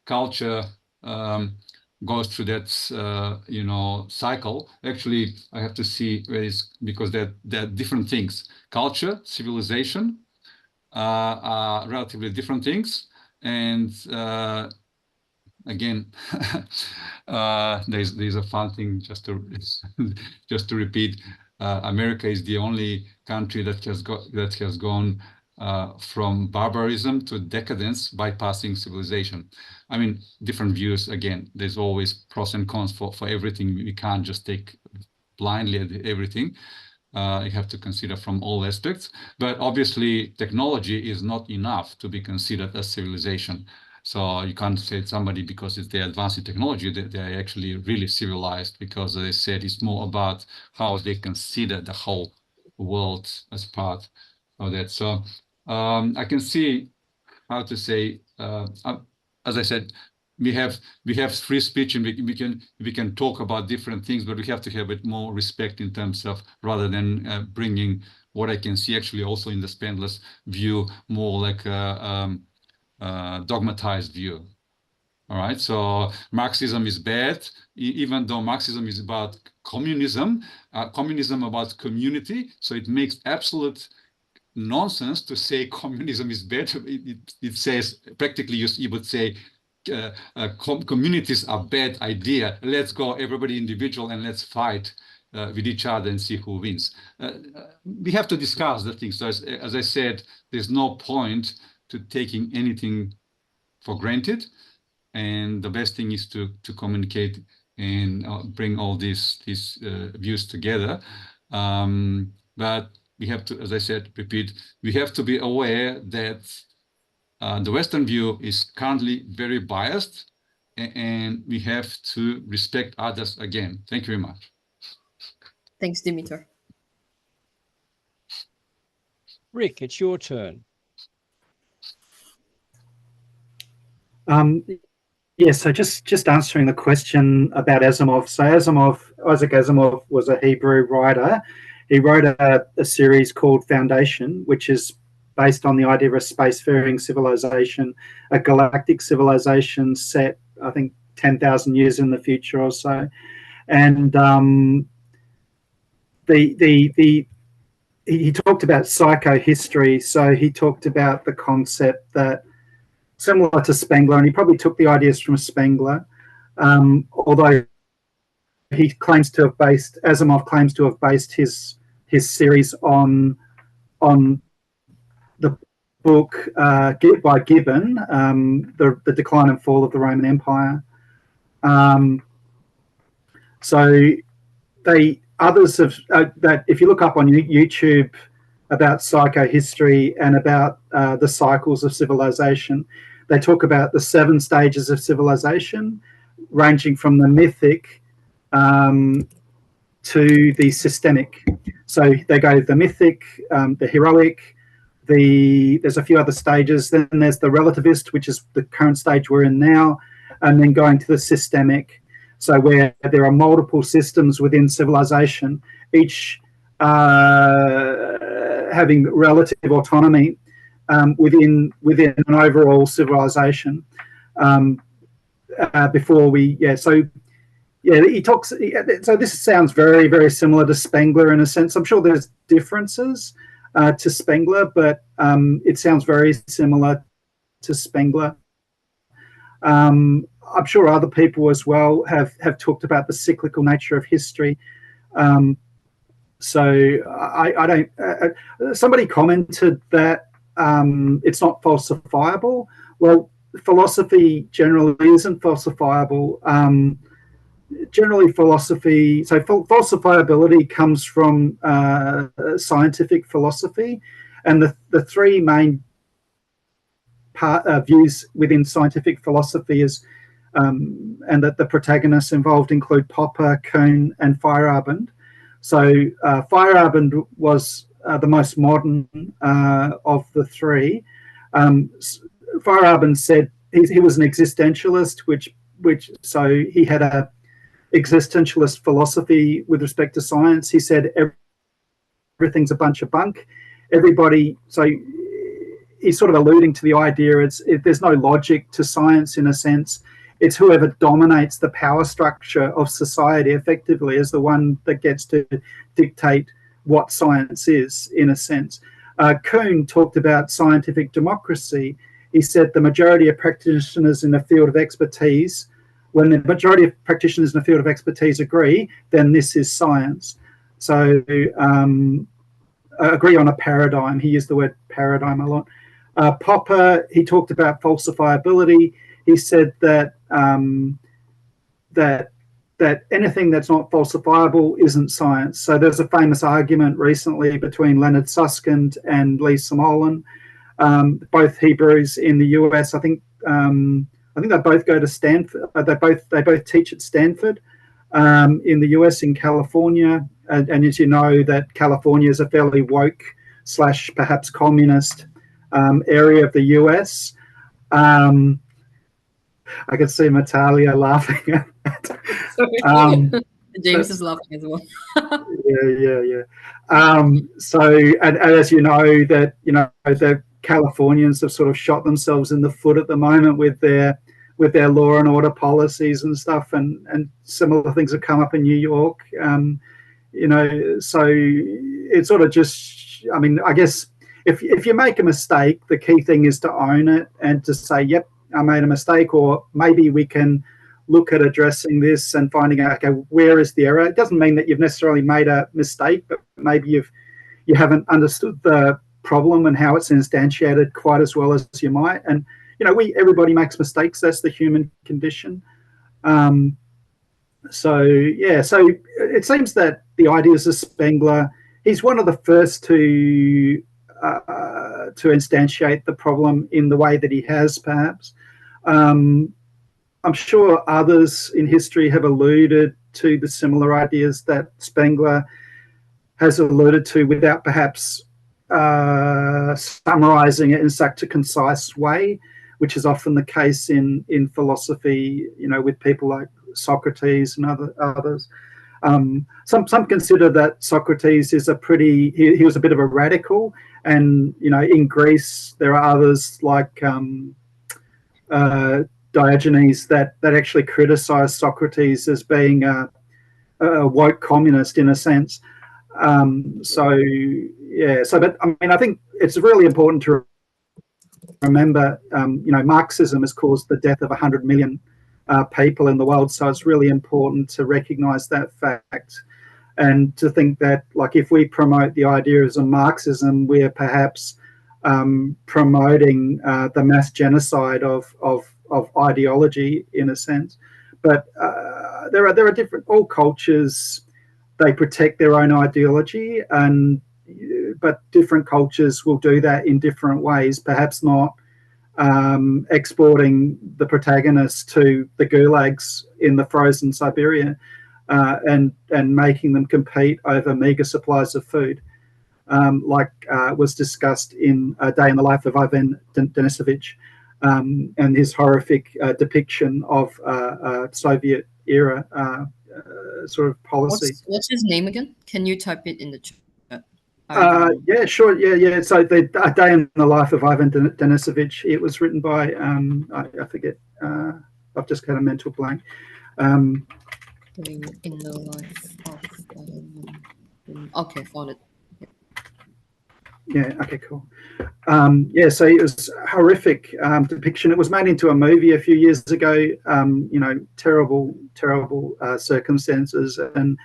Speaker 7: culture goes through that, you know, cycle. Actually, I have to see where it's, because there are different things. Culture, civilization are relatively different things. And again, there's a fun thing just to just to repeat. America is the only country that has gone from barbarism to decadence, bypassing civilization. I mean, different views. Again, there's always pros and cons for everything. We can't just take blindly at everything. You have to consider from all aspects. But obviously, technology is not enough to be considered as civilization. So you can't say somebody because they're advanced in technology that they're actually really civilized, because as I said, it's more about how they consider the whole world as part of that. So I can see how to say, as I said, we have free speech, and we can talk about different things, but we have to have it more respect in terms of, rather than bringing what I can see actually also in the Spengler's view, more like a dogmatized view. All right, so Marxism is bad, even though Marxism is about communism, communism about community. So it makes absolute nonsense to say communism is bad. It says, practically, you would say communities are bad idea. Let's go, everybody individual, and let's fight with each other and see who wins. We have to discuss the things. So as I said, there's no point to taking anything for granted. And the best thing is to communicate and bring all these views together. But we have to, as I said, repeat, we have to be aware that the Western view is currently very biased, and we have to respect others again. Thank you very much.
Speaker 2: Thanks, Dimitar.
Speaker 1: Rick, it's your turn.
Speaker 17: Yes, so just answering the question about Asimov. So Isaac Asimov was a Hebrew writer. He wrote a series called Foundation, which is based on the idea of a spacefaring civilization, a galactic civilization set, I think, 10,000 years in the future or so. And he talked about psychohistory. So he talked about the concept that, similar to Spengler, and he probably took the ideas from Spengler, although he claims to have based, Asimov claims to have based his series on the book by Gibbon, the Decline and Fall of the Roman Empire. So others have that, if you look up on YouTube about psychohistory and about the cycles of civilization, they talk about the 7 stages of civilization, ranging from the mythic to the systemic. So they go the mythic, the heroic, there's a few other stages. Then there's the relativist, which is the current stage we're in now, and then going to the systemic. So where there are multiple systems within civilization, each having relative autonomy within an overall civilization. Before we, he talks. So this sounds very, very similar to Spengler in a sense. I'm sure there's differences to Spengler, but it sounds very similar to Spengler. I'm sure other people as well have talked about the cyclical nature of history. So I don't. Somebody commented that it's not falsifiable. Well, philosophy generally isn't falsifiable. Generally, philosophy. So falsifiability comes from scientific philosophy, and the 3 main views within scientific philosophy is, and that the protagonists involved include Popper, Kuhn, and Feyerabend. So Feyerabend was the most modern of the 3. Feyerabend said he was an existentialist, which so he had existentialist philosophy with respect to science. He said everything's a bunch of bunk. Everybody, so he's sort of alluding to the idea there's no logic to science in a sense. It's whoever dominates the power structure of society effectively is the one that gets to dictate what science is, in a sense. Kuhn talked about scientific democracy. He said the majority of practitioners in a field of expertise, when the majority of practitioners in a field of expertise agree, then this is science. So agree on a paradigm. He used the word paradigm a lot. Popper, he talked about falsifiability. He said that that anything that's not falsifiable isn't science. So there's a famous argument recently between Leonard Susskind and Lee Smolin, both Hebrews in the US. I think they both go to Stanford. They both teach at Stanford in the US, in California. And as you know, that California is a fairly woke / perhaps communist area of the US. I could see Natalia laughing.
Speaker 2: James is laughing as well.
Speaker 17: Yeah. So, and as you know, that the Californians have sort of shot themselves in the foot at the moment with their law and order policies and stuff, and similar things have come up in New York. So it's sort of just, I mean, I guess if you make a mistake, the key thing is to own it and to say, yep, I made a mistake, or maybe we can look at addressing this and finding out, okay, where is the error? It doesn't mean that you've necessarily made a mistake, but maybe you haven't understood the problem and how it's instantiated quite as well as you might. And everybody makes mistakes. That's the human condition. So it seems that the ideas of Spengler, he's one of the first to instantiate the problem in the way that he has, perhaps. I'm sure others in history have alluded to the similar ideas that Spengler has alluded to without perhaps summarizing it in such a concise way, which is often the case in philosophy, with people like Socrates and others. Some consider that Socrates is he was a bit of a radical, and in Greece there are others like Diogenes that actually criticize Socrates as being a woke communist in a sense. But I mean, I think it's really important to remember, Marxism has caused the death of 100 million people in the world. So it's really important to recognize that fact, and to think that, like, if we promote the ideas of Marxism, we're perhaps promoting the mass genocide of ideology in a sense. But there are different, all cultures, they protect their own ideology, but different cultures will do that in different ways, perhaps not exporting the protagonists to the gulags in the frozen Siberia and making them compete over meager supplies of food, like was discussed in A Day in the Life of Ivan Denisovich, and his horrific depiction of Soviet era sort of policy.
Speaker 2: What's his name again? Can you type it in the chat?
Speaker 17: Yeah, sure. Yeah. So A Day in the Life of Ivan Denisovich. It was written by I forget. I've just got a mental blank.
Speaker 2: Day in the Life of. Okay, found it.
Speaker 17: Yeah. Okay. Cool. So it was a horrific depiction. It was made into a movie a few years ago. Terrible circumstances, and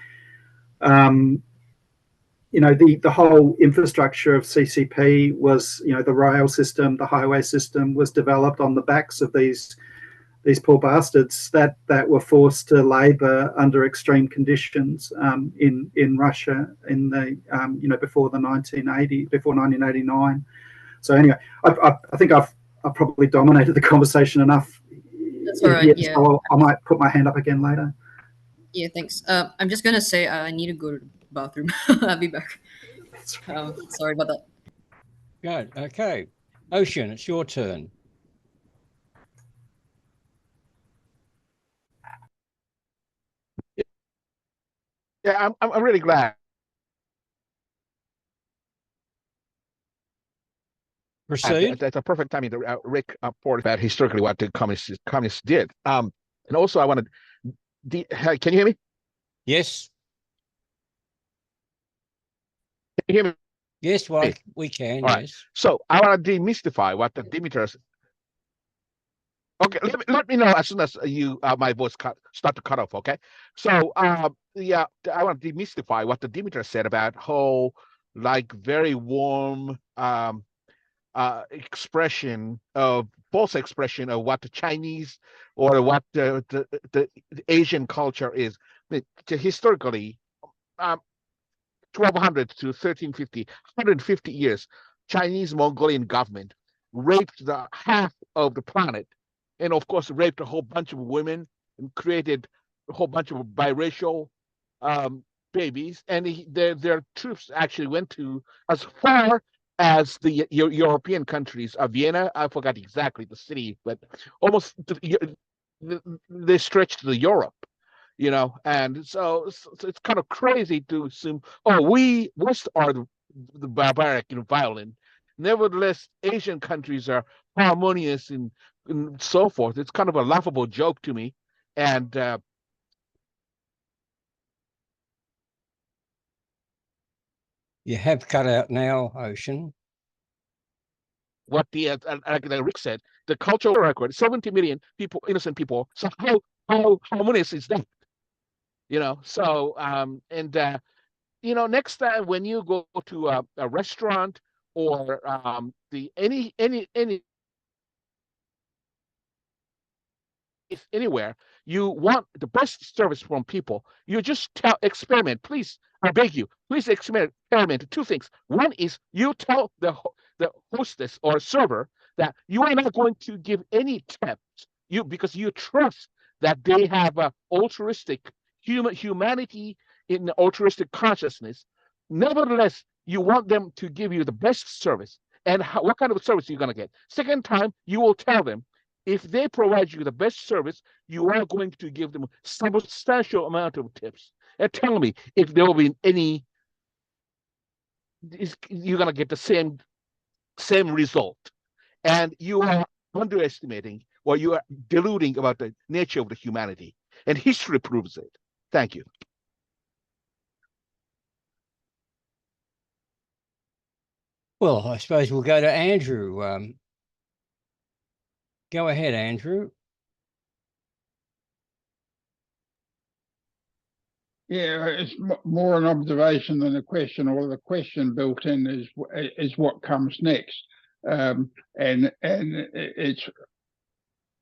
Speaker 17: the whole infrastructure of CCP was, the rail system, the highway system was developed on the backs of these poor bastards that were forced to labor under extreme conditions in Russia in the before 1989. So anyway, I think I've probably dominated the conversation enough.
Speaker 2: That's all right. Yeah.
Speaker 17: So I might put my hand up again later.
Speaker 2: Yeah, thanks. I'm just gonna say I need to go to the bathroom. I'll be back. Sorry about that.
Speaker 1: Good. Okay. Ocean, it's your turn.
Speaker 12: Yeah, I'm really glad.
Speaker 1: Proceed.
Speaker 12: That's a perfect timing to Rick report about historically what the communists did. And also I wanted, can you hear me?
Speaker 1: Yes.
Speaker 12: Can you hear me?
Speaker 1: Yes, well, we can,
Speaker 12: All
Speaker 1: yes.
Speaker 12: right. So I want to demystify what the Demeters. Okay, let me know as soon as you my voice start to cut off. Okay, so yeah, I want to demystify what the Demeter said about whole like very warm expression of false expression of what the Chinese or what the Asian culture is. Historically, 1200 to 1350, 150 years, Chinese Mongolian government raped the half of the planet, and of course raped a whole bunch of women and created a whole bunch of biracial babies. And their troops actually went to as far as the European countries of Vienna. I forgot exactly the city, but almost they stretched to Europe. And so it's kind of crazy to assume, oh, we West are the barbaric and violent. Nevertheless, Asian countries are harmonious and so forth. It's kind of a laughable joke to me. And
Speaker 1: you have cut out now, Ocean.
Speaker 12: What like Rick said, the cultural record, 70 million people, innocent people. So how harmonious is that? So next time when you go to a restaurant or anywhere, you want the best service from people. You just experiment, please. I beg you, please experiment. Two things. One is you tell the hostess or server that you are not going to give any tips, because you trust that they have a altruistic humanity in the altruistic consciousness. Nevertheless, you want them to give you the best service. And what kind of service are you going to get? Second time, you will tell them, if they provide you the best service, you are going to give them a substantial amount of tips. And tell me if there will be any, you're going to get the same result. And you are underestimating or you are deluding about the nature of the humanity. And history proves it. Thank you.
Speaker 1: Well, I suppose we'll go to Andrew. Go ahead, Andrew.
Speaker 10: Yeah, it's more an observation than a question, or the question built in is what comes next, and it's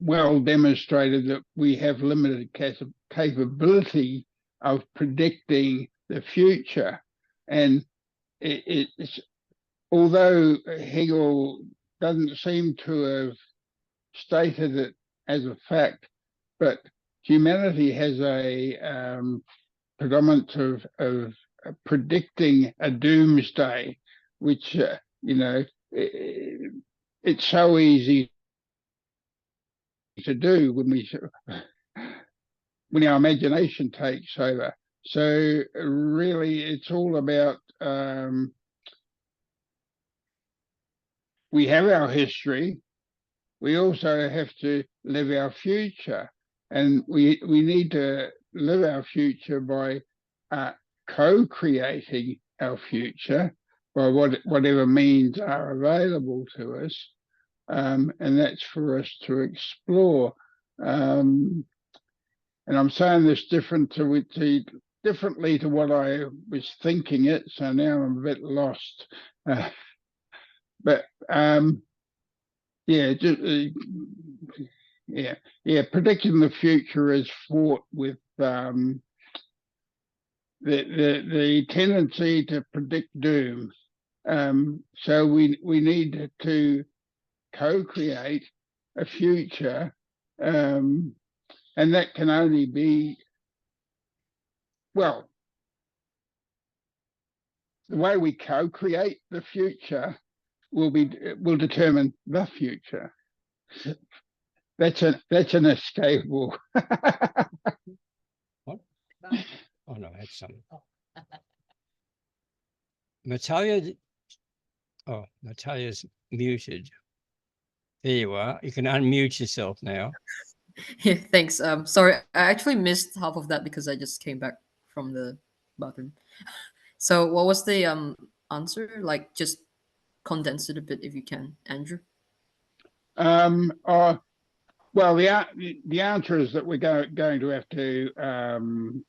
Speaker 10: well demonstrated that we have limited capability of predicting the future, and it's although Hegel doesn't seem to have stated it as a fact, but humanity has a predominance of predicting a doomsday, which it's so easy to do when our imagination takes over. So really, it's all about we have our history. We also have to live our future, and we need to live our future by co-creating our future by whatever means are available to us, and that's for us to explore. And I'm saying this differently to what I was thinking it, so now I'm a bit lost. But yeah, just, predicting the future is fraught with the tendency to predict doom. So we need to co-create a future, and that can only be, well, the way we co-create the future will determine the future. That's an inescapable.
Speaker 1: Oh no, I had some. Natalia. Oh, Natalia's muted. There you are. You can unmute yourself now.
Speaker 2: Yeah, thanks. Sorry, I actually missed half of that because I just came back from the bathroom. So what was the answer? Like, just condense it a bit if you can, Andrew.
Speaker 10: Well, the answer is that we're going to have to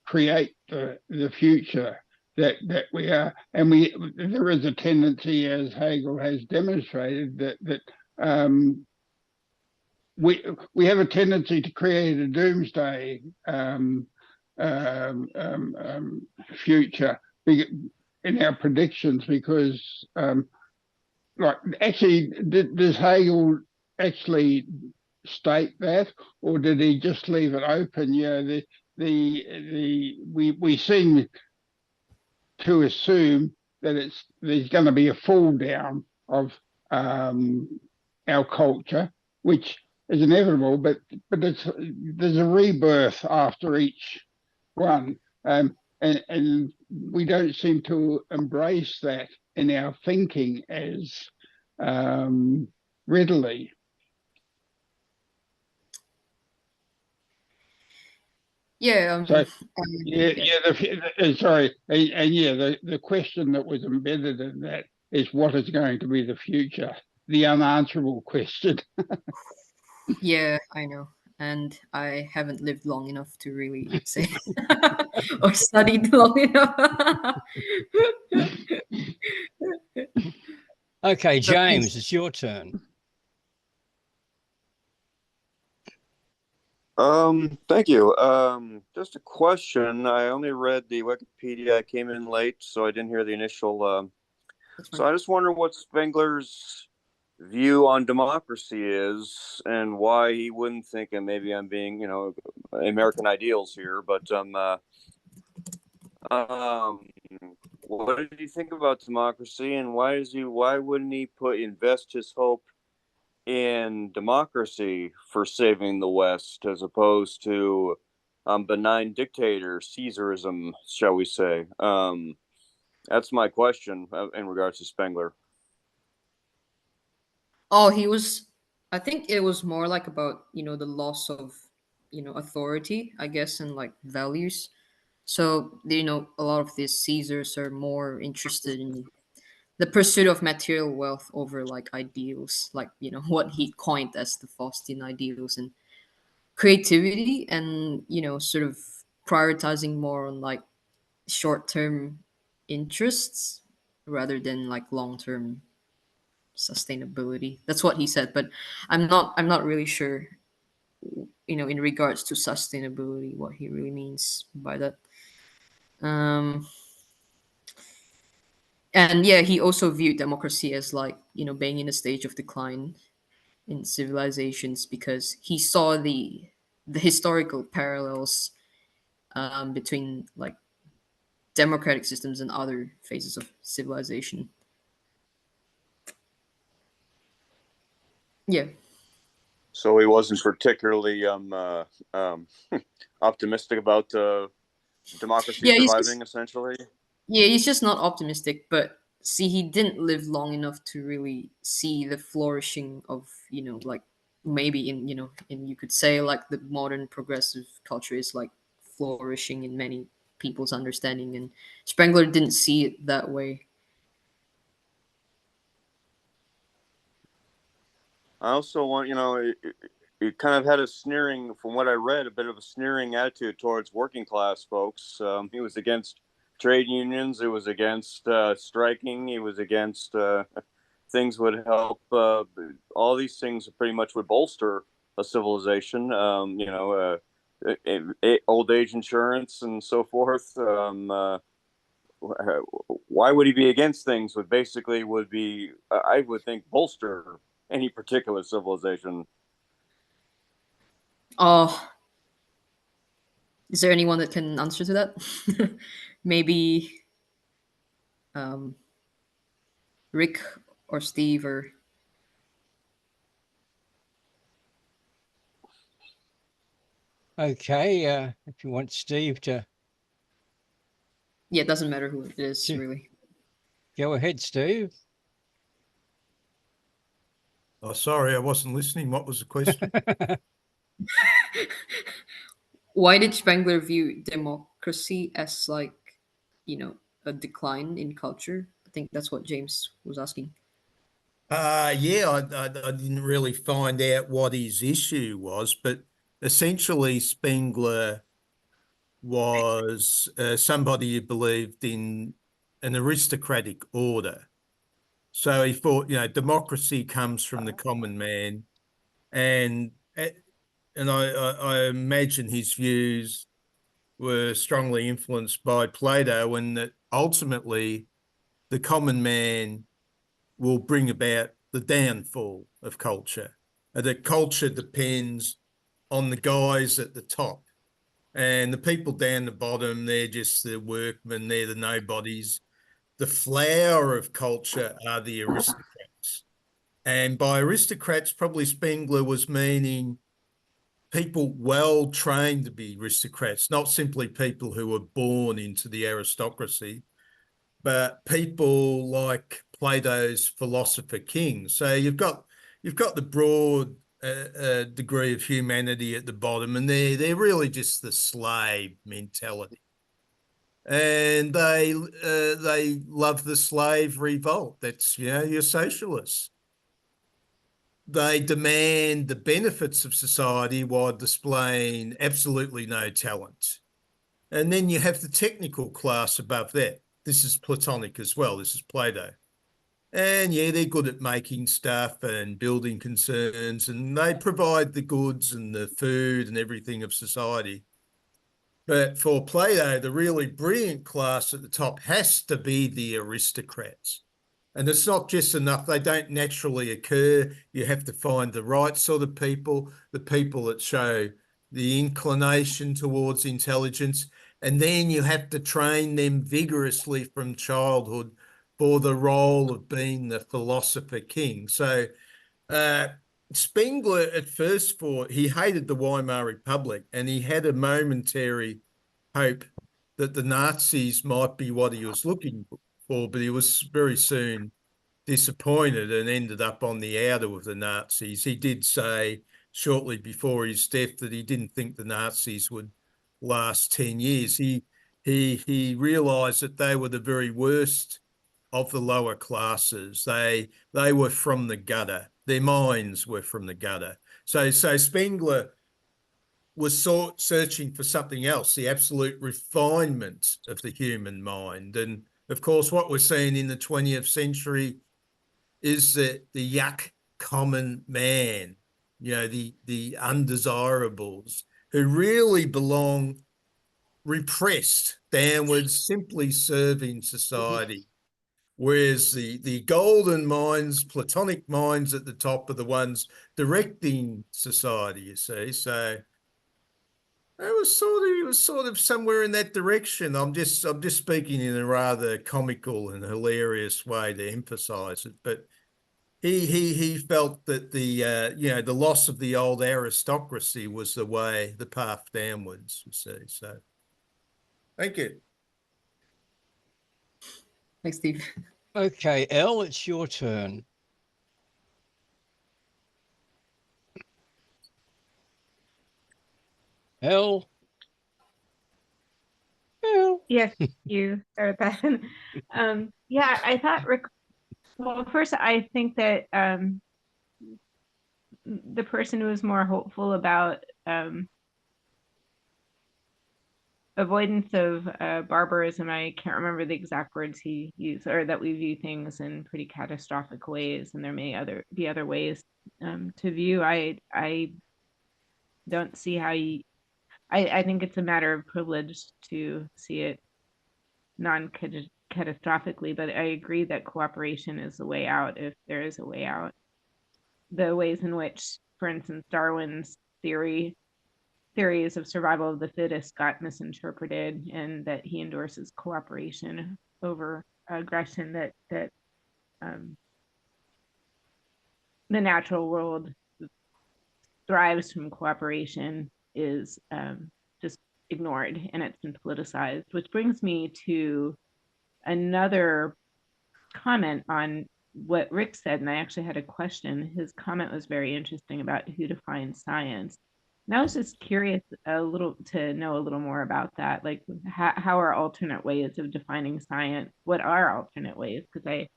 Speaker 10: create the future that we are, and there is a tendency, as Hegel has demonstrated, that we have a tendency to create a doomsday future in our predictions because, like, actually, does Hegel actually state that, or did he just leave it open? Yeah, we seem to assume that there's going to be a fall down of our culture, which is inevitable, but there's a rebirth after each one, and we don't seem to embrace that in our thinking as readily.
Speaker 2: Yeah.
Speaker 10: So, sorry, and yeah, the question that was embedded in that is what is going to be the future, the unanswerable question.
Speaker 2: Yeah, I know, and I haven't lived long enough to really say or studied long enough.
Speaker 1: Okay, James, it's your turn.
Speaker 18: Thank you. Just a question. I only read the Wikipedia. I came in late, so I didn't hear the initial. So I just wonder what Spengler's view on democracy is, and why he wouldn't think, and maybe I'm being, American ideals here, but what did he think about democracy, and why wouldn't he invest his hope in democracy for saving the West as opposed to benign dictator, Caesarism, shall we say? That's my question in regards to Spengler.
Speaker 2: Oh, I think it was more like about, the loss of, authority, I guess, and like values. So, a lot of these Caesars are more interested in the pursuit of material wealth over like ideals, like, what he coined as the Faustian ideals, and creativity, and, sort of prioritizing more on like short-term interests rather than like long-term sustainability. That's what he said, but I'm not really sure, in regards to sustainability, what he really means by that. And yeah, he also viewed democracy as like, being in a stage of decline in civilizations, because he saw the historical parallels between like democratic systems and other phases of civilization. Yeah.
Speaker 18: So he wasn't particularly optimistic about democracy surviving, essentially.
Speaker 2: Yeah, he's just not optimistic, but see, he didn't live long enough to really see the flourishing of, like maybe in, you could say like the modern progressive culture is like flourishing in many people's understanding, and Spengler didn't see it that way.
Speaker 18: I also want, he kind of had a sneering, from what I read, a bit of a sneering attitude towards working class folks. He was against trade unions. It was against striking. He was against things would help. All these things pretty much would bolster a civilization. Old age insurance and so forth. Why would he be against things would basically be, I would think, bolster any particular civilization?
Speaker 2: Oh, is there anyone that can answer to that? Maybe Rick or Steve or...
Speaker 1: Okay, if you want Steve to
Speaker 2: Yeah, it doesn't matter who it is, really.
Speaker 1: Go ahead, Steve.
Speaker 5: Oh, sorry, I wasn't listening. What was the question?
Speaker 2: Why did Spengler view democracy as like, a decline in culture? I think that's what James was asking.
Speaker 5: Yeah, I didn't really find out what his issue was, but essentially Spengler was somebody who believed in an aristocratic order. So he thought, democracy comes from the common man, and I imagine his views were strongly influenced by Plato, and that ultimately the common man will bring about the downfall of culture. That culture depends on the guys at the top, and the people down the bottom, they're just the workmen, they're the nobodies. The flower of culture are the aristocrats. And by aristocrats, probably Spengler was meaning people well trained to be aristocrats, not simply people who were born into the aristocracy, but people like Plato's philosopher king. So you've got the broad degree of humanity at the bottom, and they're really just the slave mentality, and they love the slave revolt. That's your socialists. They demand the benefits of society while displaying absolutely no talent. And then you have the technical class above that. This is Platonic as well. This is Plato. And yeah, they're good at making stuff and building concerns, and they provide the goods and the food and everything of society. But for Plato, the really brilliant class at the top has to be the aristocrats. And it's not just enough. They don't naturally occur. You have to find the right sort of people, the people that show the inclination towards intelligence. And then you have to train them vigorously from childhood for the role of being the philosopher king. So Spengler at first he hated the Weimar Republic, and he had a momentary hope that the Nazis might be what he was looking for, but he was very soon disappointed and ended up on the outer with the Nazis. He did say shortly before his death that he didn't think the Nazis would last 10 years. He realized that they were the very worst of the lower classes. They were from the gutter. Their minds were from the gutter. So Spengler was searching for something else, the absolute refinement of the human mind. And of course, what we're seeing in the 20th century is that the yuck common man, the undesirables, who really belong repressed downwards, simply serving society. Whereas the golden minds, Platonic minds at the top, are the ones directing society, you see. So he was sort of somewhere in that direction. I'm just speaking in a rather comical and hilarious way to emphasize it. But he felt that the loss of the old aristocracy was the path downwards, you see. So thank you.
Speaker 2: Thanks, Steve.
Speaker 1: Okay, Elle, it's your turn. Elle? Elle?
Speaker 14: Yes, you started that. Yeah, I thought, well, first, I think that the person who was more hopeful about avoidance of barbarism, I can't remember the exact words he used, or that we view things in pretty catastrophic ways, and there may be other ways to view. I don't see how I think it's a matter of privilege to see it non-catastrophically, but I agree that cooperation is the way out if there is a way out. The ways in which, for instance, Darwin's theories of survival of the fittest got misinterpreted, and that he endorses cooperation over aggression, that the natural world thrives from cooperation, is just ignored and it's been politicized, which brings me to another comment on what Rick said, and I actually had a question. His comment was very interesting about who defines science. And I was just curious to know a little more about that. Like, how are alternate ways of defining science? What are alternate ways? Because I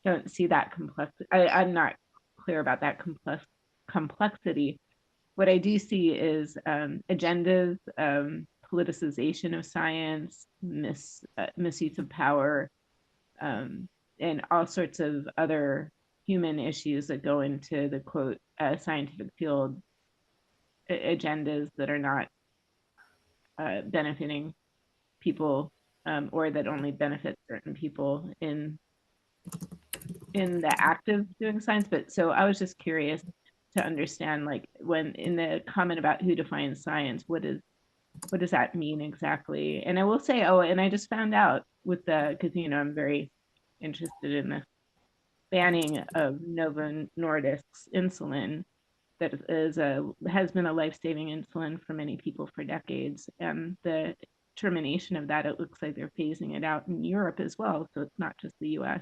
Speaker 14: don't see that complex. I'm not clear about that complexity. What I do see is agendas, politicization of science, misuse of power, and all sorts of other human issues that go into the quote scientific field agendas that are not benefiting people, or that only benefit certain people in the act of doing science. But so I was just curious to understand, like, when in the comment about who defines science, what does that mean exactly? And I will say, and I just found out with because I'm very interested in the banning of Novo Nordisk's insulin that has been a life-saving insulin for many people for decades, and the termination of that, it looks like they're phasing it out in Europe as well, so it's not just the US,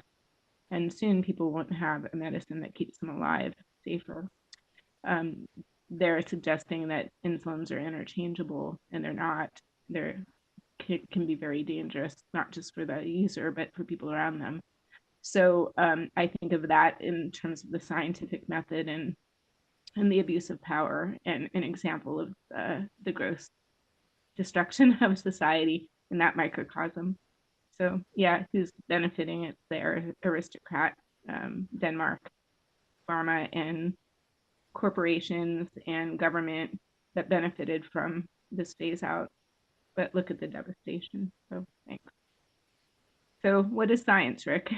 Speaker 14: and soon people won't have a medicine that keeps them alive safer. They're suggesting that insulins are interchangeable, and they're not. They can be very dangerous, not just for the user, but for people around them. So I think of that in terms of the scientific method and the abuse of power, and an example of the gross destruction of society in that microcosm. So yeah, who's benefiting? It's the aristocrat, Denmark, pharma, and corporations and government that benefited from this phase out. But look at the devastation. So thanks. So what is science, Rick?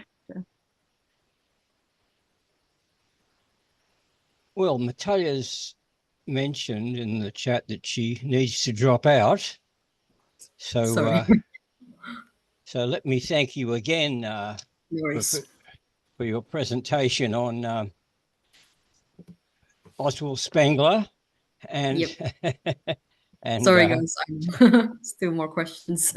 Speaker 1: Well, Natalia's mentioned in the chat that she needs to drop out. So, so let me thank you again for your presentation on Oswald Spengler. And, and
Speaker 2: sorry, guys, still more questions.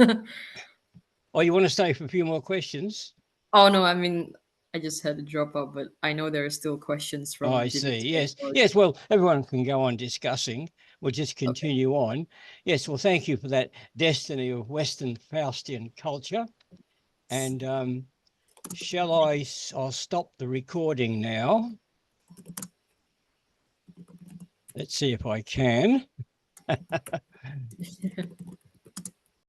Speaker 1: Oh, you want to stay for a few more questions?
Speaker 2: Oh, no, I mean, I just had to drop out, but I know there are still questions from.
Speaker 1: Oh, I see. Yes. Yes. Well, everyone can go on discussing. We'll just continue on. Yes. Well, thank you for that destiny of Western Faustian culture. And I'll stop the recording now. Let's see if I can.